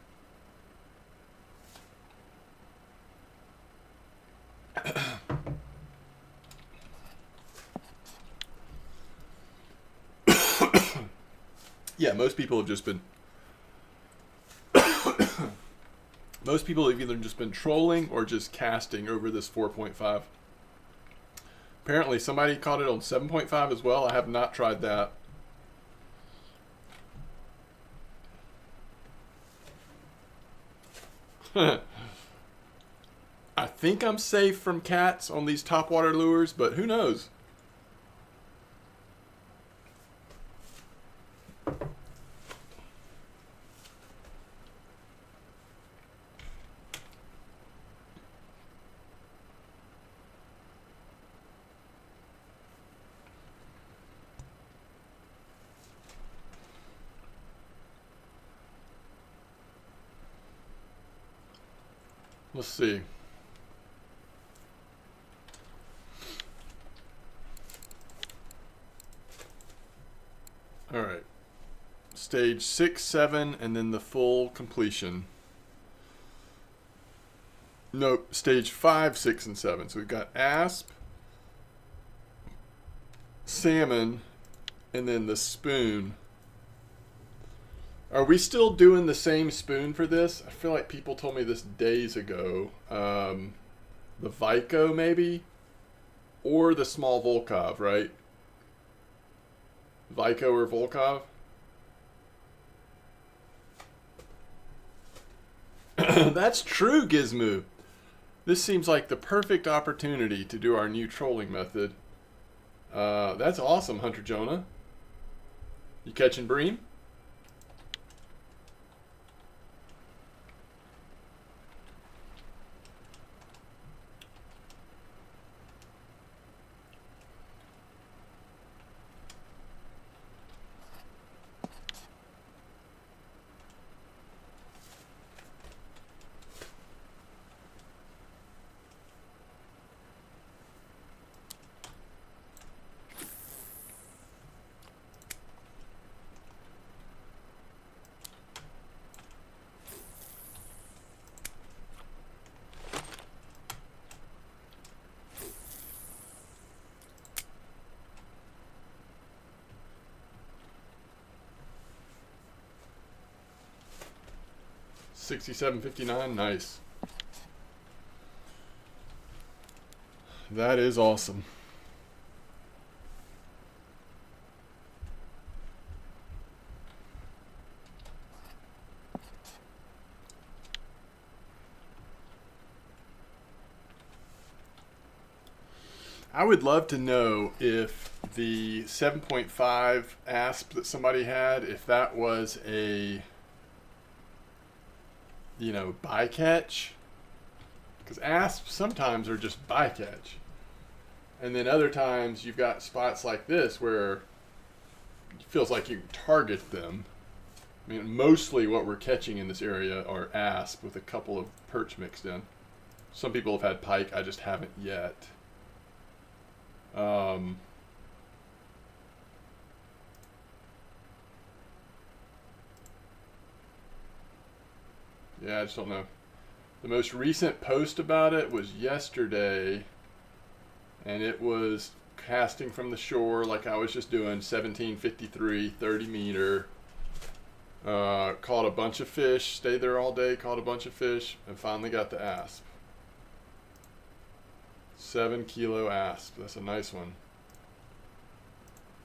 Yeah, most people have just been... most people have either just been trolling or just casting over this 4.5. Apparently, somebody caught it on 7.5 as well. I have not tried that. I think I'm safe from cats on these topwater lures, but who knows? Let's see. All right. Stage 6, 7, and then the full completion. Nope, stage 5, 6, and 7. So we've got asp, salmon, and then the spoon. Are we still doing the same spoon for this? I feel like people told me this days ago. The Vico, maybe? Or the small Volkov, right? Vico or Volkov? That's true, Gizmo. This seems like the perfect opportunity to do our new trolling method. That's awesome, Hunter Jonah. You catching bream? $67.59, nice. That is awesome. I would love to know if the 7.5 asp that somebody had, if that was a, you know, bycatch. Because asps sometimes are just bycatch. And then other times you've got spots like this where it feels like you can target them. I mean, mostly what we're catching in this area are asp with a couple of perch mixed in. Some people have had pike, I just haven't yet. Yeah, I just don't know. The most recent post about it was yesterday, and it was casting from the shore like I was just doing, 1753, 30 meter. Caught a bunch of fish, stayed there all day, caught a bunch of fish, and finally got the asp. 7 kilo asp. That's a nice one.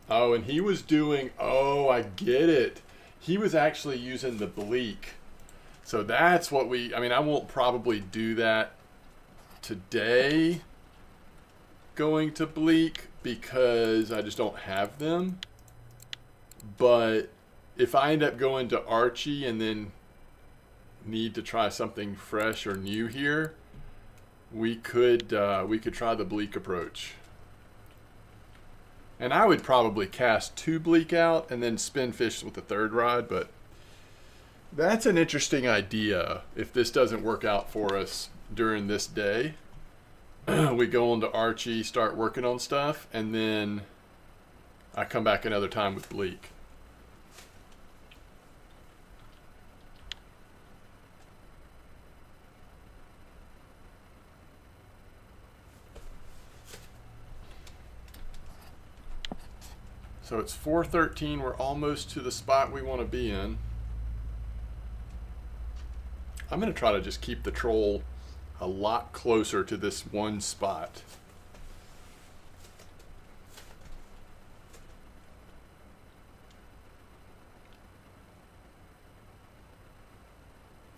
Oh, and he was doing, oh, I get it. He was actually using the bleak. So that's what I mean, I won't probably do that today, going to bleak, because I just don't have them. But if I end up going to Archie and then need to try something fresh or new here, we could try the bleak approach. And I would probably cast 2 bleak out and then spin fish with the 3rd rod, but that's an interesting idea. If this doesn't work out for us during this day, we go on to Archie, start working on stuff, and then I come back another time with bleak. So it's 4:13. We're almost to the spot we want to be in. I'm going to try to just keep the troll a lot closer to this one spot.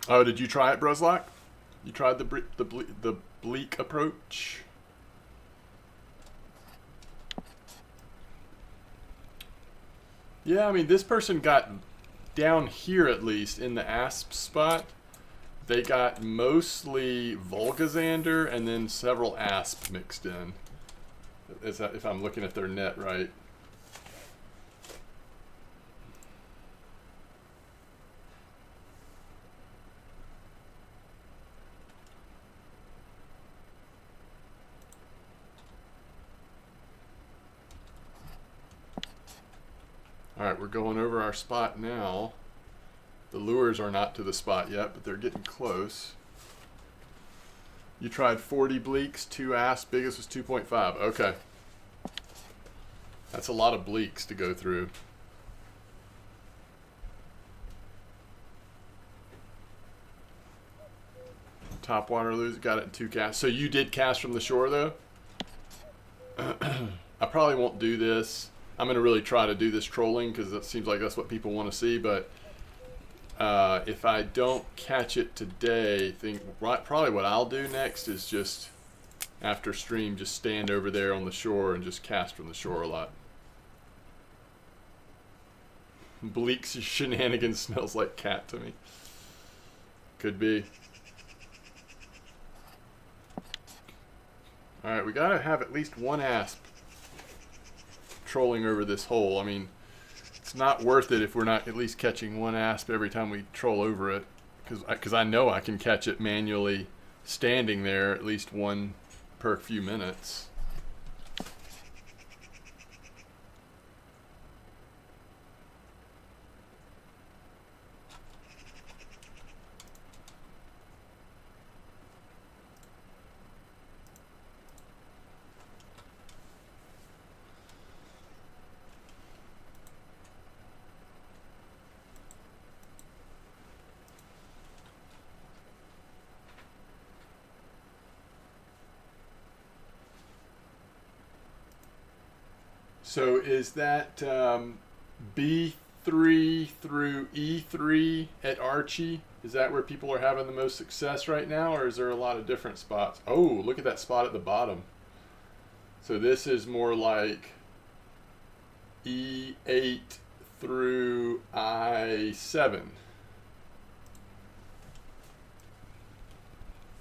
Oh, did you try it, Bruslock? You tried the bleak approach? Yeah, I mean, this person got down here, at least in the asp spot. They got mostly Volgazander and then several asp mixed in. If I'm looking at their net right. All right, we're going over our spot now. The lures are not to the spot yet, but they're getting close. You tried 40 bleaks, 2 asp, biggest was 2.5. Okay. That's a lot of bleaks to go through. Topwater lures, got it in 2 casts. So you did cast from the shore though? I probably won't do this. I'm going to really try to do this trolling because it seems like that's what people want to see, but if I don't catch it today, probably what I'll do next is just, after stream, just stand over there on the shore and just cast from the shore a lot. Bleak's shenanigans smells like cat to me. Could be. Alright, we gotta have at least one asp trolling over this hole. I mean, it's not worth it if we're not at least catching one asp every time we troll over it, because I know I can catch it manually standing there, at least one per few minutes. So is that B3 through E3 at Archie? Is that where people are having the most success right now, or is there a lot of different spots? Oh, look at that spot at the bottom. So this is more like E8 through I7.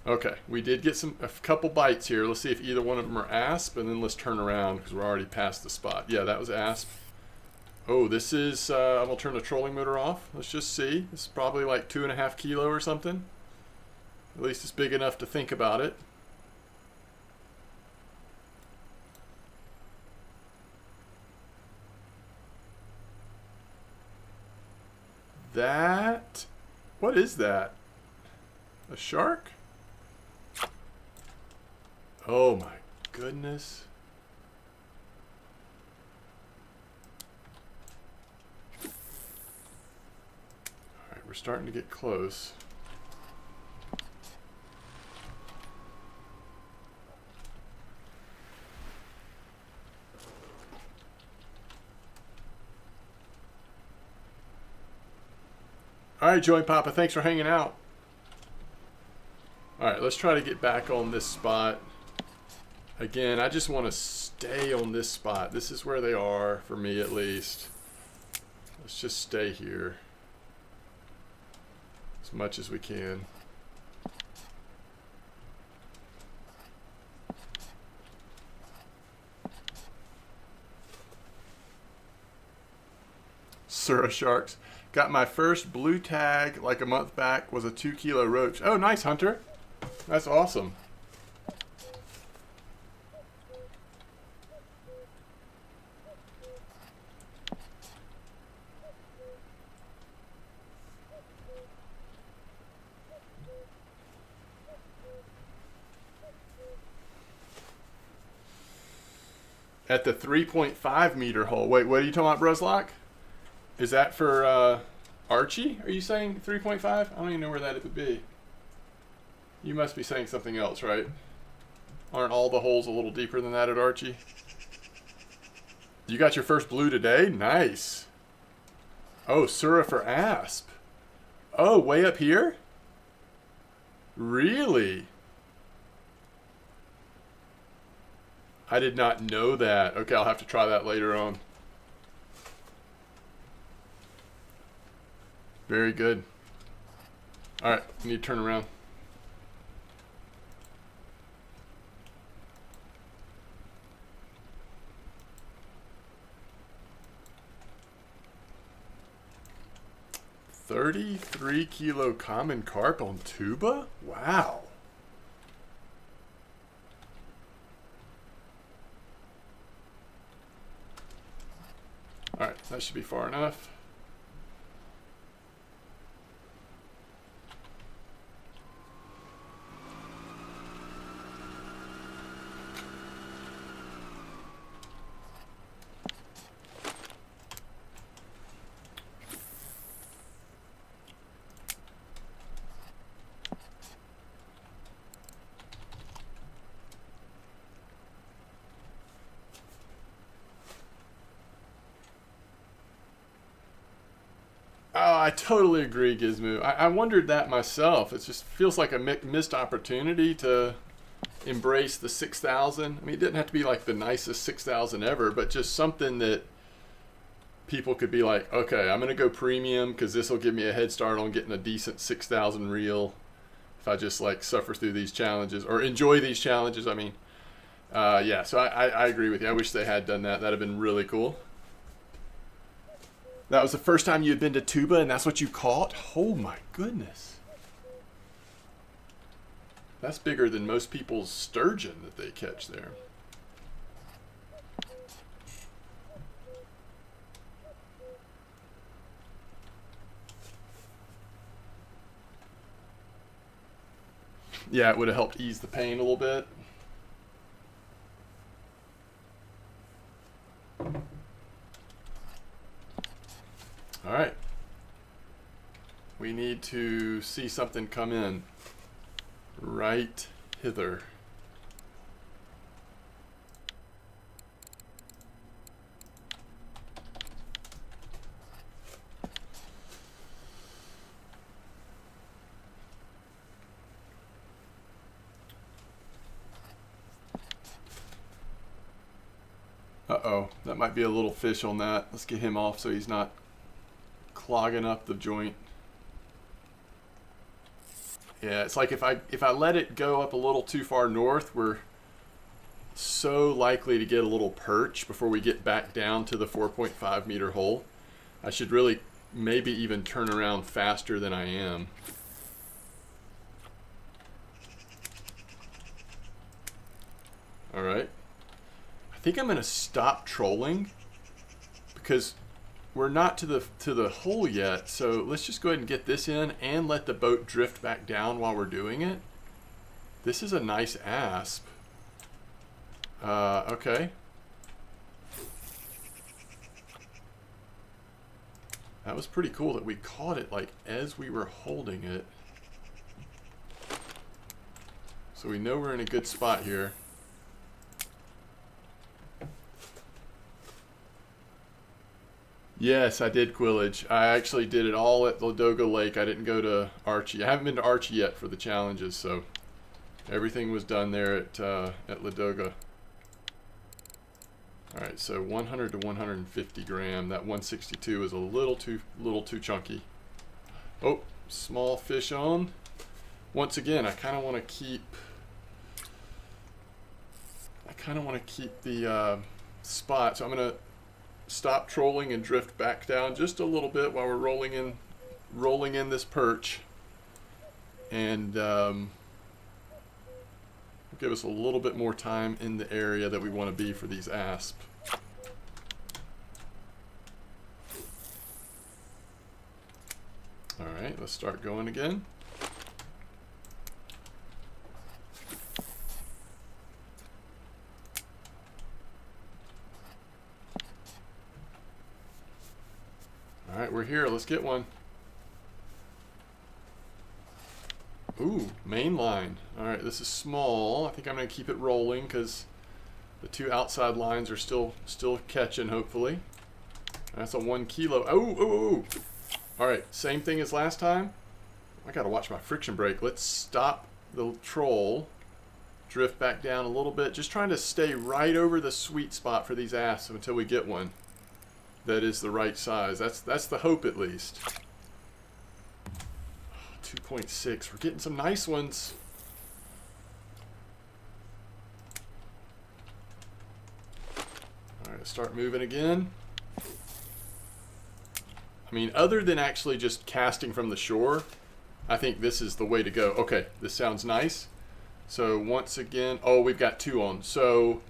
Okay, we did get a couple bites here. Let's see if either one of them are asp, and then let's turn around because we're already past the spot. Yeah, that was asp. Oh, this is, I'm gonna turn the trolling motor off. Let's just see. This is probably like 2.5 kilo or something. At least it's big enough to think about it. What is that? A shark? Oh my goodness. Alright, we're starting to get close. Alright, Joey Papa, thanks for hanging out. Alright, let's try to get back on this spot. Again, I just want to stay on this spot. This is where they are, for me at least. Let's just stay here as much as we can. Sura sharks. Got my first blue tag like a month back, was a 2 kilo roach. Oh, nice, Hunter. That's awesome. At the 3.5 meter hole. Wait, what are you talking about, Bruslock? Is that for Archie? Are you saying 3.5? I don't even know where that would be. You must be saying something else, right? Aren't all the holes a little deeper than that at Archie? You got your first blue today? Nice. Oh, Sura for asp. Oh, way up here? Really? I did not know that. Okay, I'll have to try that later on. Very good. Alright, I need to turn around. $33 kilo common carp on tuba? Wow. Alright, that should be far enough. Oh, I totally agree, Gizmo. I wondered that myself. It just feels like a missed opportunity to embrace the 6,000. I mean, it didn't have to be like the nicest 6,000 ever, but just something that people could be like, okay, I'm going to go premium because this will give me a head start on getting a decent 6,000 reel if I just like suffer through these challenges or enjoy these challenges. I mean, yeah, so I agree with you. I wish they had done that. That'd have been really cool. That was the first time you had been to Tuba and that's what you caught? Oh my goodness. That's bigger than most people's sturgeon that they catch there. Yeah, it would have helped ease the pain a little bit. All right. We need to see something come in right hither. Uh-oh, that might be a little fish on that. Let's get him off so he's not clogging up the joint. Yeah, it's like if I let it go up a little too far north, we're so likely to get a little perch before we get back down to the 4.5 meter hole. I should really maybe even turn around faster than I am. All right. I think I'm going to stop trolling because we're not to the hole yet, so let's just go ahead and get this in and let the boat drift back down while we're doing it. This is a nice asp. Okay. That was pretty cool that we caught it like as we were holding it. So we know we're in a good spot here. Yes, I did Quillage. I actually did it all at Ladoga Lake. I didn't go to Archie. I haven't been to Archie yet for the challenges, so everything was done there at Ladoga. All right, so 100 to 150 gram. That 162 is a little too chunky. Oh, small fish on. Once again, I kind of want to keep the spot, so I'm gonna stop trolling and drift back down just a little bit while we're rolling in this perch, and give us a little bit more time in the area that we want to be for these asp. All right, let's start going again. All right, we're here. Let's get one. Ooh, main line. All right, this is small. I think I'm going to keep it rolling because the two outside lines are still catching, hopefully. That's a 1 kilo. Oh. All right, same thing as last time. I got to watch my friction brake. Let's stop the troll, drift back down a little bit, just trying to stay right over the sweet spot for these asps until we get one that is the right size. That's the hope, at least. 2.6. We're getting some nice ones. All right, start moving again. I mean, other than actually just casting from the shore, I think this is the way to go. Okay, this sounds nice. So once again, oh, we've got 2 on. So,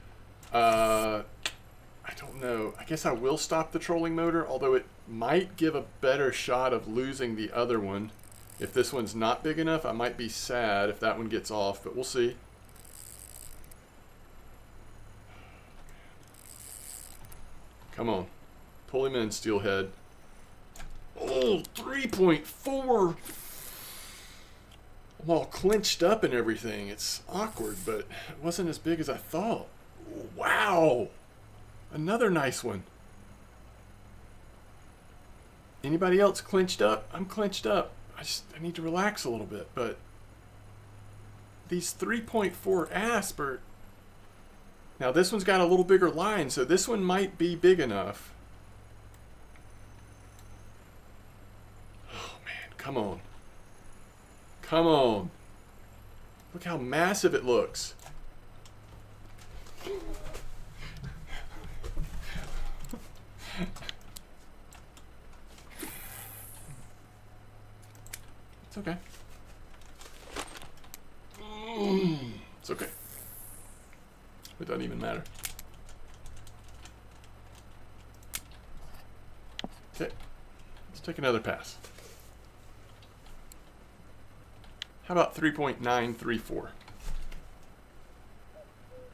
I don't know. I guess I will stop the trolling motor, although it might give a better shot of losing the other one. If this one's not big enough, I might be sad if that one gets off, but we'll see. Come on. Pull him in, Steelhead. Oh, 3.4. I'm all clenched up and everything. It's awkward, but it wasn't as big as I thought. Wow. Another nice one. Anybody else clenched up? I'm clenched up. I need to relax a little bit, but these 3.4 asp are... Now this one's got a little bigger line, so this one might be big enough. Oh man, come on. Come on. Look how massive it looks. It's okay. It's okay. It doesn't even matter. Okay. Let's take another pass. How about 3.934?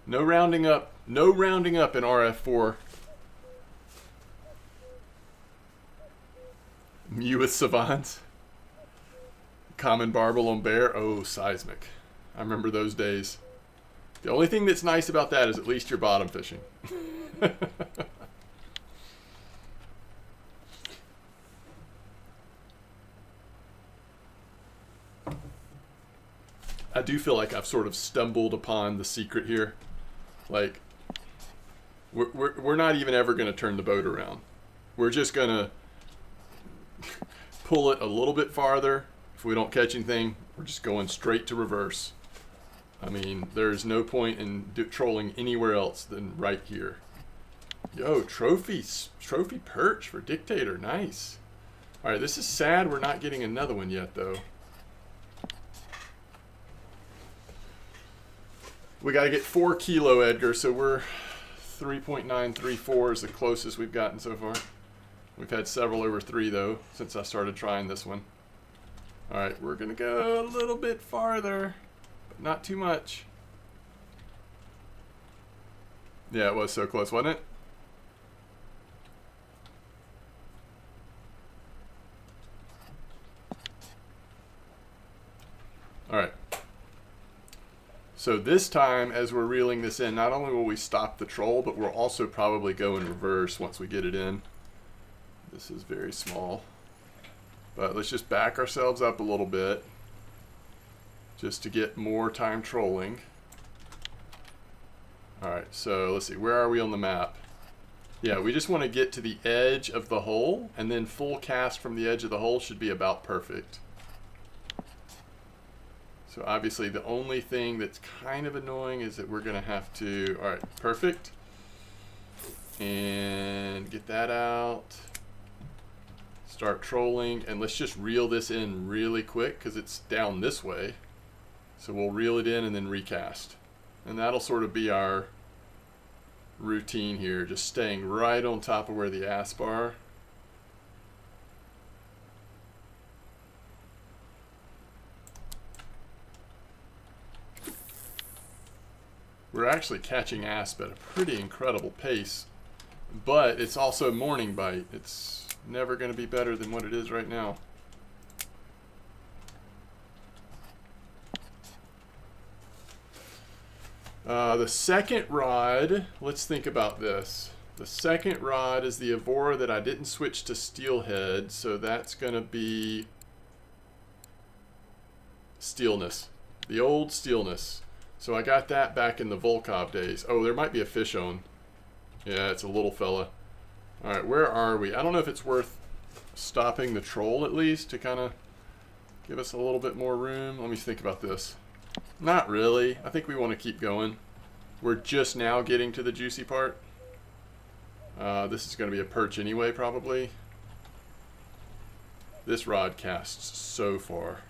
No rounding up. No rounding up in RF4. Mew with savants. Common barbel on bear. Oh, seismic. I remember those days. The only thing that's nice about that is at least you're bottom fishing. I do feel like I've sort of stumbled upon the secret here. Like, we're not even ever going to turn the boat around. We're just going to pull it a little bit farther. If we don't catch anything, we're just going straight to reverse. I mean, there's no point in trolling anywhere else than right here. Yo, trophy perch for Dictator. Nice. All right, this is sad we're not getting another one yet, though. We got to get 4 kilo, Edgar, so we're 3.934 is the closest we've gotten so far. We've had several over 3 though since I started trying this one. All right, we're gonna go a little bit farther, but not too much. Yeah, it was so close, wasn't it? All right. So this time, as we're reeling this in, not only will we stop the troll, but we'll also probably go in reverse once we get it in. This is very small. But let's just back ourselves up a little bit just to get more time trolling. All right, so let's see, where are we on the map? Yeah, we just want to get to the edge of the hole, and then full cast from the edge of the hole should be about perfect. So obviously the only thing that's kind of annoying is that we're going to have to, all right, perfect. And get that out. Start trolling, and let's just reel this in really quick because it's down this way. So we'll reel it in and then recast. And that'll sort of be our routine here, just staying right on top of where the asp are. We're actually catching asp at a pretty incredible pace, but it's also a morning bite. It's never going to be better than what it is right now. The second rod, let's think about this. The second rod is the Evora that I didn't switch to steelhead, so that's going to be steelness. The old steelness. So I got that back in the Volkov days. Oh, there might be a fish on. Yeah, it's a little fella. All right, where are we? I don't know if it's worth stopping the troll at least to kind of give us a little bit more room. Let me think about this. Not really. I think we want to keep going. We're just now getting to the juicy part. This is going to be a perch anyway, probably. This rod casts so far.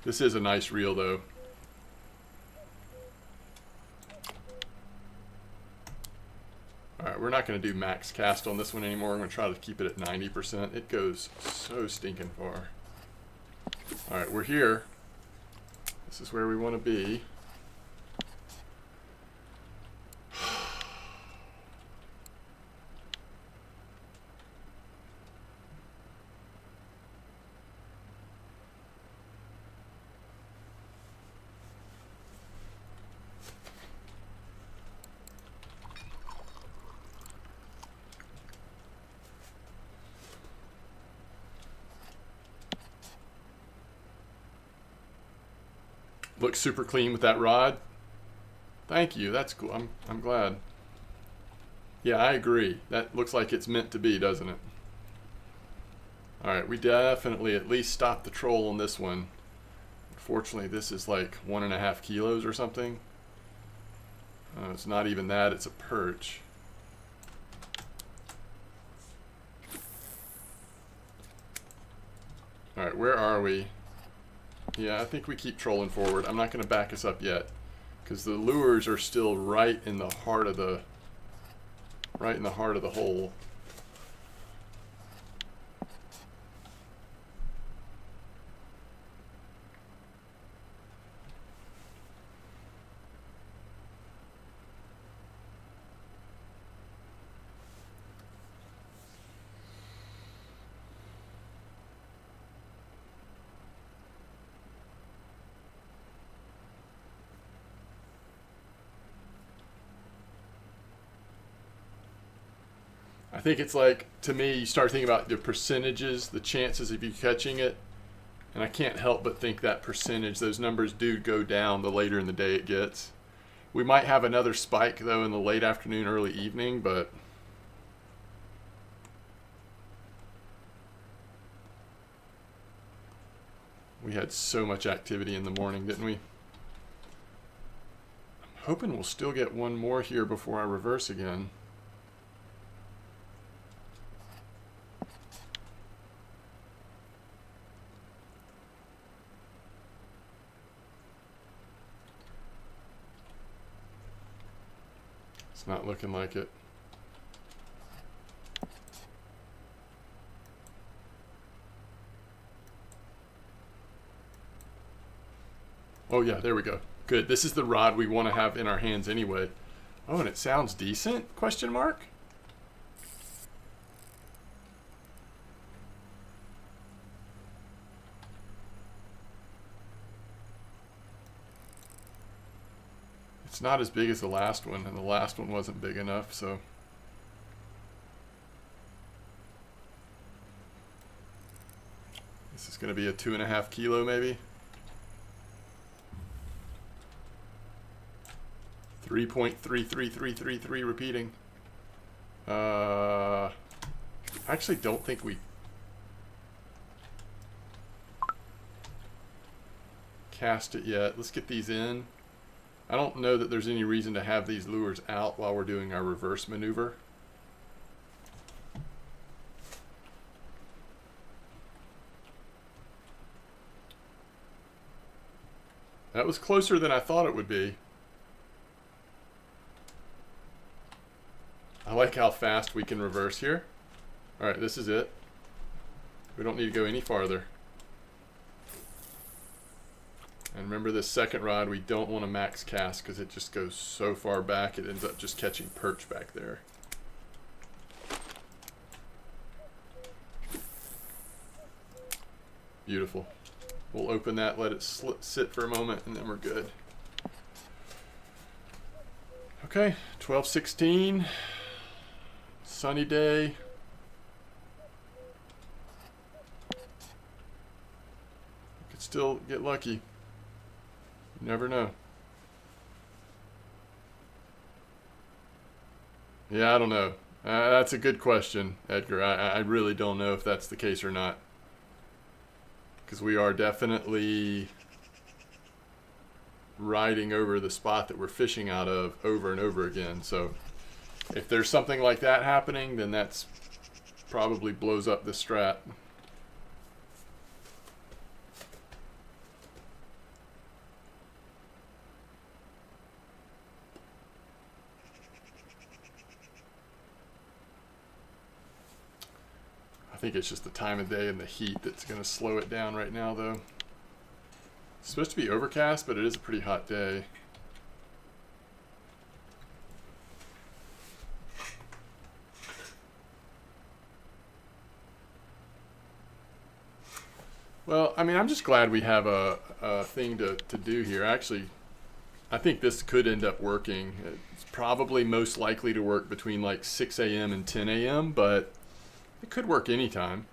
This is a nice reel, though. Alright, we're not going to do max cast on this one anymore. I'm going to try to keep it at 90%. It goes so stinking far. Alright, we're here. This is where we want to be. Looks super clean with that rod. Thank you. That's cool. I'm glad. Yeah, I agree. That looks like it's meant to be, doesn't it? All right, we definitely at least stopped the troll on this one. Unfortunately, this is like 1.5 kilos or something. It's not even that. It's a perch. All right, where are we? Yeah, I think we keep trolling forward. I'm not going to back us up yet because the lures are still right in the heart of the hole. I think it's like, to me, you start thinking about the percentages, the chances of you catching it, and I can't help but think that percentage, those numbers do go down the later in the day it gets. We might have another spike, though, in the late afternoon, early evening, but we had so much activity in the morning, didn't we? I'm hoping we'll still get one more here before I reverse again. It's not looking like it. Oh yeah, there we go. Good. This is the rod we want to have in our hands anyway. Oh, and it sounds decent? Question mark? It's not as big as the last one, and the last one wasn't big enough, so. This is going to be a 2.5 kilo maybe. 3.33333 repeating. I actually don't think we cast it yet. Let's get these in. I don't know that there's any reason to have these lures out while we're doing our reverse maneuver. That was closer than I thought it would be. I like how fast we can reverse here. All right, this is it. We don't need to go any farther. And remember this second rod, we don't want to max cast because it just goes so far back, it ends up just catching perch back there. Beautiful. We'll open that, let it sit for a moment, and then we're good. Okay, 12:16, sunny day. Could still get lucky. You never know. Yeah, I don't know. That's a good question, Edgar. I really don't know if that's the case or not. Because we are definitely riding over the spot that we're fishing out of over and over again. So if there's something like that happening, then that's probably blows up the strat. I think it's just the time of day and the heat that's going to slow it down right now, though. It's supposed to be overcast, but it is a pretty hot day. Well, I mean, I'm just glad we have a thing to do here. Actually, I think this could end up working. It's probably most likely to work between like 6 a.m. and 10 a.m., but it could work anytime.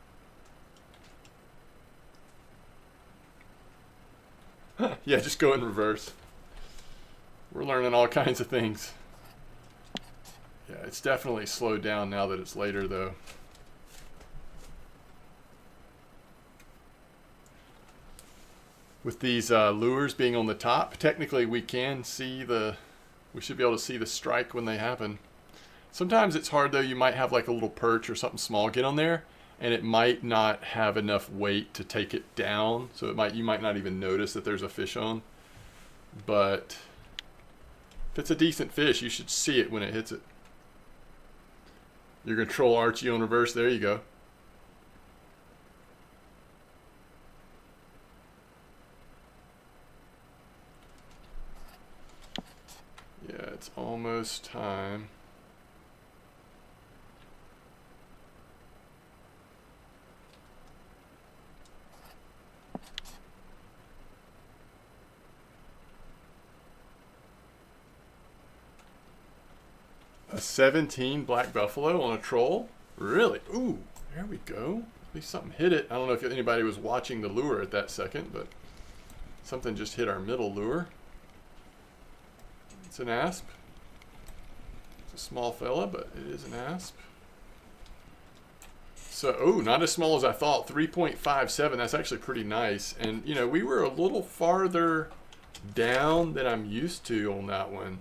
Yeah, just go in reverse. We're learning all kinds of things. Yeah, it's definitely slowed down now that it's later, though. With these lures being on the top, technically we can see we should be able to see the strike when they happen. Sometimes it's hard though. You might have like a little perch or something small get on there, and it might not have enough weight to take it down. So you might not even notice that there's a fish on. But if it's a decent fish, you should see it when it hits it. You're gonna troll Archie on reverse. There you go. Yeah, it's almost time. A 17 black buffalo on a troll? Really? Ooh, there we go. At least something hit it. I don't know if anybody was watching the lure at that second, but something just hit our middle lure. It's an asp. It's a small fella, but it is an asp. So, oh, not as small as I thought. 3.57. That's actually pretty nice. And, you know, we were a little farther down than I'm used to on that one.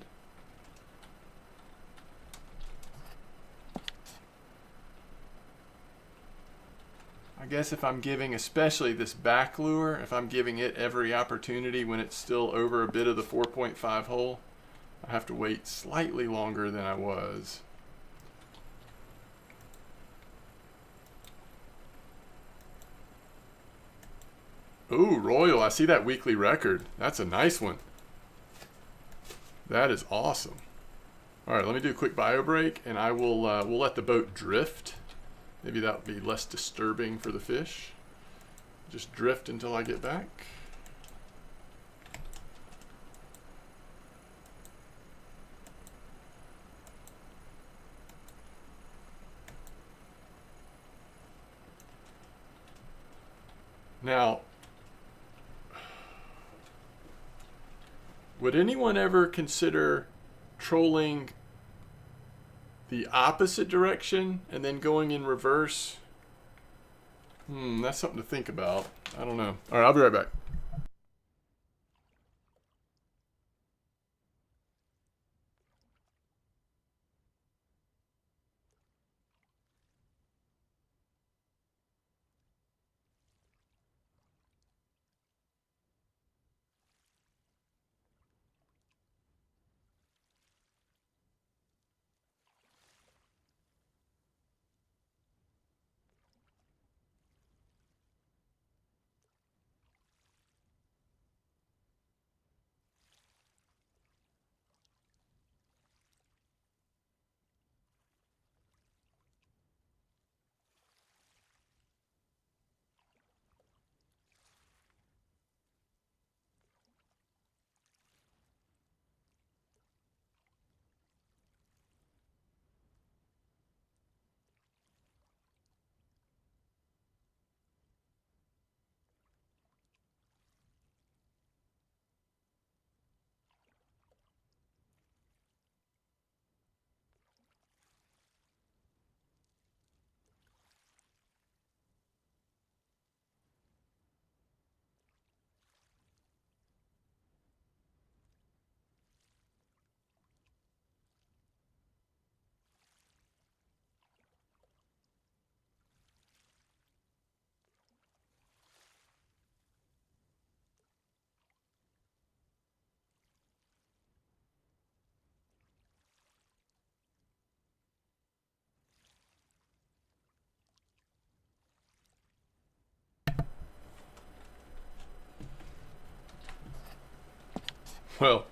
I guess if I'm giving, especially this back lure, if I'm giving it every opportunity when it's still over a bit of the 4.5 hole, I have to wait slightly longer than I was. Ooh, Royal, I see that weekly record. That's a nice one. That is awesome. All right, let me do a quick bio break, and I will we'll let the boat drift. Maybe that will be less disturbing for the fish. Just drift until I get back. Now, would anyone ever consider trolling the opposite direction and then going in reverse? That's something to think about. I don't know. All right, I'll be right back. Well,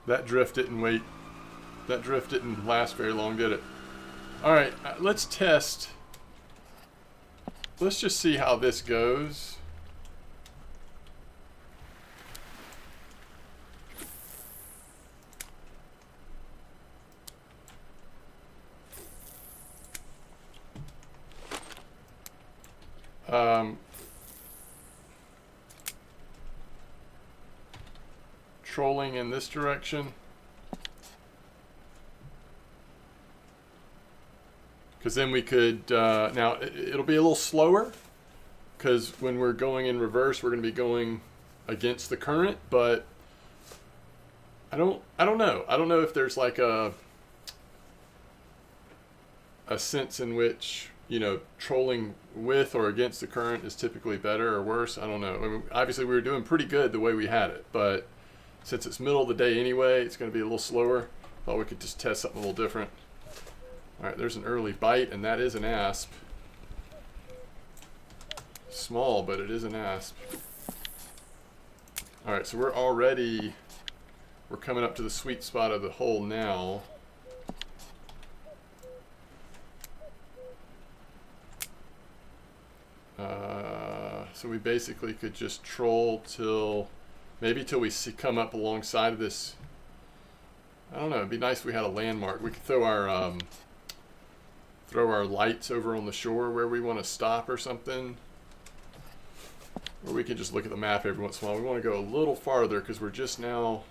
that drift didn't wait. That drift didn't last very long, did it? All right, let's test. Let's just see how this goes. Trolling in this direction. Because then we could, now it'll be a little slower, because when we're going in reverse, we're going to be going against the current, but I don't know. I don't know if there's like a sense in which, you know, trolling with or against the current is typically better or worse. I don't know. I mean, obviously we were doing pretty good the way we had it, but since it's middle of the day anyway, it's going to be a little slower. Thought we could just test something a little different. All right, there's an early bite, and that is an asp. Small, but it is an asp. All right, so we're coming up to the sweet spot of the hole now. So we basically could just troll till we come up alongside of this. I don't know. It'd be nice if we had a landmark. We could throw our lights over on the shore where we want to stop or something. Or we can just look at the map every once in a while. We want to go a little farther because we're just now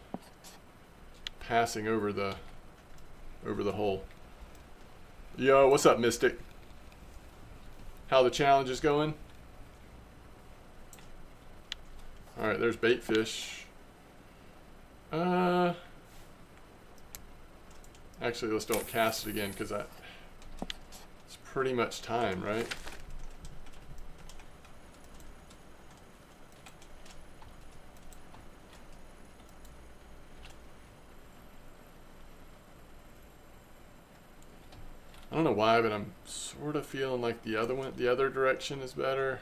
passing over the hole. Yo, what's up, Mystic? How the challenge is going? All right, there's bait fish. Actually, let's don't cast it again because it's pretty much time, right? I don't know why, but I'm sort of feeling like the other direction is better.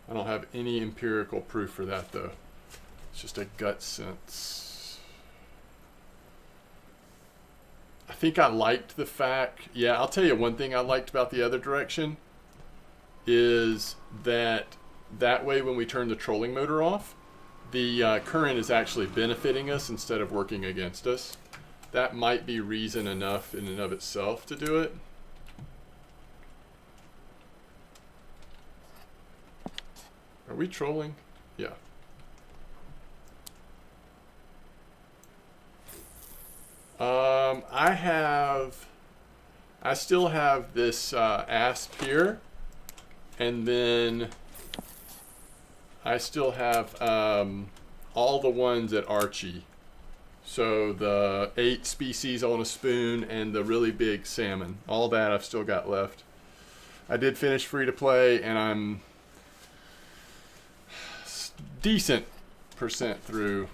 I don't have any empirical proof for that though. It's just a gut sense. I think I liked the fact, yeah, I'll tell you one thing I liked about the other direction is that way when we turn the trolling motor off, the current is actually benefiting us instead of working against us. That might be reason enough in and of itself to do it. Are we trolling? Yeah. I still have this asp here, and then I still have all the ones at Archie. So the 8 species on a spoon and the really big salmon. All that I've still got left. I did finish free to play, and I'm decent % through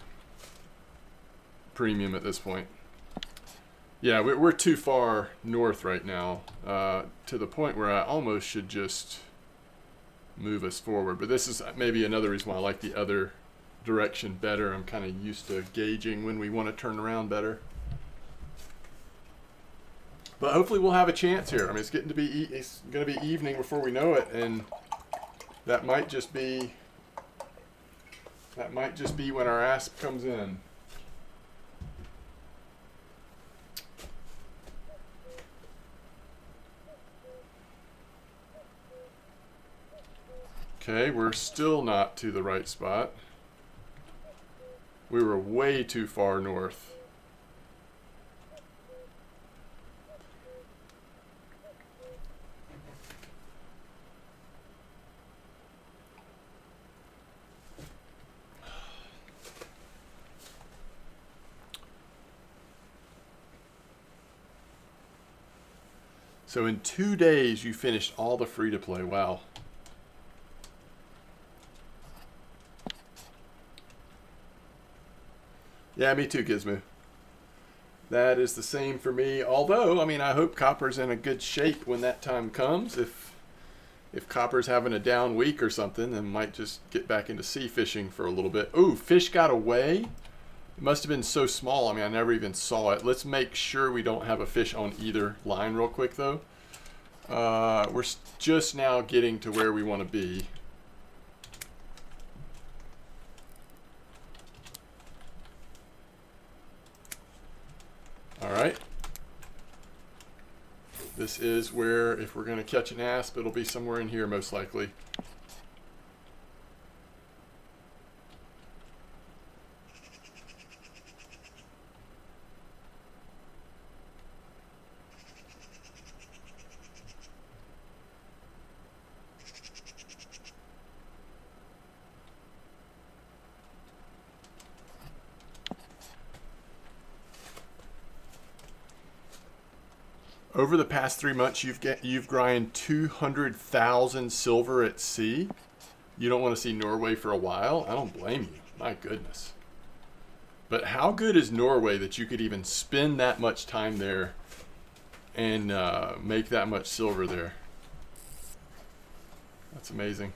premium at this point. Yeah, we're too far north right now, to the point where I almost should just move us forward. But this is maybe another reason why I like the other direction better. I'm kind of used to gauging when we want to turn around better. But hopefully we'll have a chance here. I mean, it's going to be evening before we know it, and that might just be when our asp comes in. Okay, we're still not to the right spot. We were way too far north. So in 2 days, you finished all the free-to-play. Wow. Yeah, me too, Gizmo. That is the same for me. Although, I mean, I hope Copper's in a good shape when that time comes. If Copper's having a down week or something, then might just get back into sea fishing for a little bit. Ooh, fish got away. It must have been so small. I mean, I never even saw it. Let's make sure we don't have a fish on either line real quick, though. We're just now getting to where we want to be. All right. This is where, if we're going to catch an asp, it'll be somewhere in here most likely. Over the past 3 months, you've grind 200,000 silver at sea. You don't want to see Norway for a while? I don't blame you. My goodness. But how good is Norway that you could even spend that much time there and make that much silver there? That's amazing.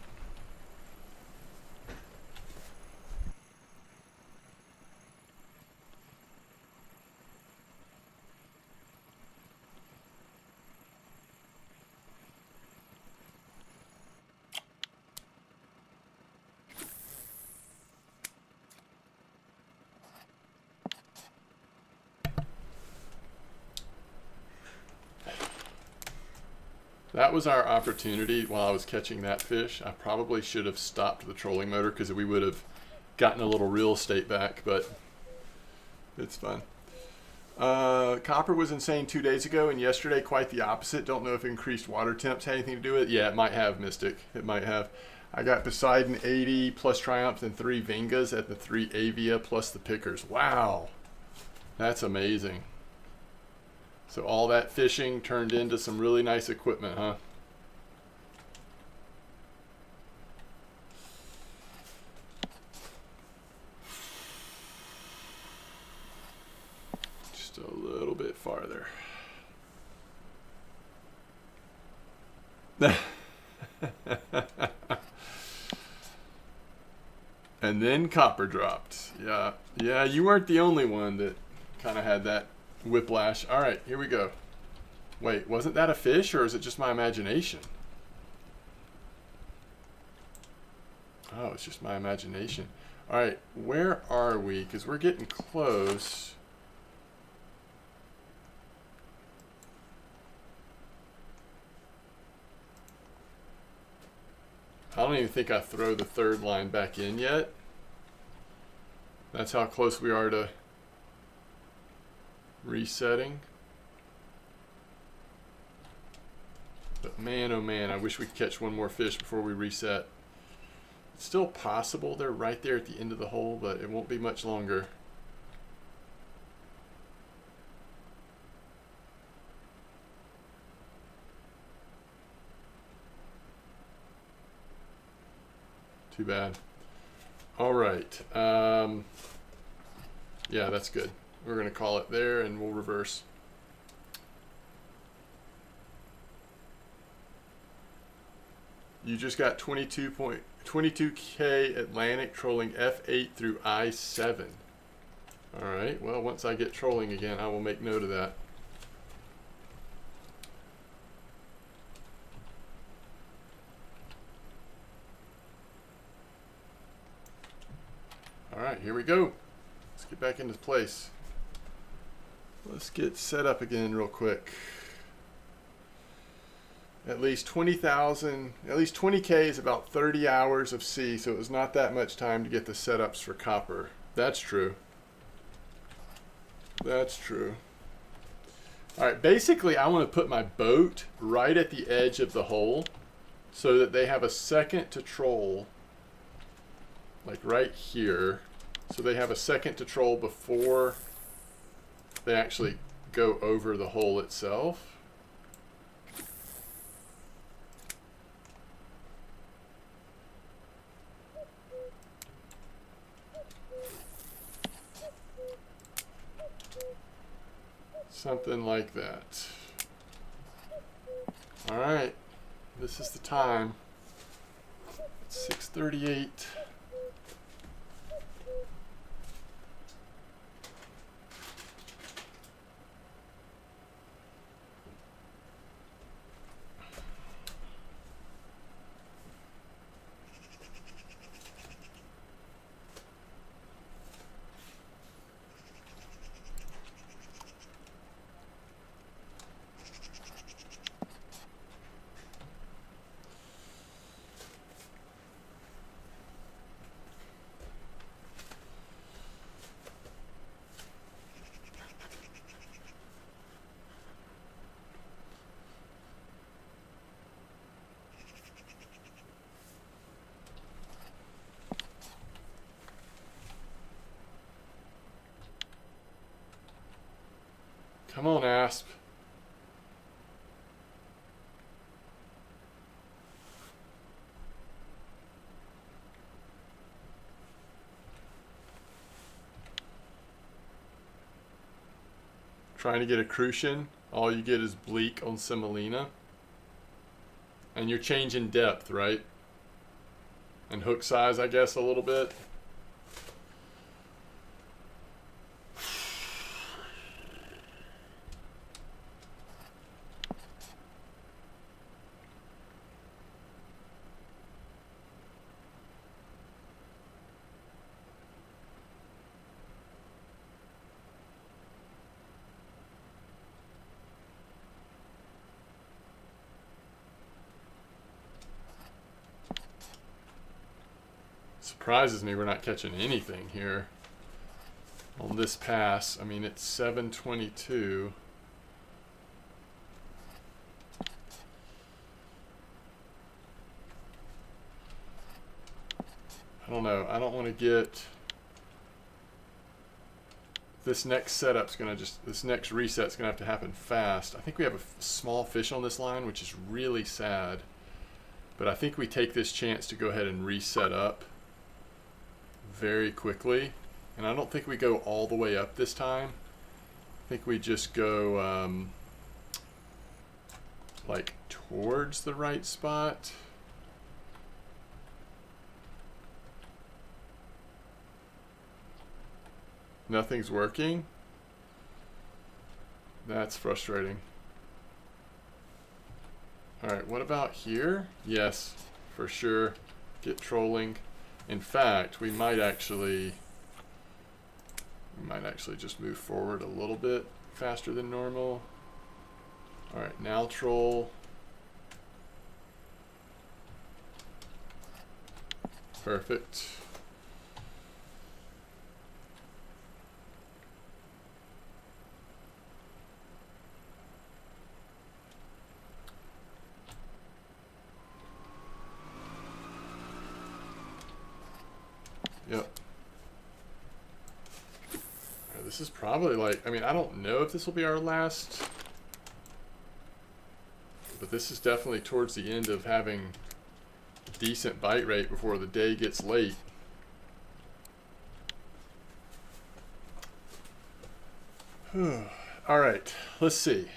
That was our opportunity while I was catching that fish. I probably should have stopped the trolling motor because we would have gotten a little real estate back, but it's fun. Copper was insane 2 days ago, and yesterday quite the opposite. Don't know if increased water temps had anything to do with it. Yeah, it might have, Mystic. It might have. I got Poseidon 80 plus Triumph and 3 Vingas at the 3 Avia plus the Pickers. Wow. That's amazing. So all that fishing turned into some really nice equipment, huh? Just a little bit farther. And then copper dropped. Yeah, you weren't the only one that kind of had that whiplash. All right, here we go. Wait, wasn't that a fish, or is it just my imagination? Oh, it's just my imagination. All right, where are we? Because we're getting close. I don't even think I throw the third line back in yet. That's how close we are to resetting. But man, oh man, I wish we could catch one more fish before we reset. It's still possible. They're right there at the end of the hole, but it won't be much longer. Too bad. All right. Yeah, that's good. We're going to call it there, and we'll reverse. You just got 22K Atlantic trolling F8 through I7. All right. Well, once I get trolling again, I will make note of that. All right, here we go. Let's get back into place. Let's get set up again real quick. At least 20,000, at least 20K is about 30 hours of C, so it was not that much time to get the setups for copper. That's true. That's true. All right, basically I want to put my boat right at the edge of the hole so that they have a second to troll, like right here. So they have a second to troll before they actually go over the hole itself. Something like that. All right, this is the time. It's 6:38. Come on, Asp. Trying to get a crucian, all you get is bleak on semolina. And you're changing depth, right? And hook size, I guess, a little bit. Surprises me we're not catching anything here on this pass. I mean, it's 7:22. I don't know. I don't want to get this next setup's gonna this next reset's gonna have to happen fast. I think we have a small fish on this line, which is really sad. But I think we take this chance to go ahead and reset up very quickly. And I don't think we go all the way up this time. I think we just go like towards the right spot. Nothing's working. That's frustrating. Alright, what about here? Yes, for sure. Get trolling. In fact, we might actually just move forward a little bit faster than normal. Alright, now troll. Perfect. Yep. This is probably like, I mean, I don't know if this will be our last, but this is definitely towards the end of having decent bite rate before the day gets late. All right, let's see.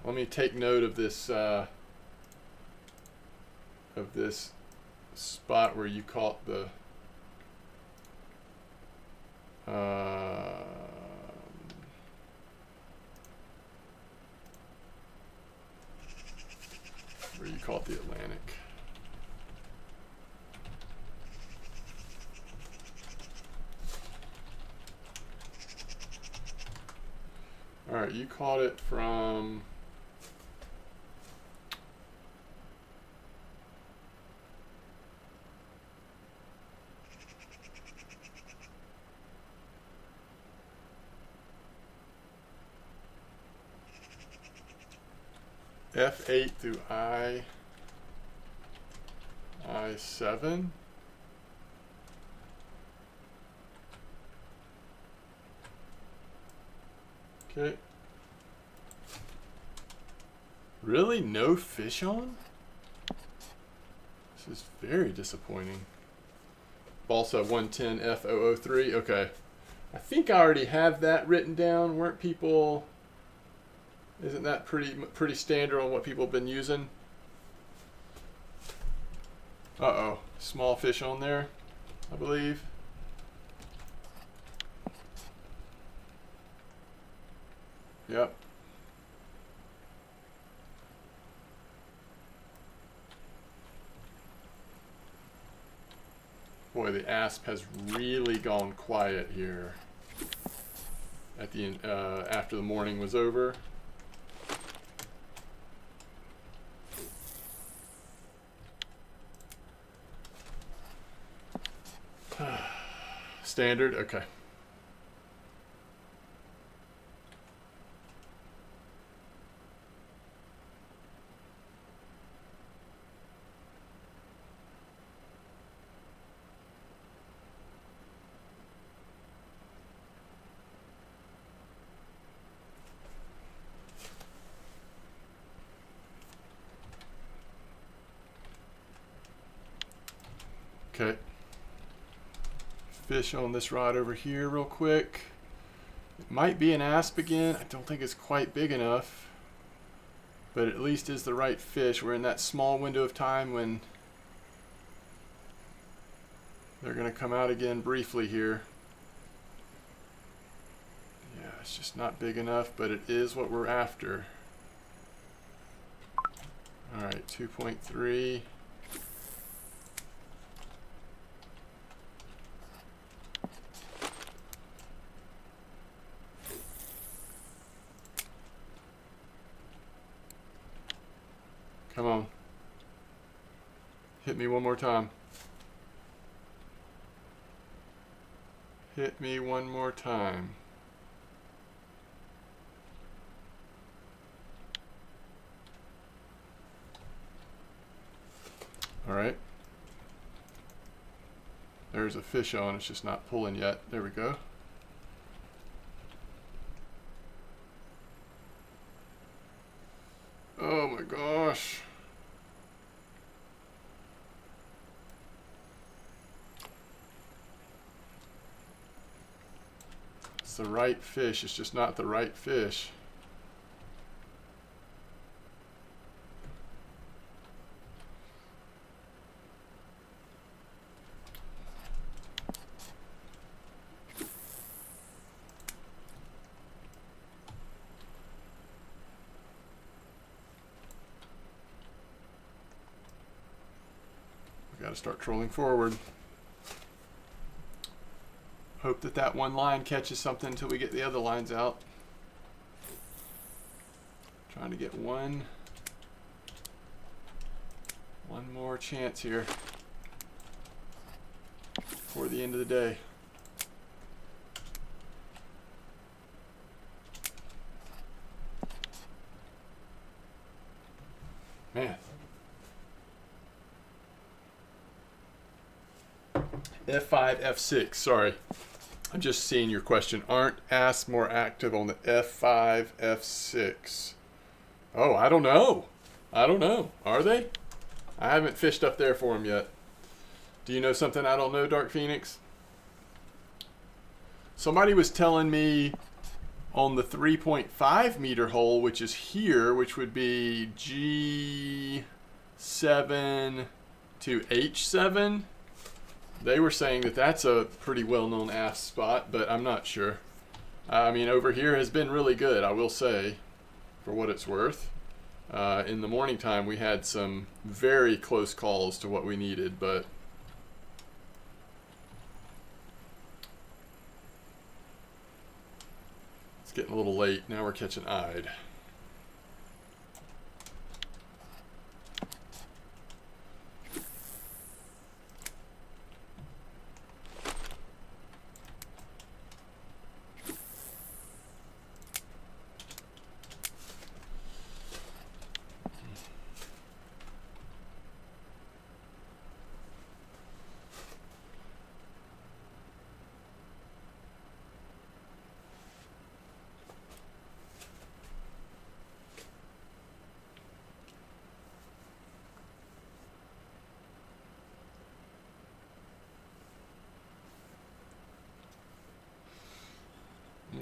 Let me take note of this spot where you caught the where you caught the Atlantic. All right, you caught it from F8 through I7. Okay. Really? No fish on? This is very disappointing. Balsa 110 F003. Okay. I think I already have that written down. Weren't people... Isn't that pretty standard on what people have been using? Uh-oh. Small fish on there, I believe. Yep. Boy, the asp has really gone quiet here at the after the morning was over. Standard, okay. Okay. Fish on this rod over here real quick. It might be an asp again. I don't think it's quite big enough, but at least is the right fish. We're in that small window of time when they're going to come out again briefly here. Yeah, it's just not big enough, but it is what we're after. All right, 2.3. Come on. Hit me one more time. Hit me one more time. All right. There's a fish on, it's just not pulling yet. There we go. Oh my gosh. It's the right fish, it's just not the right fish. start trolling forward. Hope that that one line catches something until we get the other lines out. Trying to get one more chance here before the end of the day. Man. F5, F6, sorry. I'm just seeing your question. Aren't asks more active on the F5, F6? Oh, I don't know. I don't know. Are they? I haven't fished up there for them yet. Do you know something I don't know, Dark Phoenix? Somebody was telling me on the 3.5 meter hole, which is here, which would be G7 to H7, they were saying that that's a pretty well-known ass spot, but I'm not sure. I mean, over here has been really good, I will say, for what it's worth. In the morning time, we had some very close calls to what we needed, but it's getting a little late. Now we're catching eyed.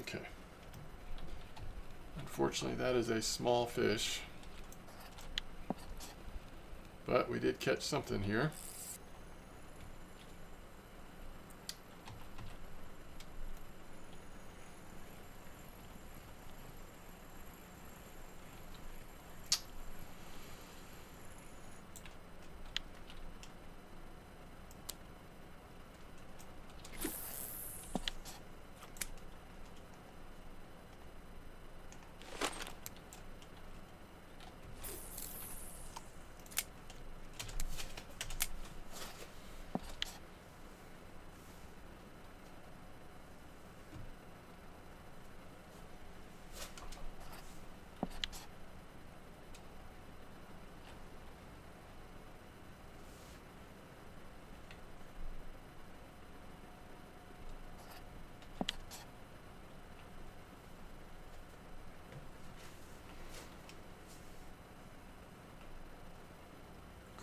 Okay. Unfortunately, that is a small fish. But we did catch something here.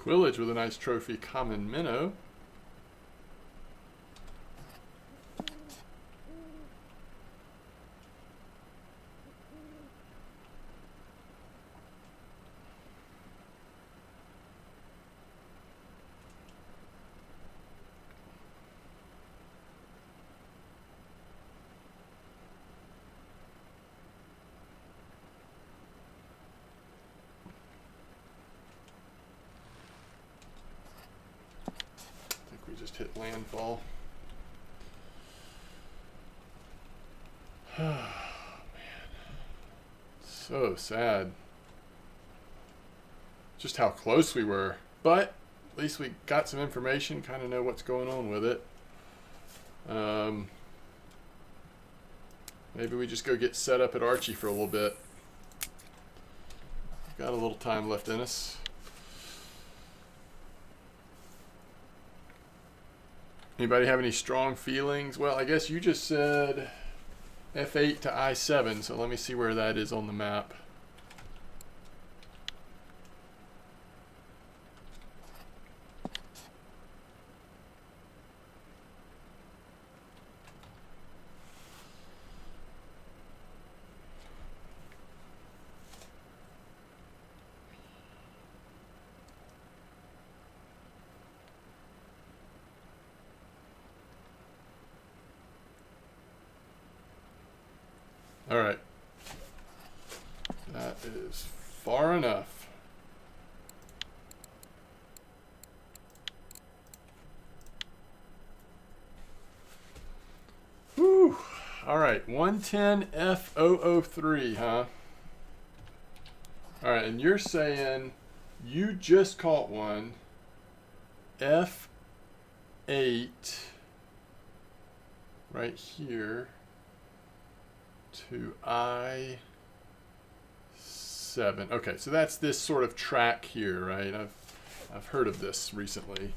Quillage with a nice trophy common minnow. Just hit landfall. Oh, man. So sad. Just how close we were. But at least we got some information, kind of know what's going on with it. Maybe we just go get set up at Archie for a little bit. Got a little time left in us. Anybody have any strong feelings? Well, I guess you just said F8 to I7, so let me see where that is on the map. All right. That is far enough. All right, 110F003, huh? All right, and you're saying you just caught one, F8, right here, to I7. Okay, so that's this sort of track here, right? I've heard of this recently.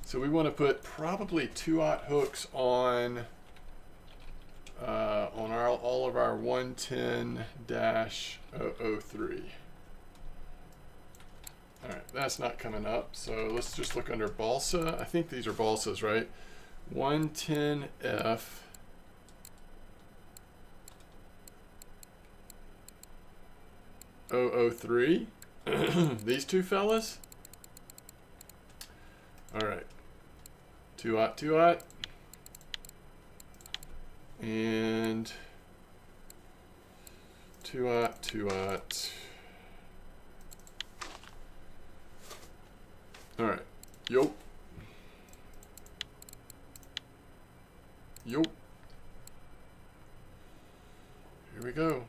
So we want to put probably 2/0 hooks on all of our 110-003. All right, that's not coming up. So let's just look under balsa. I think these are balsas, right? 110F. .003. These two fellas. All right. 2/0. And 2/2. All right. Yo. Yo. Here we go.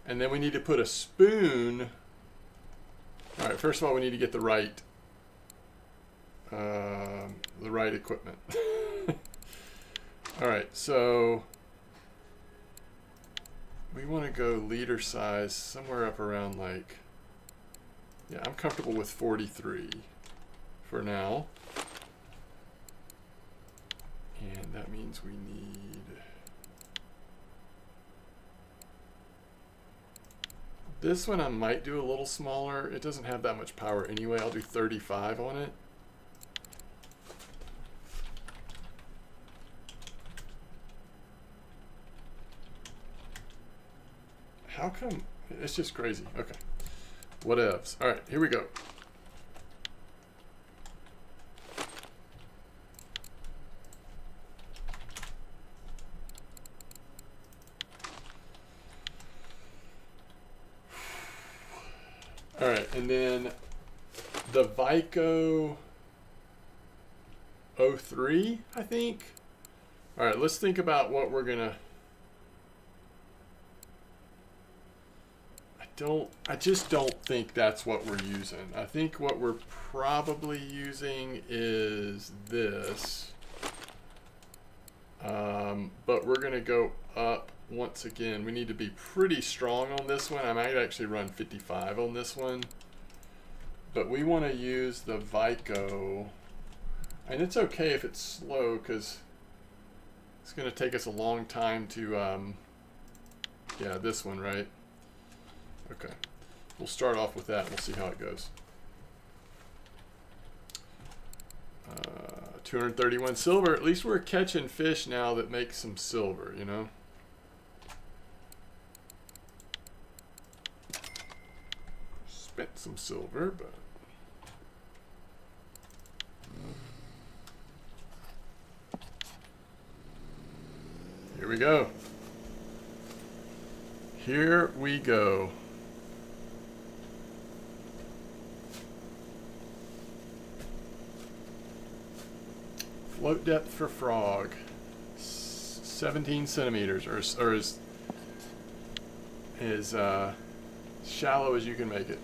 And then we need to put a spoon. All right, first of all, we need to get the right equipment. All right, so we want to go leader size somewhere up around like, yeah, I'm comfortable with 43 for now. And that means we need this one. I might do a little smaller. It doesn't have that much power anyway. I'll do 35 on it. How come? It's just crazy. Okay. Whatevs. All right, here we go. All right, and then the Vico 03, I think. All right, let's think about what we're gonna. I just don't think that's what we're using. I think what we're probably using is this. But we're gonna go up once again. We need to be pretty strong on this one. I might actually run 55 on this one. But we want to use the Vico. And it's okay if it's slow because it's gonna take us a long time to, yeah, this one, right? Okay, we'll start off with that and we'll see how it goes. 231 silver. At least we're catching fish now that make some silver, you know? Spent some silver, but... Here we go. Here we go. Float depth for frog, 17 centimeters, or as shallow as you can make it.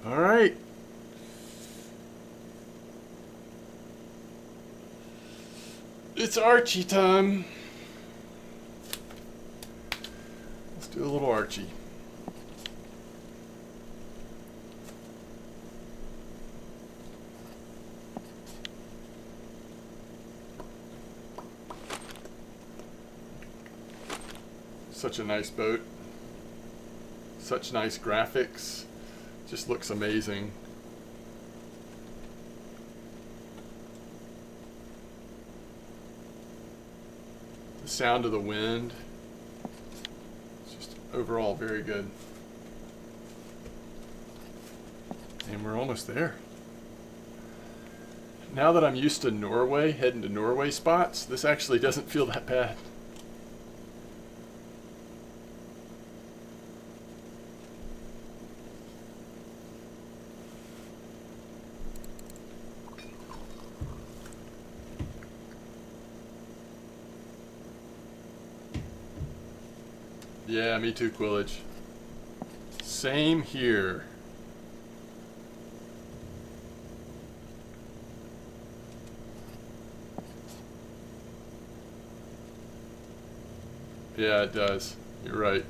All right. It's Archie time. Let's do a little Archie. Such a nice boat. Such nice graphics. Just looks amazing. The sound of the wind. It's just overall very good. And we're almost there. Now that I'm used to Norway, heading to Norway spots, this actually doesn't feel that bad. Yeah, me too, Quillage. Same here. Yeah, it does. You're right.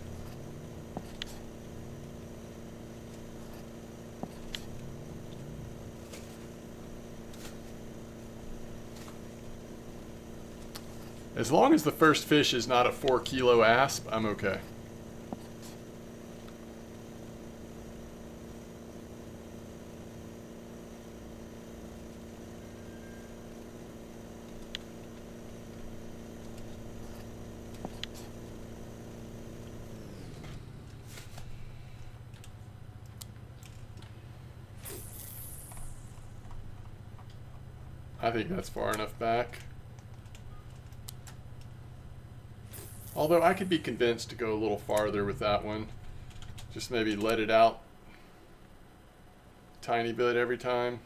As long as the first fish is not a 4-kilo asp, I'm okay. I think that's far enough back. Although I could be convinced to go a little farther with that one. Just maybe let it out a tiny bit every time.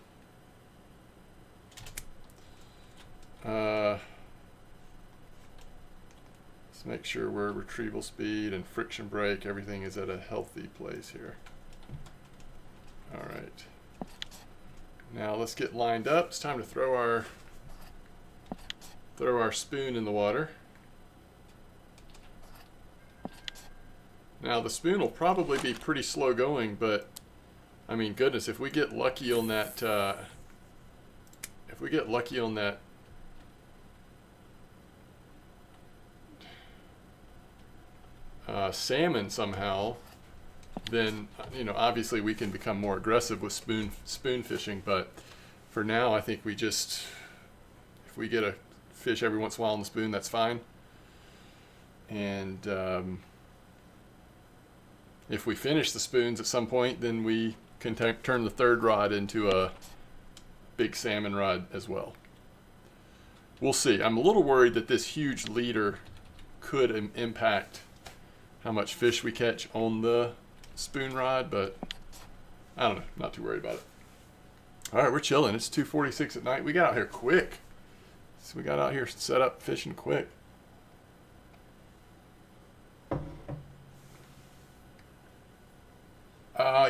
Let's make sure we're retrieval speed and friction brake, everything is at a healthy place here. All right. Now let's get lined up. It's time to throw our spoon in the water. Now the spoon will probably be pretty slow going, but I mean, goodness, if we get lucky on that, salmon somehow, then obviously we can become more aggressive with spoon fishing. But for now, I think if we get a fish every once in a while on the spoon, that's fine. And if we finish the spoons at some point, then we can turn the third rod into a big salmon rod as well. We'll see. I'm a little worried that this huge leader could impact how much fish we catch on the spoon rod, but I don't know. Not too worried about it. All right, we're chilling. It's 2:46 at night. We got out here quick. So we got out here set up fishing quick.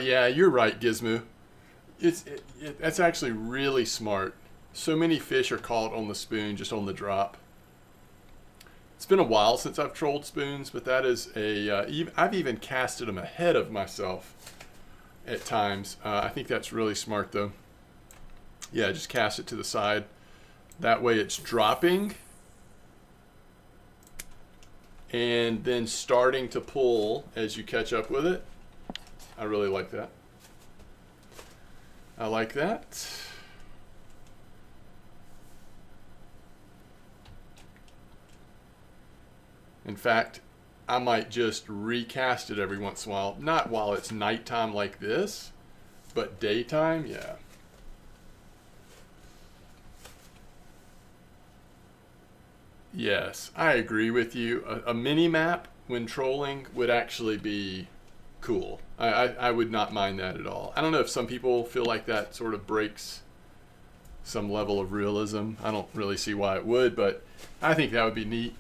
Yeah, you're right, Gizmo. That's actually really smart. So many fish are caught on the spoon, just on the drop. It's been a while since I've trolled spoons, but that is I've even casted them ahead of myself at times. I think that's really smart, though. Yeah, just cast it to the side. That way it's dropping and then starting to pull as you catch up with it. I really like that. I like that. In fact, I might just recast it every once in a while. Not while it's nighttime like this, but daytime, yeah. Yes, I agree with you. A mini map when trolling would actually be cool. I would not mind that at all. I don't know if some people feel like that sort of breaks some level of realism. I don't really see why it would, but I think that would be neat.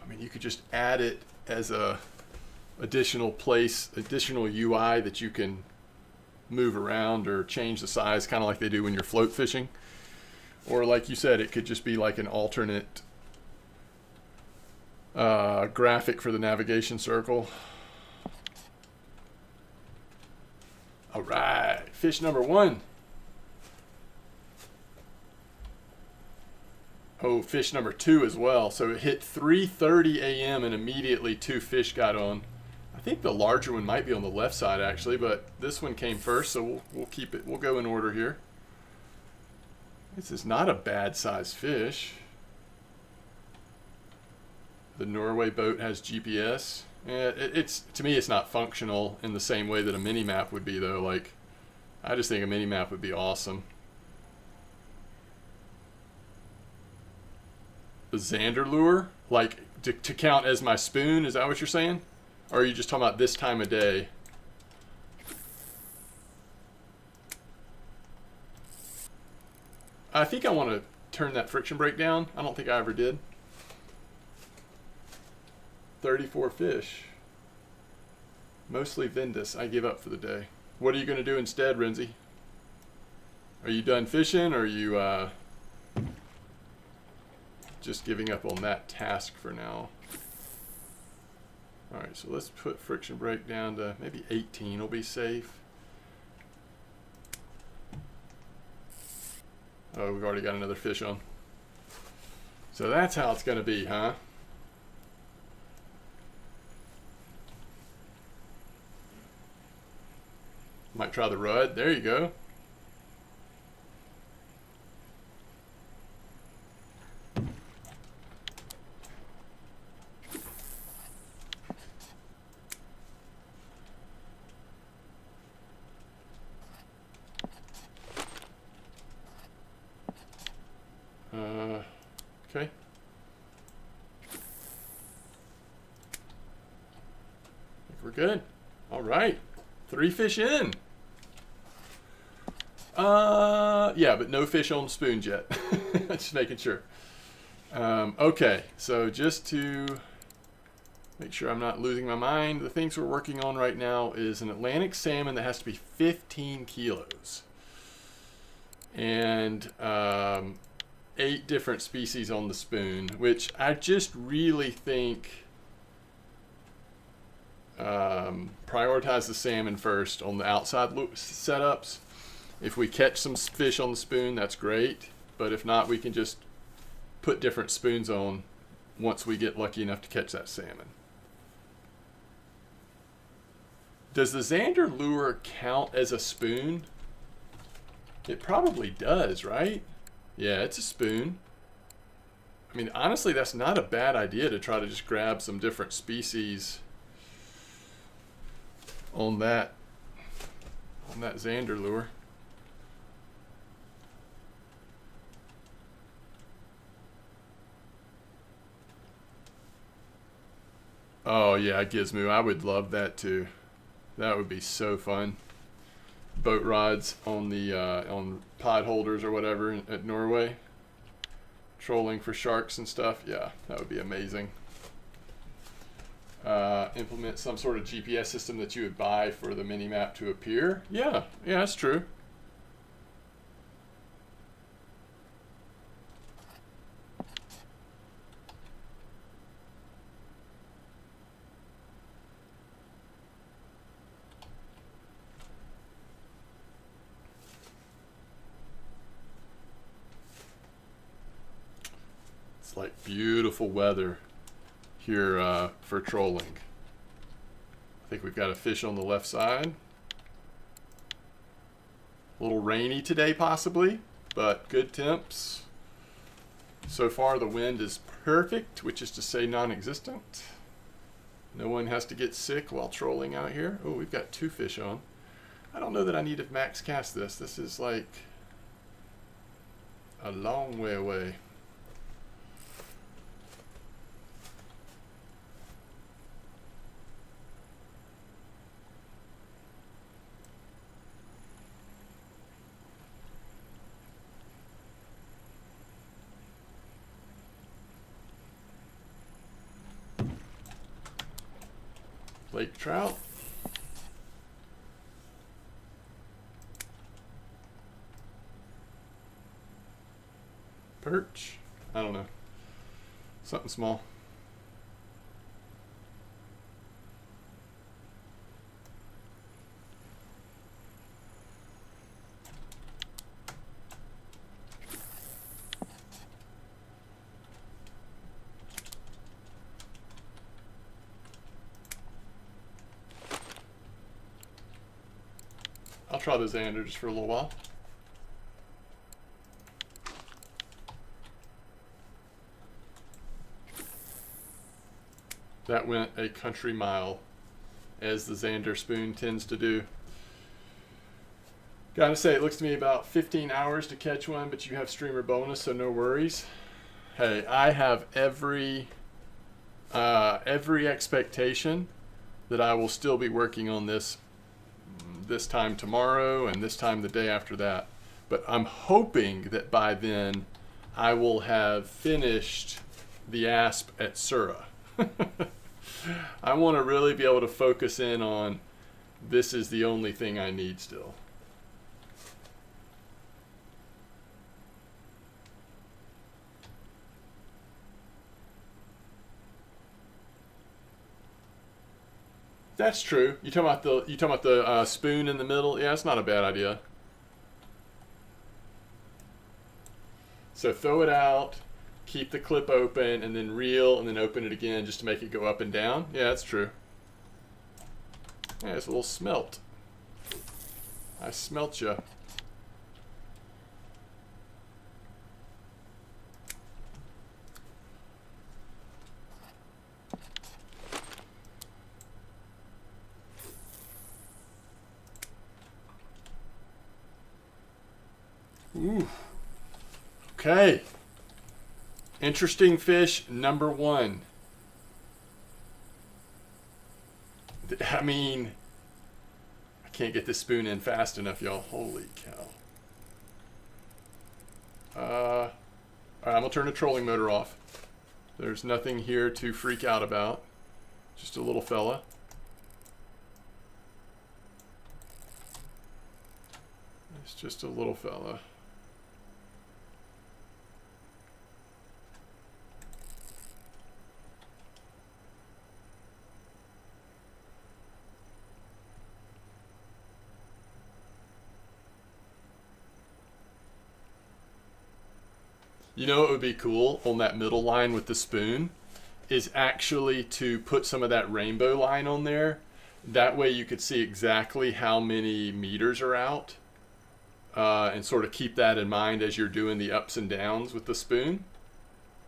I mean, you could just add it as a additional UI that you can move around or change the size, kind of like they do when you're float fishing. Or like you said, it could just be like an alternate graphic for the navigation circle. All right, fish number 1. Oh, fish number 2 as well. So it hit 3:30 a.m. and immediately 2 fish got on. I think the larger one might be on the left side actually, but this one came first, so we'll keep it. We'll go in order here. This is not a bad sized fish. The Norway boat has GPS. It's to me, it's not functional in the same way that a mini map would be, though. Like, I just think a mini map would be awesome. The Xander lure, like to count as my spoon. Is that what you're saying? Or are you just talking about this time of day? I think I want to turn that friction brake down. I don't think I ever did. 34 fish. Mostly Vindus. I give up for the day. What are you going to do instead, Renzi? Are you done fishing, or are you just giving up on that task for now? Alright, so let's put friction brake down to maybe 18 will be safe. Oh, we've already got another fish on. So that's how it's going to be, huh? Might try the rud. There you go. Okay. We're good. All right. 3 fish in. Yeah, but no fish on spoons yet. Just making sure. Okay, so just to make sure I'm not losing my mind, the things we're working on right now is an Atlantic salmon that has to be 15 kilos. And 8 different species on the spoon, which I just really think prioritize the salmon first on the outside setups. If we catch some fish on the spoon, that's great. But if not, we can just put different spoons on once we get lucky enough to catch that salmon. Does the Xander lure count as a spoon? It probably does, right? Yeah, it's a spoon. I mean, honestly, that's not a bad idea to try to just grab some different species on that Xander lure. Oh yeah, Gizmo, I would love that too. That would be so fun. Boat rods on the on pod holders or whatever at Norway, trolling for sharks and stuff. Yeah, that would be amazing. Implement some sort of GPS system that you would buy for the mini map to appear. Yeah, that's true. It's like beautiful weather here for trolling. I think we've got a fish on the left side. A little rainy today possibly, but good temps. So far the wind is perfect, which is to say non-existent. No one has to get sick while trolling out here. Oh, we've got 2 fish on. I don't know that I need to max cast this. This is like a long way away. Lake trout. Perch. I don't know. Something small. I'll try the Xander just for a little while. That went a country mile, as the Xander spoon tends to do. Gotta say, it looks to me about 15 hours to catch one, but you have streamer bonus, so no worries. Hey, I have every expectation that I will still be working on this time tomorrow and this time the day after that. But I'm hoping that by then I will have finished the asp at Sura. I want to really be able to focus in on this is the only thing I need still. That's true. You talking about the spoon in the middle? Yeah, that's not a bad idea. So throw it out, keep the clip open, and then reel, and then open it again just to make it go up and down. Yeah, that's true. Yeah, it's a little smelt. I smelt ya. Ooh. Okay. Interesting fish number 1. I mean, I can't get this spoon in fast enough, y'all. Holy cow. Alright, I'm gonna turn the trolling motor off. There's nothing here to freak out about. Just a little fella. It's just a little fella. You know what would be cool on that middle line with the spoon is actually to put some of that rainbow line on there. That way you could see exactly how many meters are out and sort of keep that in mind as you're doing the ups and downs with the spoon.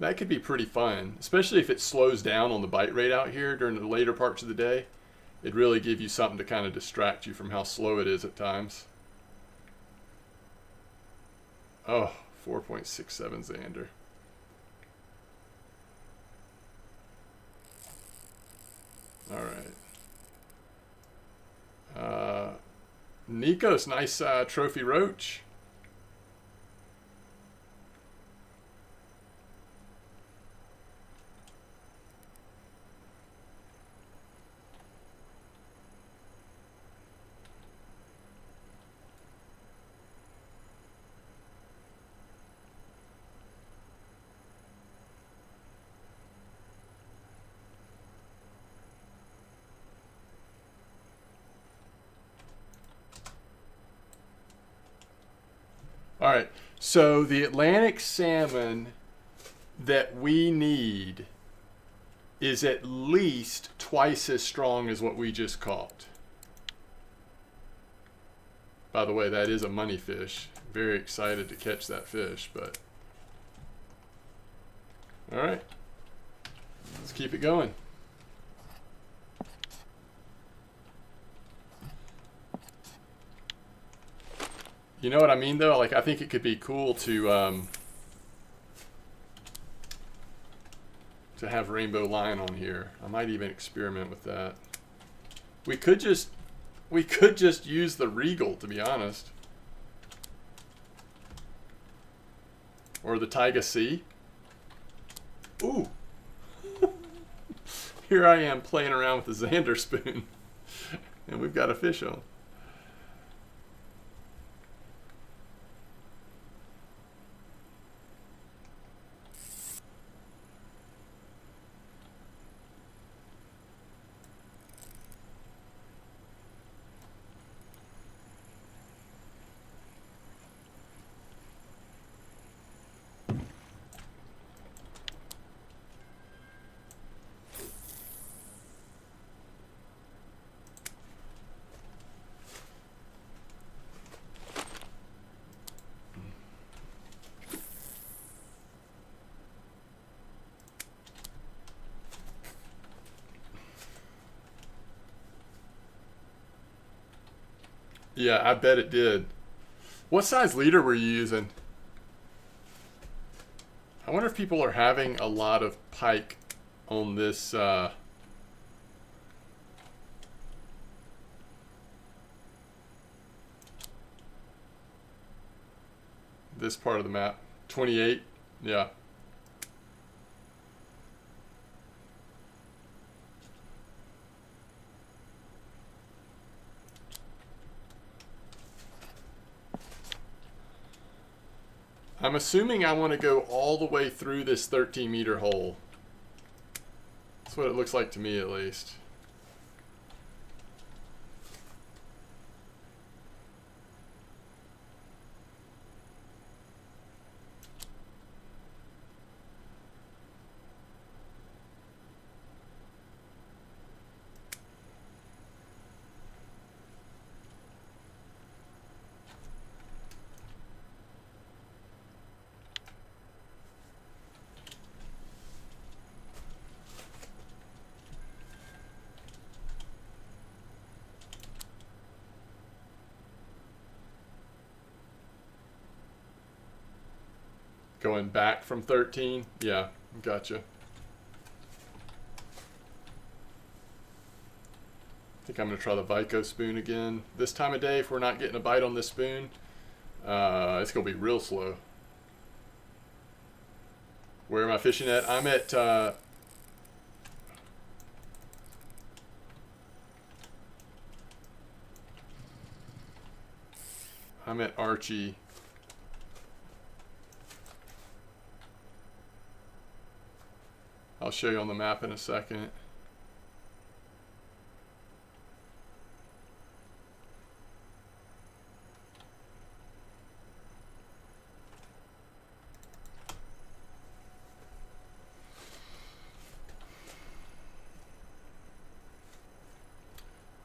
That could be pretty fun, especially if it slows down on the bite rate out here during the later parts of the day. It'd really give you something to kind of distract you from how slow it is at times. Oh. 4.67 Xander. All right. Nico's nice trophy roach. All right, so the Atlantic salmon that we need is at least twice as strong as what we just caught. By the way, that is a money fish. Very excited to catch that fish, but all right, let's keep it going. You know what I mean, though? Like, I think it could be cool to have rainbow line on here. I might even experiment with that. We could just use the Regal, to be honest, or the Taiga C. Ooh, here I am playing around with the Xander spoon, and we've got a fish on. Yeah, I bet it did. What size leader were you using? I wonder if people are having a lot of pike on this. this part of the map. 28, yeah. I'm assuming I want to go all the way through this 13-meter hole. That's what it looks like to me, at least. Going back from 13? Yeah, gotcha. I think I'm going to try the Vico spoon again. This time of day, if we're not getting a bite on this spoon, it's going to be real slow. Where am I fishing at? I'm at... I'm at Archie. I'll show you on the map in a second.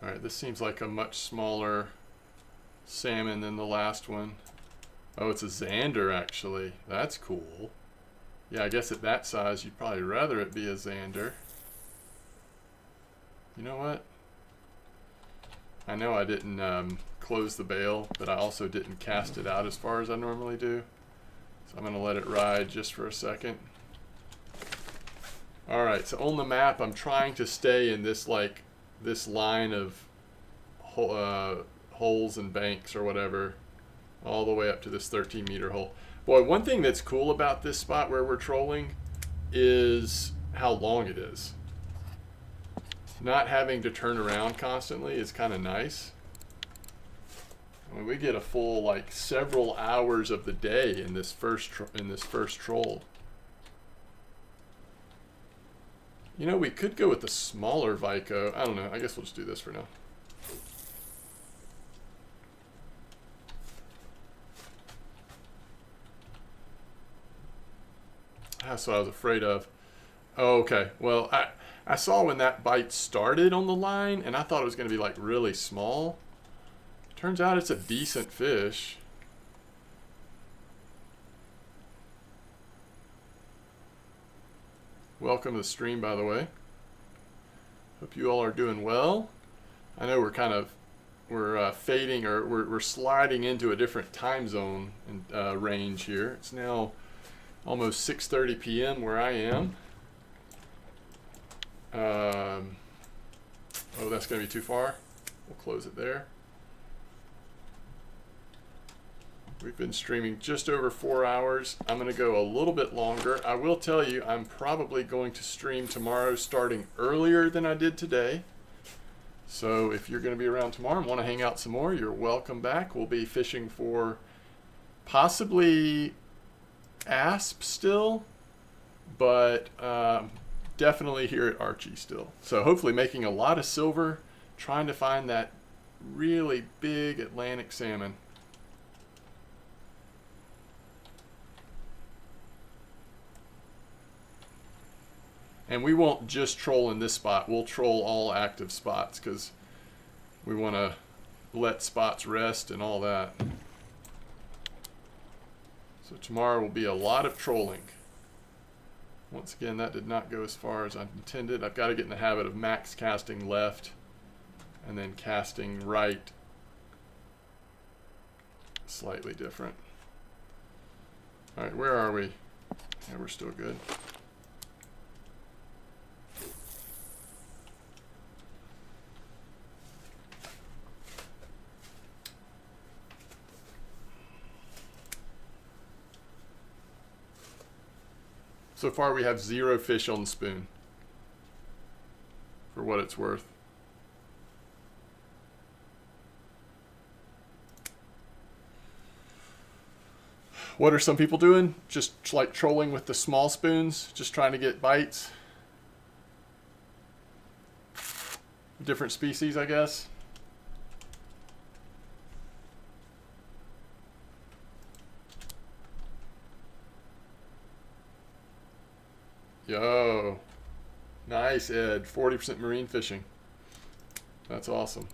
All right, this seems like a much smaller salmon than the last one. Oh, it's a Xander, actually. That's cool. Yeah, I guess at that size, you'd probably rather it be a Xander. You know what? I know I didn't close the bail, but I also didn't cast it out as far as I normally do. So I'm going to let it ride just for a second. Alright, so on the map, I'm trying to stay in this, like, this line of holes and banks or whatever, all the way up to this 13-meter hole. Boy, one thing that's cool about this spot where we're trolling is how long it is. Not having to turn around constantly is kind of nice. I mean, we get a full, like, several hours of the day in this first troll. You know, we could go with the smaller Vico. I don't know. I guess we'll just do this for now. That's what I was afraid of. Oh, okay. Well, I saw when that bite started on the line, and I thought it was going to be, like, really small. Turns out it's a decent fish. Welcome to the stream, by the way. Hope you all are doing well. I know we're fading, or we're sliding into a different time zone and range here. It's now almost 6:30 p.m. where I am. Oh, that's going to be too far. We'll close it there. We've been streaming just over 4 hours. I'm going to go a little bit longer. I will tell you, I'm probably going to stream tomorrow starting earlier than I did today. So if you're going to be around tomorrow and want to hang out some more, you're welcome back. We'll be fishing for possibly asp still, but definitely here at Archie still. So hopefully making a lot of silver, trying to find that really big Atlantic salmon. And we won't just troll in this spot. We'll troll all active spots because we want to let spots rest and all that. So tomorrow will be a lot of trolling. Once again, that did not go as far as I intended. I've got to get in the habit of max casting left and then casting right. Slightly different. All right, where are we? Yeah, we're still good. So far we have 0 fish on the spoon, for what it's worth. What are some people doing? Just like trolling with the small spoons, just trying to get bites. Different species, I guess. Yo. Nice, Ed. 40% marine fishing. That's awesome.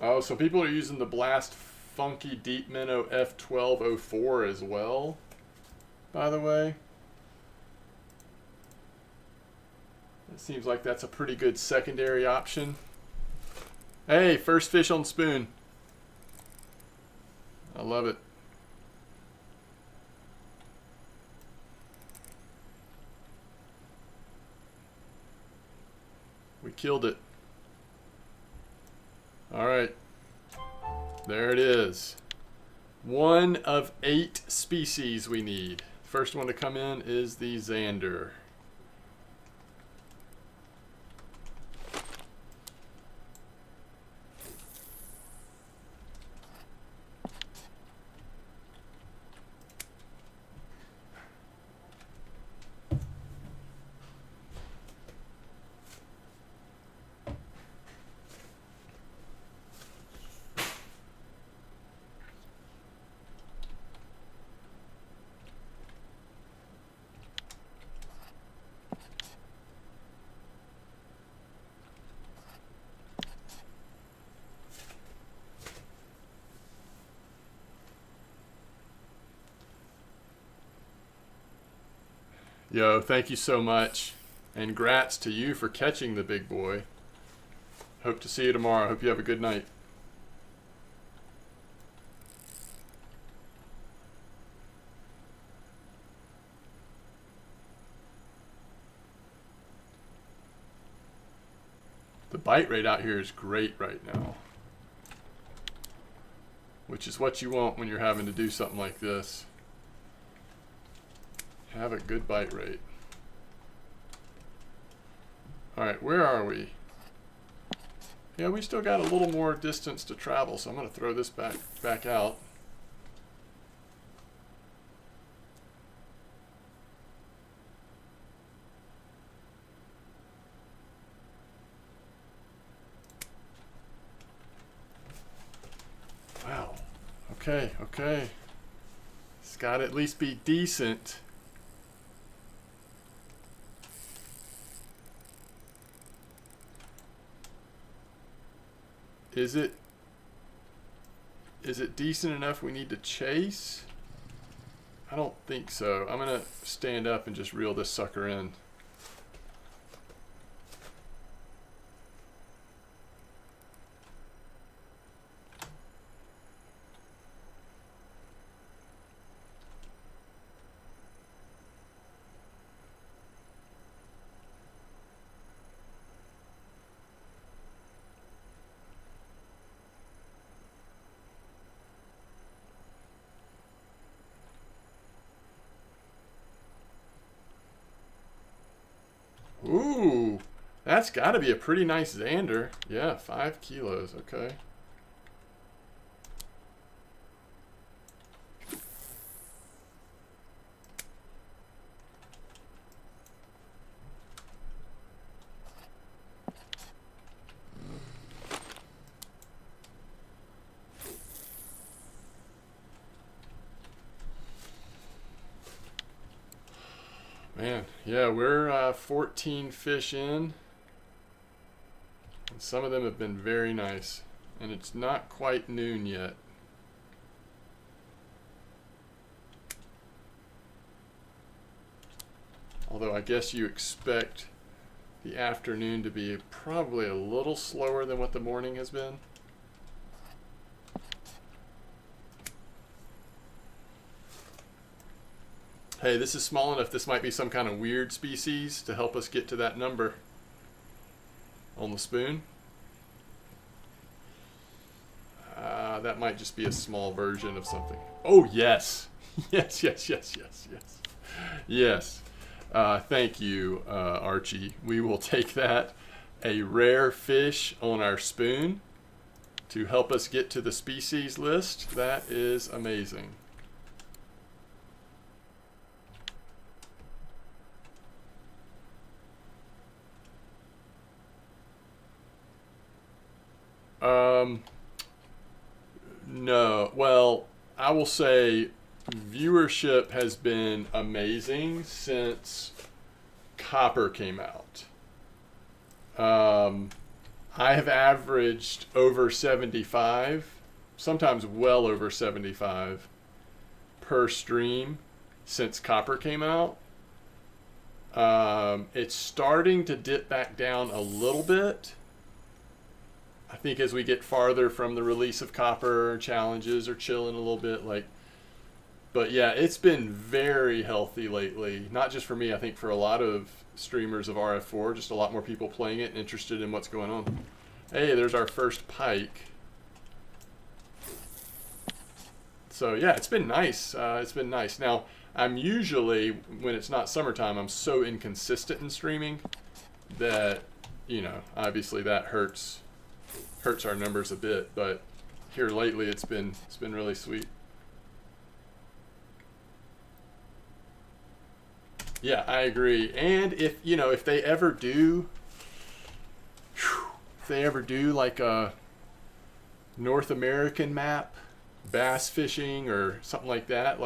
Oh, so people are using the Blast Funky Deep Minnow F1204 as well, by the way. It seems like that's a pretty good secondary option. Hey, first fish on spoon. I love it. We killed it. All right. There it is. 1 of 8 species we need. First one to come in is the Xander. Yo, thank you so much. And grats to you for catching the big boy. Hope to see you tomorrow. Hope you have a good night. The bite rate out here is great right now, which is what you want when you're having to do something like this. Have a good bite rate. All right, where are we? Yeah, we still got a little more distance to travel, so I'm going to throw this back out. Wow. Okay, okay. It's got to at least be decent. Is it decent enough we need to chase? I don't think so. I'm gonna stand up and just reel this sucker in. Ooh, that's got to be a pretty nice Xander. Yeah, 5 kilos. Okay. Man, yeah, we're 14 fish in. And some of them have been very nice. And it's not quite noon yet. Although I guess you expect the afternoon to be probably a little slower than what the morning has been. Hey, this is small enough. This might be some kind of weird species to help us get to that number on the spoon. That might just be a small version of something. Oh, yes. Yes, yes, yes, yes, yes. Yes. Thank you, Archie. We will take that. A rare fish on our spoon to help us get to the species list. That is amazing. No. Well, I will say viewership has been amazing since Copper came out. I have averaged over 75, sometimes well over 75 per stream since Copper came out. It's starting to dip back down a little bit. I think as we get farther from the release of Copper, challenges are chilling a little bit. But yeah, it's been very healthy lately. Not just for me, I think for a lot of streamers of RF4, just a lot more people playing it and interested in what's going on. Hey, there's our first pike. So yeah, it's been nice. It's been nice. Now, I'm usually, when it's not summertime, I'm so inconsistent in streaming that, obviously that hurts our numbers a bit, but here lately it's been really sweet. Yeah, I agree. And if they ever do like a North American map, bass fishing or something like that,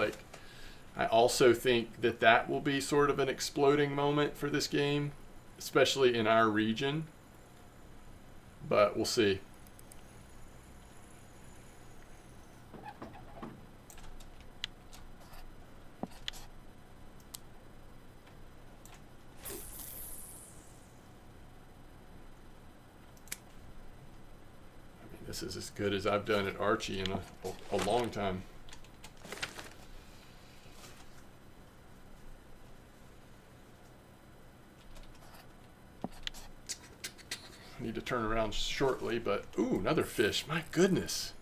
I also think that will be sort of an exploding moment for this game, especially in our region. But we'll see. This is as good as I've done at Archie in a long time. I need to turn around shortly, but ooh, another fish. My goodness.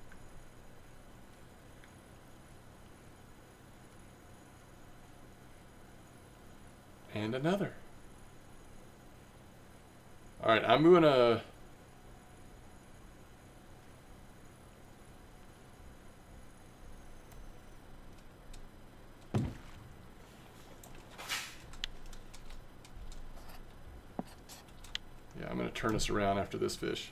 And another. All right, I'm gonna turn us around after this fish.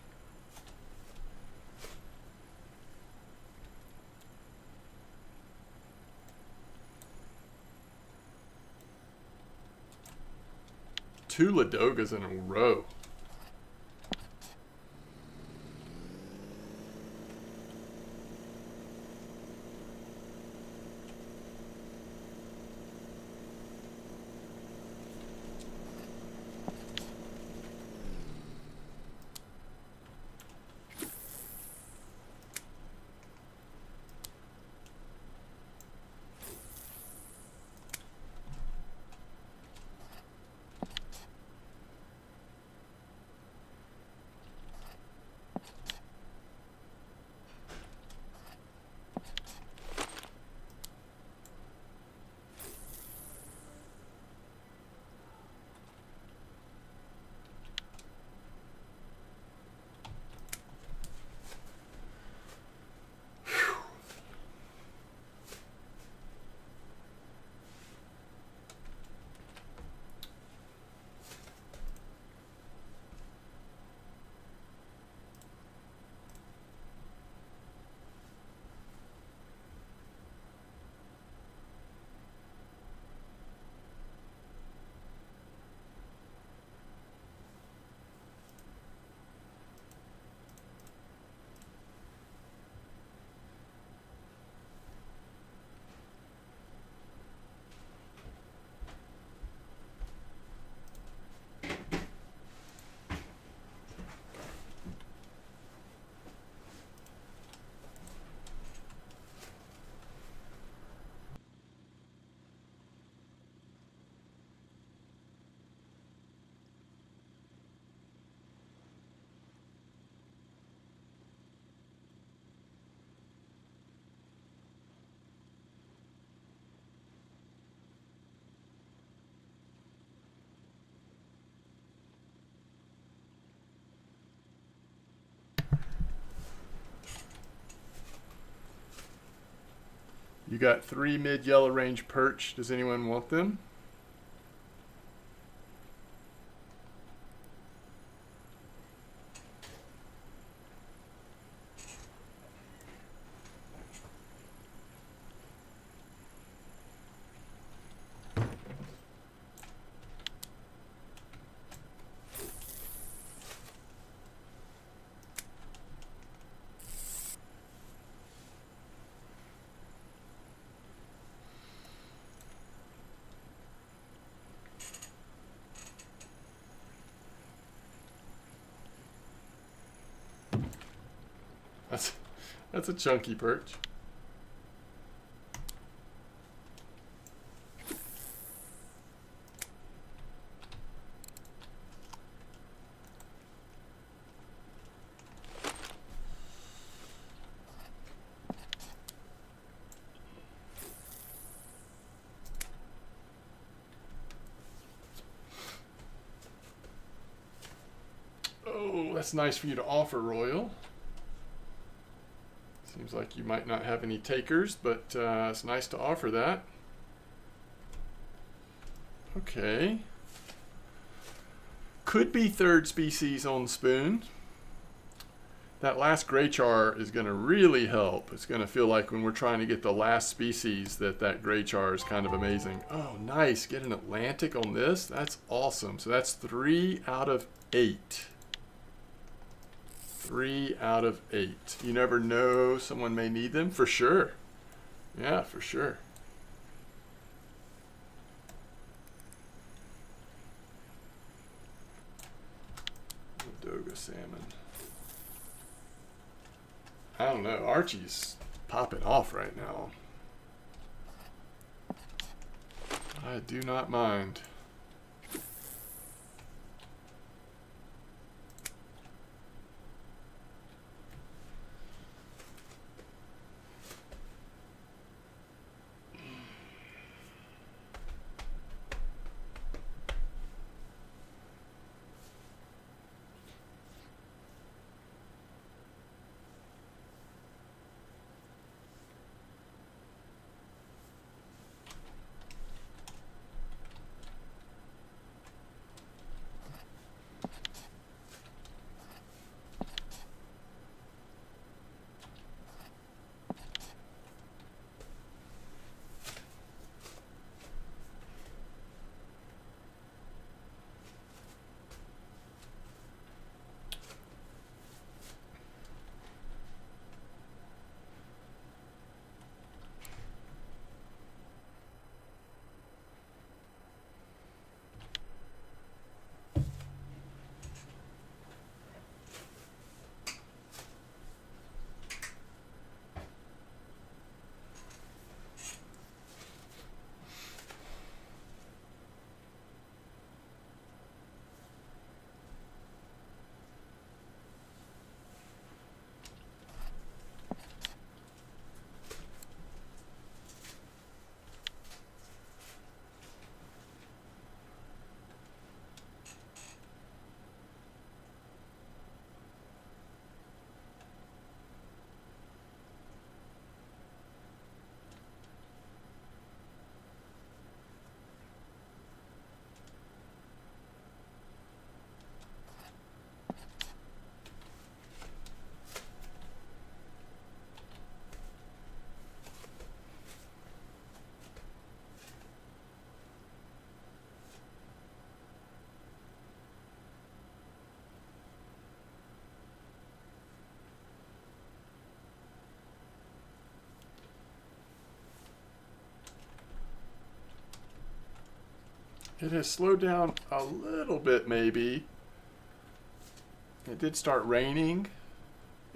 Two Ladogas in a row. You got 3 mid-yellow range perch. Does anyone want them? That's a chunky perch. Oh, that's nice for you to offer, Royal. Seems like you might not have any takers, but it's nice to offer that. Okay. Could be third species on spoon. That last gray char is going to really help. It's going to feel like when we're trying to get the last species that gray char is kind of amazing. Oh, nice. Get an Atlantic on this. That's awesome. So that's 3 out of 8. 3 out of 8. You never know, someone may need them. For sure. Yeah, for sure. Doga salmon. I don't know. Archie's popping off right now. I do not mind. It has slowed down a little bit, maybe. It did start raining,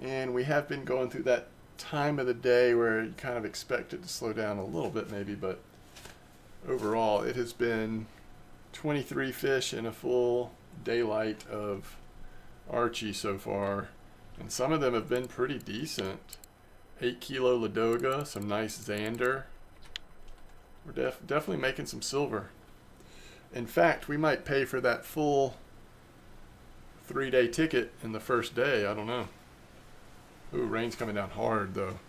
and we have been going through that time of the day where you kind of expect it to slow down a little bit, maybe, but overall, it has been 23 fish in a full daylight of Archie so far, and some of them have been pretty decent. 8 kilo Ladoga, some nice Xander. We're definitely making some silver. In fact, we might pay for that full 3-day ticket in the first day. I don't know. Ooh, rain's coming down hard, though.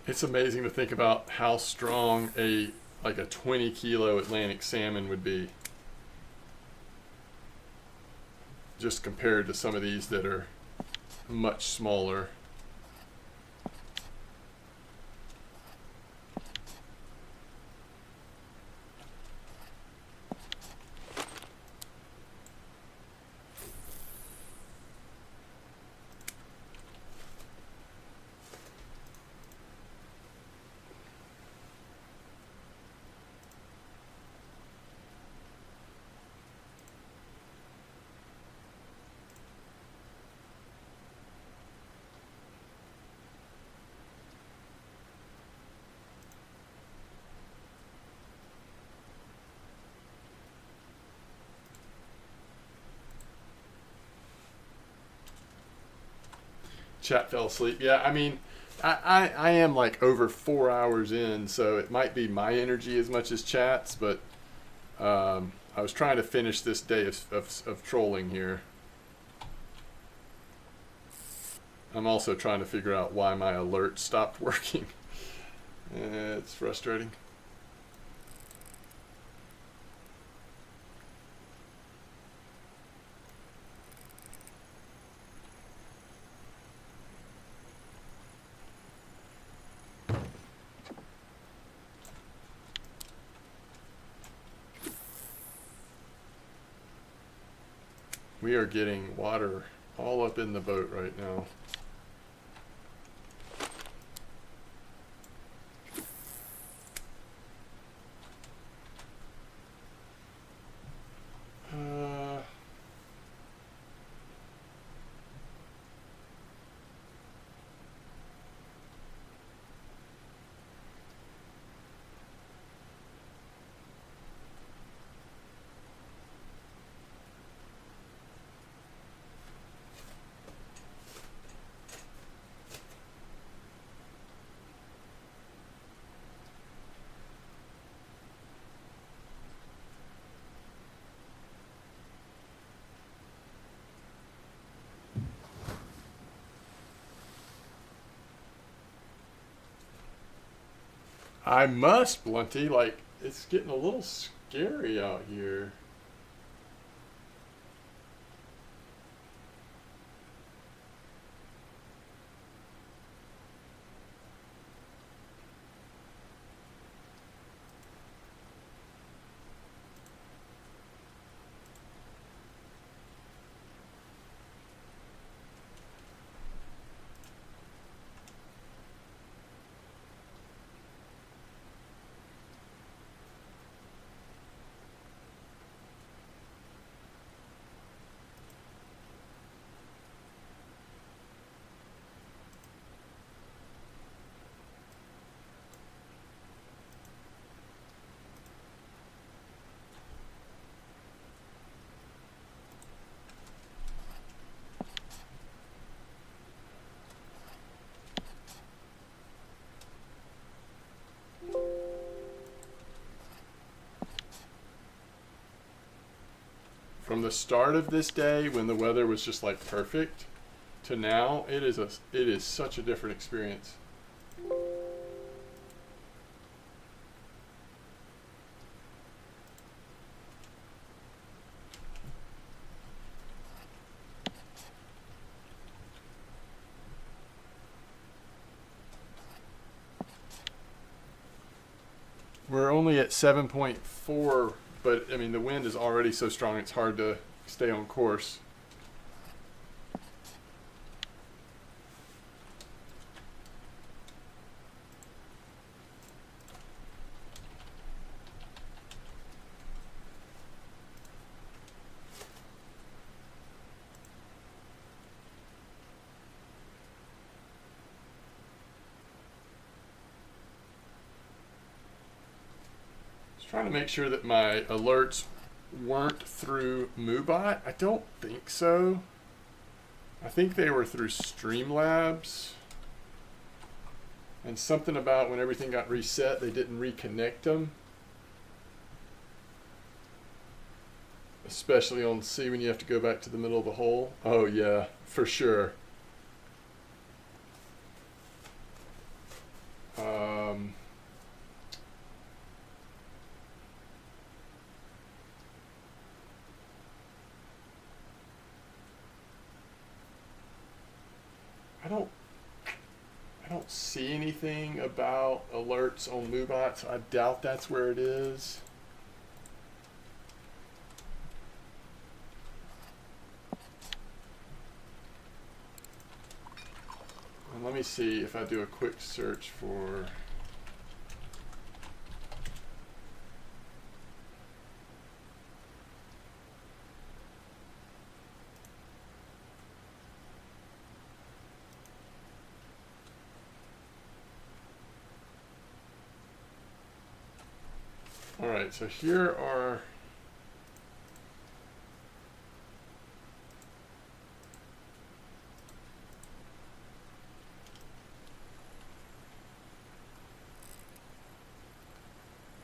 It's amazing to think about how strong a 20 kilo Atlantic salmon would be, just compared to some of these that are much smaller. Chat fell asleep. Yeah, I mean, I am like over 4 hours in, so it might be my energy as much as chat's, but I was trying to finish this day of trolling here. I'm also trying to figure out why my alert stopped working. It's frustrating. We are getting water all up in the boat right now. I must, Blunty. Like, it's getting a little scary out here. From the start of this day, when the weather was just like perfect, to now, it is such a different experience. We're only at 7.4, but I mean the wind is already so strong it's hard to stay on course. Trying to make sure that my alerts weren't through MooBot. I don't think so. I think they were through Streamlabs. And something about when everything got reset, they didn't reconnect them. Especially on C when you have to go back to the middle of the hole. Oh yeah, for sure. Um, I don't see anything about alerts on MooBot, so I doubt that's where it is. And let me see if I do a quick search for all right, so here are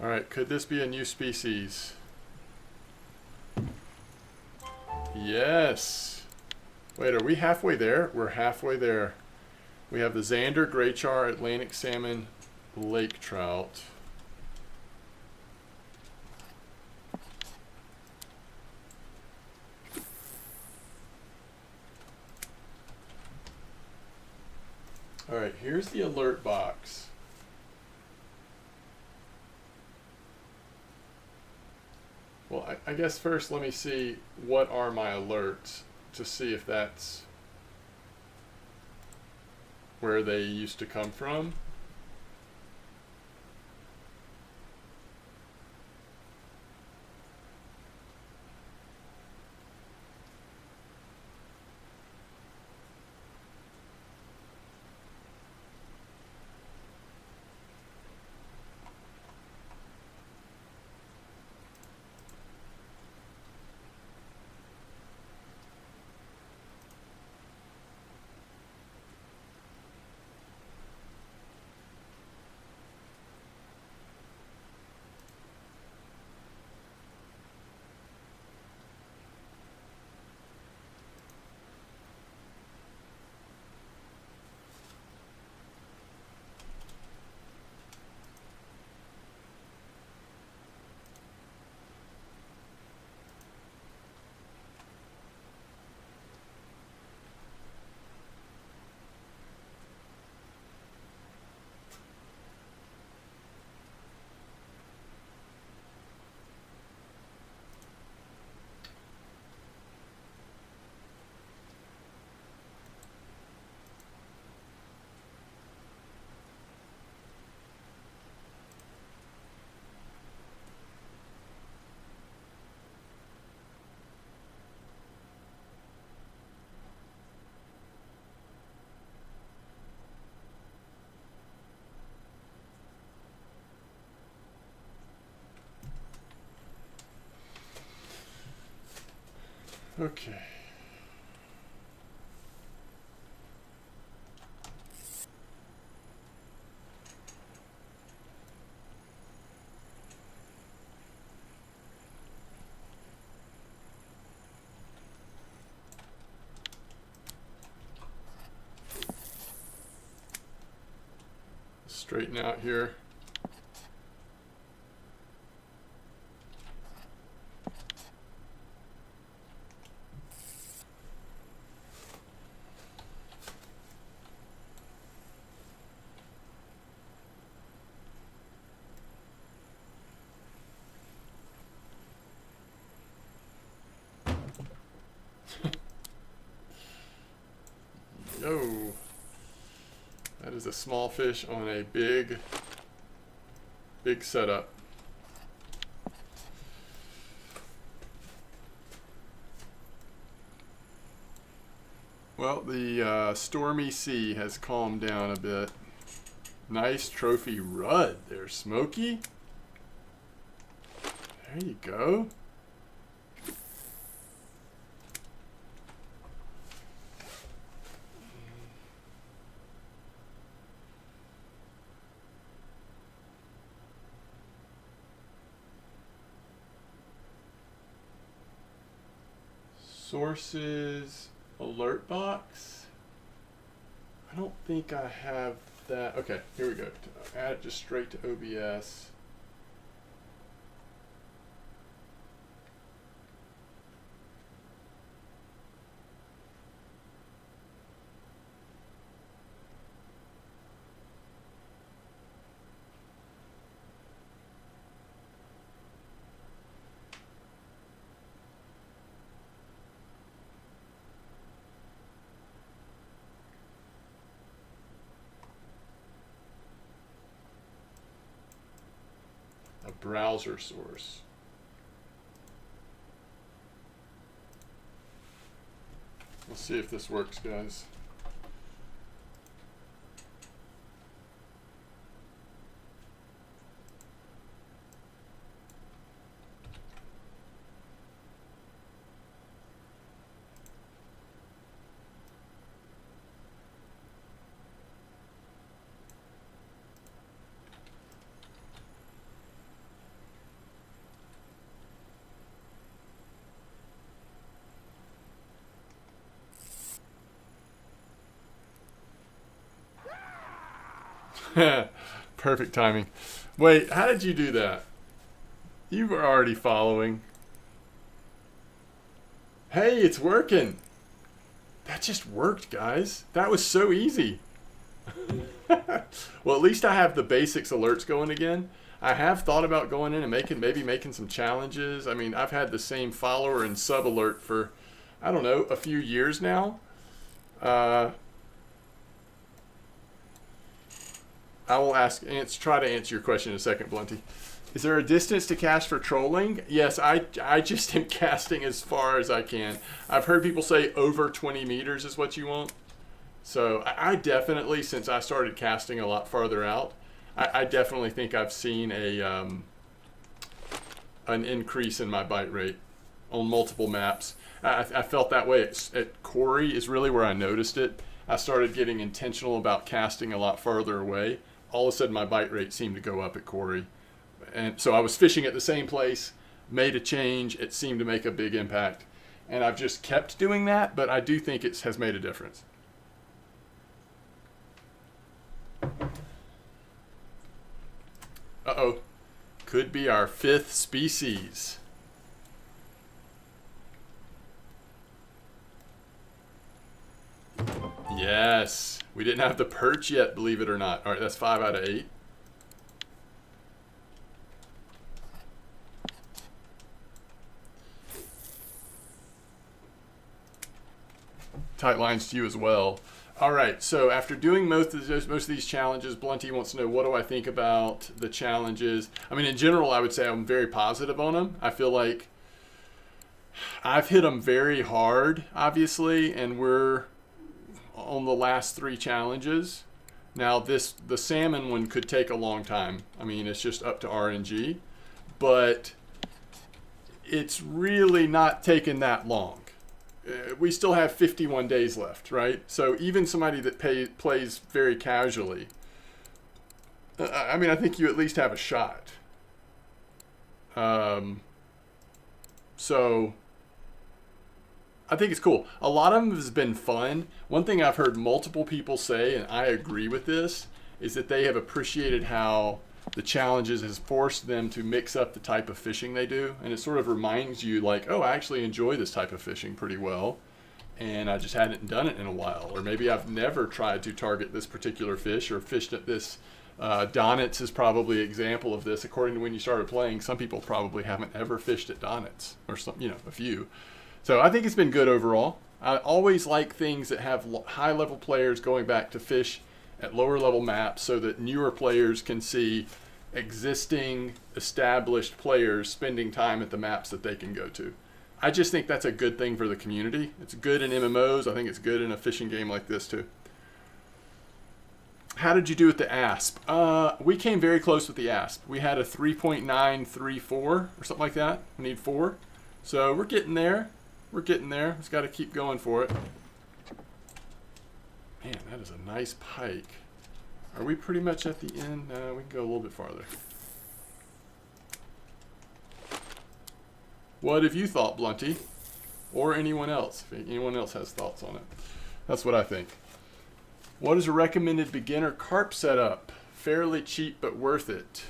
all right, could this be a new species? Yes. Wait, are we halfway there? We're halfway there. We have the Xander, gray char, Atlantic salmon, lake trout. All right, here's the alert box. Well, I guess first let me see what are my alerts to see if that's where they used to come from. Okay. Straighten out here. Yo. That is a small fish on a big setup. Well, the stormy sea has calmed down a bit. Nice trophy rudd there, Smokey. There you go. Sources alert box. I don't think I have that. Okay, here we go. Add it just straight to OBS. A browser source. Let's see if this works, guys. Perfect timing. Wait, how did you do that? You were already following. Hey, it's working. That just worked, guys. That was so easy. Well, at least I have the basics alerts going again. I have thought about going in and maybe making some challenges. I mean, I've had the same follower and sub alert for, I don't know, a few years now. I will try to answer your question in a second, Blunty. Is there a distance to cast for trolling? Yes, I just am casting as far as I can. I've heard people say over 20 meters is what you want. So I definitely, since I started casting a lot farther out, I definitely think I've seen an increase in my bite rate on multiple maps. I felt that way at Quarry is really where I noticed it. I started getting intentional about casting a lot farther away. All of a sudden my bite rate seemed to go up at Quarry. And so I was fishing at the same place, made a change, it seemed to make a big impact. And I've just kept doing that, but I do think it has made a difference. Uh-oh. Could be our 5th species. Yes. We didn't have the perch yet, believe it or not. All right, that's 5 out of 8. Tight lines to you as well. All right, so after doing most of these challenges, Blunty wants to know, what do I think about the challenges? I mean, in general, I would say I'm very positive on them. I feel like I've hit them very hard, obviously, and we're on the last 3 challenges. Now, the salmon one could take a long time. I mean, it's just up to RNG, but it's really not taking that long. We still have 51 days left, right? So even somebody that plays very casually, I mean, I think you at least have a shot. So I think it's cool. A lot of them has been fun. One thing I've heard multiple people say, and I agree with this, is that they have appreciated how the challenges has forced them to mix up the type of fishing they do. And it sort of reminds you like, oh, I actually enjoy this type of fishing pretty well. And I just hadn't done it in a while. Or maybe I've never tried to target this particular fish or fished at this. Donnets is probably an example of this. According to when you started playing, some people probably haven't ever fished at Donnets, or some, a few. So I think it's been good overall. I always like things that have high-level players going back to fish at lower-level maps so that newer players can see existing, established players spending time at the maps that they can go to. I just think that's a good thing for the community. It's good in MMOs. I think it's good in a fishing game like this too. How did you do with the ASP? We came very close with the ASP. We had a 3.934 or something like that. We need 4. So we're getting there. We're getting there. Just got to keep going for it. Man, that is a nice pike. Are we pretty much at the end? We can go a little bit farther. What have you thought, Blunty? Or anyone else? If anyone else has thoughts on it. That's what I think. What is a recommended beginner carp setup? Fairly cheap but worth it.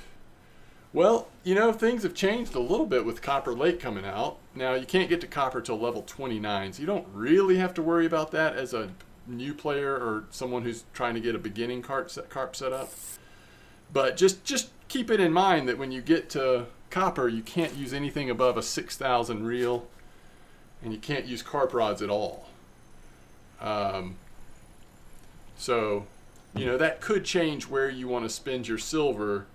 Well, you know, things have changed a little bit with Copper Lake coming out. Now, you can't get to Copper till level 29, so you don't really have to worry about that as a new player or someone who's trying to get a beginning carp setup. But just keep it in mind that when you get to Copper, you can't use anything above a 6,000 reel, and you can't use carp rods at all. So, you know, that could change where you want to spend your silver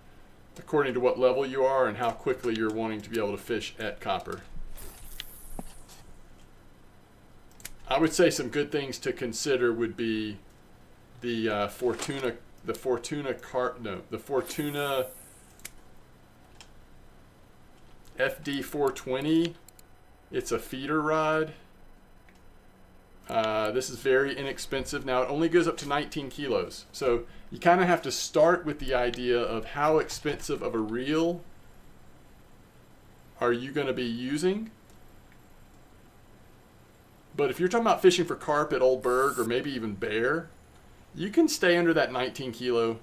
according to what level you are and how quickly you're wanting to be able to fish at Copper. I would say some good things to consider would be the Fortuna FD420. It's a feeder rod. This is very inexpensive. Now, it only goes up to 19 kilos. So you kind of have to start with the idea of how expensive of a reel are you going to be using. But if you're talking about fishing for carp at Old Berg or maybe even bear, you can stay under that 19 kilo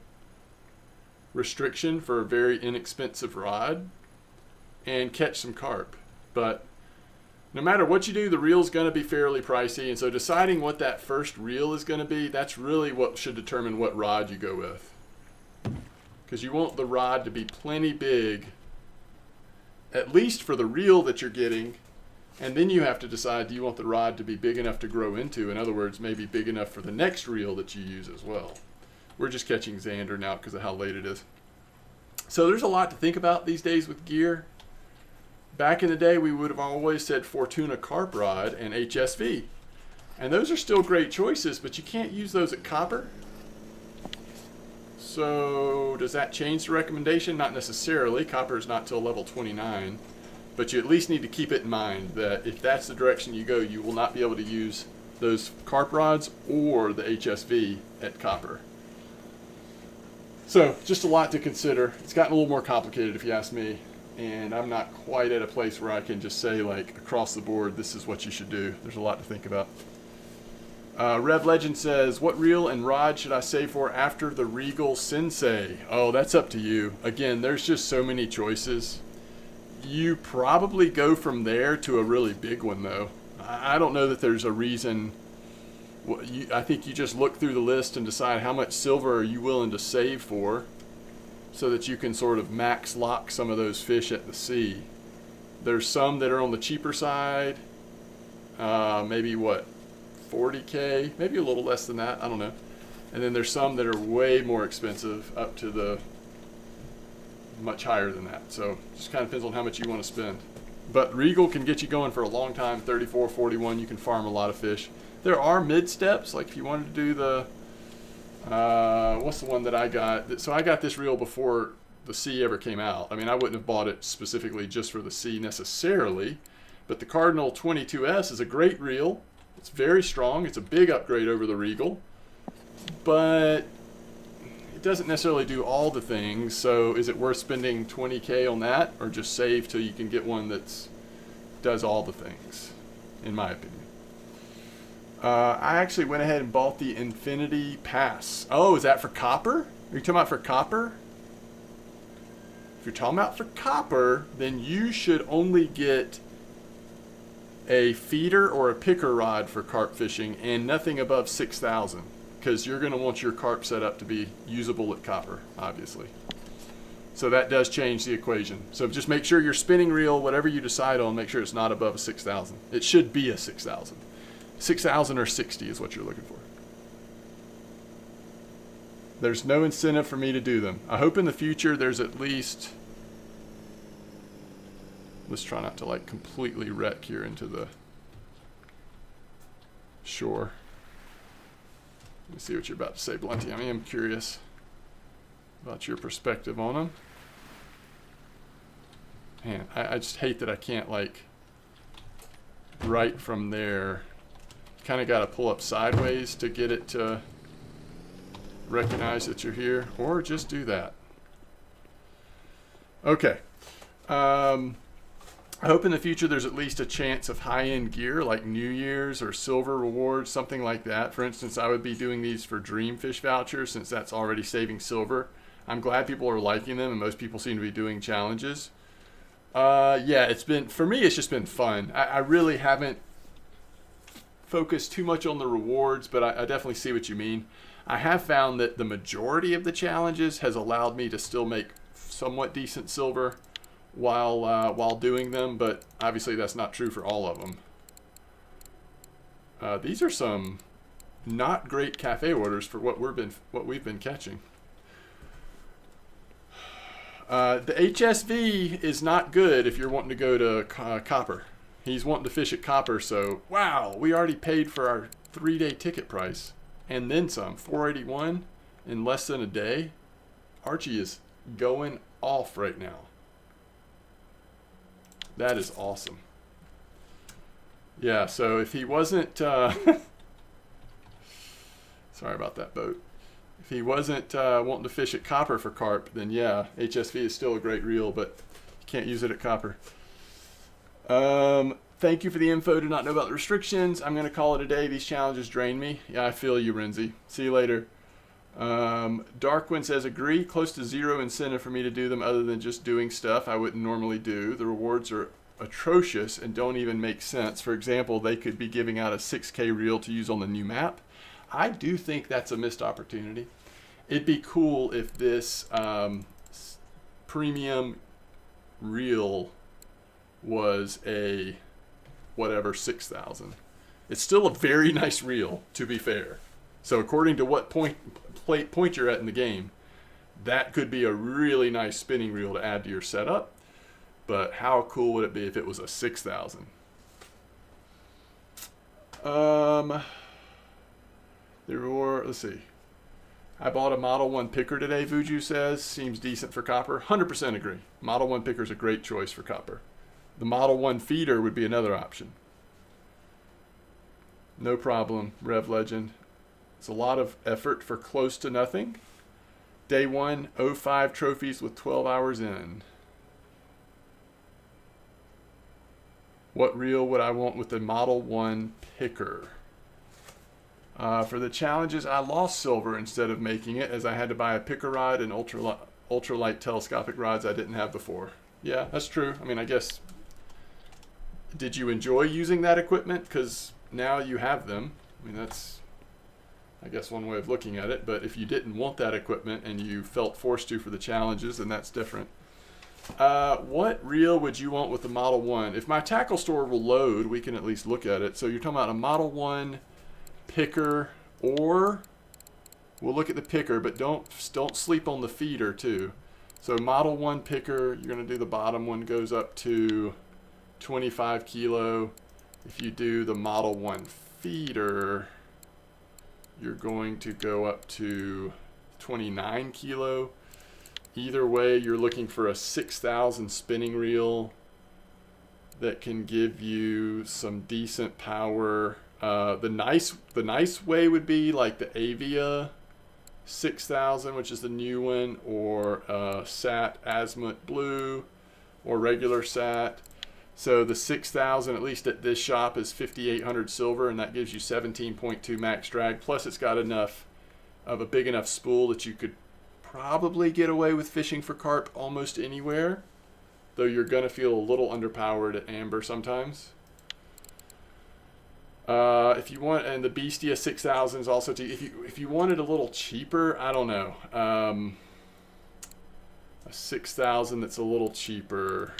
restriction for a very inexpensive rod and catch some carp. But no matter what you do, the reel's going to be fairly pricey. And so deciding what that first reel is going to be, that's really what should determine what rod you go with. Because you want the rod to be plenty big, at least for the reel that you're getting. And then you have to decide, do you want the rod to be big enough to grow into? In other words, maybe big enough for the next reel that you use as well. We're just catching Xander now because of how late it is. So there's a lot to think about these days with gear. Back in the day, we would have always said Fortuna carp rod and HSV. And those are still great choices, but you can't use those at Copper. So does that change the recommendation? Not necessarily. Copper is not till level 29. But you at least need to keep it in mind that if that's the direction you go, you will not be able to use those carp rods or the HSV at Copper. So just a lot to consider. It's gotten a little more complicated if you ask me. And I'm not quite at a place where I can just say, like, across the board, this is what you should do. There's a lot to think about. Rev Legend says, what reel and rod should I save for after the Regal Sensei? Oh, that's up to you. Again, there's just so many choices. You probably go from there to a really big one, though. I don't know that there's a reason. I think you just look through the list and decide how much silver are you willing to save for, so that you can sort of max lock some of those fish at the sea. There's some that are on the cheaper side, maybe what, 40K, maybe a little less than that, I don't know. And then there's some that are way more expensive, up to the much higher than that. So just kind of depends on how much you want to spend. But Regal can get you going for a long time, 34, 41, you can farm a lot of fish. There are mid steps, like if you wanted to do the what's the one that I got? So I got this reel before the C ever came out. I mean, I wouldn't have bought it specifically just for the C necessarily, but the Cardinal 22S is a great reel. It's very strong. It's a big upgrade over the Regal, but it doesn't necessarily do all the things. So is it worth spending 20K on that, or just save till you can get one that does all the things, in my opinion? I actually went ahead and bought the Infinity Pass. Oh, is that for Copper? Are you talking about for Copper? If you're talking about for Copper, then you should only get a feeder or a picker rod for carp fishing and nothing above 6,000, because you're going to want your carp set up to be usable at Copper, obviously. So that does change the equation. So just make sure your spinning reel, whatever you decide on, make sure it's not above a 6,000. It should be a 6,000. 6,000 or 60 is what you're looking for. There's no incentive for me to do them. I hope in the future there's at least... Let's try not to like completely wreck here into the shore. Let me see what you're about to say, Blunty. I am curious about your perspective on them. Man, I just hate that I can't like right from there. Kind of got to pull up sideways to get it to recognize that you're here, or just do that. Okay. I hope in the future there's at least a chance of high-end gear like New Year's or silver rewards, something like that. For instance, I would be doing these for Dreamfish vouchers since that's already saving silver. I'm glad people are liking them and most people seem to be doing challenges. Yeah, it's been, for me, it's just been fun. I really haven't focused too much on the rewards, but I definitely see what you mean. I have found that the majority of the challenges has allowed me to still make somewhat decent silver while doing them, but obviously that's not true for all of them. These are some not great cafe orders for what we've been catching. The HSV is not good if you're wanting to go to Copper. He's wanting to fish at Copper, so wow, we already paid for our 3-day ticket price and then some. 481 in less than a day. Archie is going off right now. That is awesome. Yeah, so if he wasn't sorry about that boat. If he wasn't wanting to fish at Copper for carp, then yeah, HSV is still a great reel, but you can't use it at Copper. Thank you for the info. Do not know about the restrictions. I'm going to call it a day. These challenges drain me. Yeah, I feel you, Renzi. See you later. Darkwin says, agree. Close to zero incentive for me to do them other than just doing stuff I wouldn't normally do. The rewards are atrocious and don't even make sense. For example, they could be giving out a 6K reel to use on the new map. I do think that's a missed opportunity. It'd be cool if this premium reel was a whatever 6,000. It's still a very nice reel, to be fair. So according to what point you're at in the game, that could be a really nice spinning reel to add to your setup. But how cool would it be if it was a 6,000? Let's see. I bought a Model 1 picker today, Vuju says. Seems decent for Copper. 100% agree. Model 1 picker is a great choice for Copper. The Model 1 feeder would be another option. No problem, Rev Legend. It's a lot of effort for close to nothing. Day 1, 05 trophies with 12 hours in. What reel would I want with the Model 1 picker? For the challenges, I lost silver instead of making it, as I had to buy a picker rod and ultralight telescopic rods I didn't have before. Yeah, that's true. I mean, I guess, did you enjoy using that equipment? Because now you have them. I mean, that's, I guess, one way of looking at it. But if you didn't want that equipment and you felt forced to for the challenges, then that's different. What reel would you want with the Model 1? If my tackle store will load, we can at least look at it. So you're talking about a Model 1 picker, or we'll look at the picker, but don't sleep on the feeder too. So Model 1 picker, you're going to do the bottom one, goes up to 25 kilo. If you do the Model 1 feeder, you're going to go up to 29 kilo. Either way, you're looking for a 6,000 spinning reel that can give you some decent power. The nice way would be like the Avia 6000, which is the new one, or Sat Azimuth Blue, or regular Sat. So the 6000, at least at this shop, is 5,800 silver, and that gives you 17.2 max drag. Plus, it's got enough of a big enough spool that you could probably get away with fishing for carp almost anywhere, though you're gonna feel a little underpowered at amber sometimes. If you want, and the Bestia 6000 is also, if you wanted a little cheaper, I don't know, a 6000 that's a little cheaper.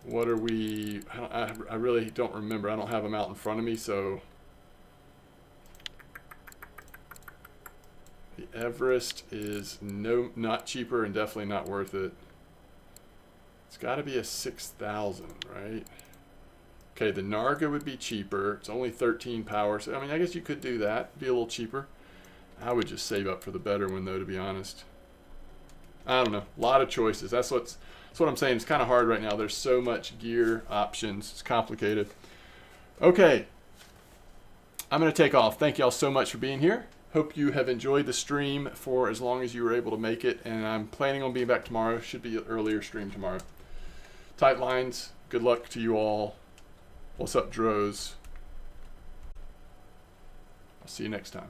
What are we? I really don't remember. I don't have them out in front of me, so the Everest is not cheaper and definitely not worth it. It's got to be a 6000, right? Okay, the Narga would be cheaper. It's only 13 power. So, I mean, I guess you could do that. Be a little cheaper. I would just save up for the better one, though, to be honest. I don't know. A lot of choices. That's what I'm saying. It's kind of hard right now. There's so much gear options. It's complicated. Okay. I'm going to take off. Thank y'all so much for being here. Hope you have enjoyed the stream for as long as you were able to make it. And I'm planning on being back tomorrow. Should be an earlier stream tomorrow. Tight lines. Good luck to you all. What's up, Droz? I'll see you next time.